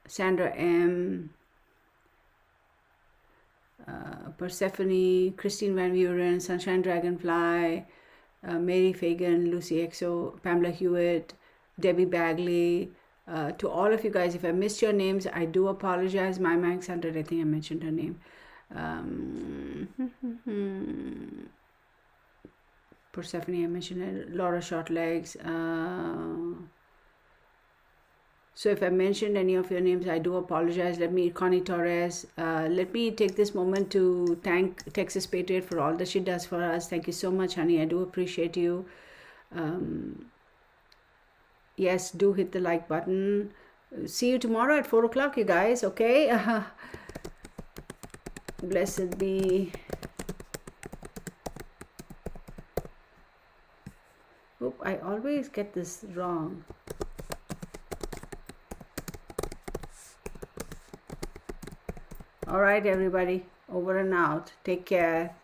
Sandra M, Persephone, Christine Van Buren, Sunshine Dragonfly, Mary Fagan, Lucy XO, Pamela Hewitt, Debbie Bagley. To all of you guys, if I missed your names, I do apologize. My Max 100, I think I mentioned her name. Persephone, I mentioned her. Laura Shortlegs. So if I mentioned any of your names, I do apologize. Connie Torres. Let me take this moment to thank Texas Patriot for all that she does for us. Thank you so much, honey. I do appreciate you. Yes, do hit the like button. See you tomorrow at 4 o'clock, you guys. Okay. Blessed be. Oop, I always get this wrong. All right, everybody. Over and out. Take care.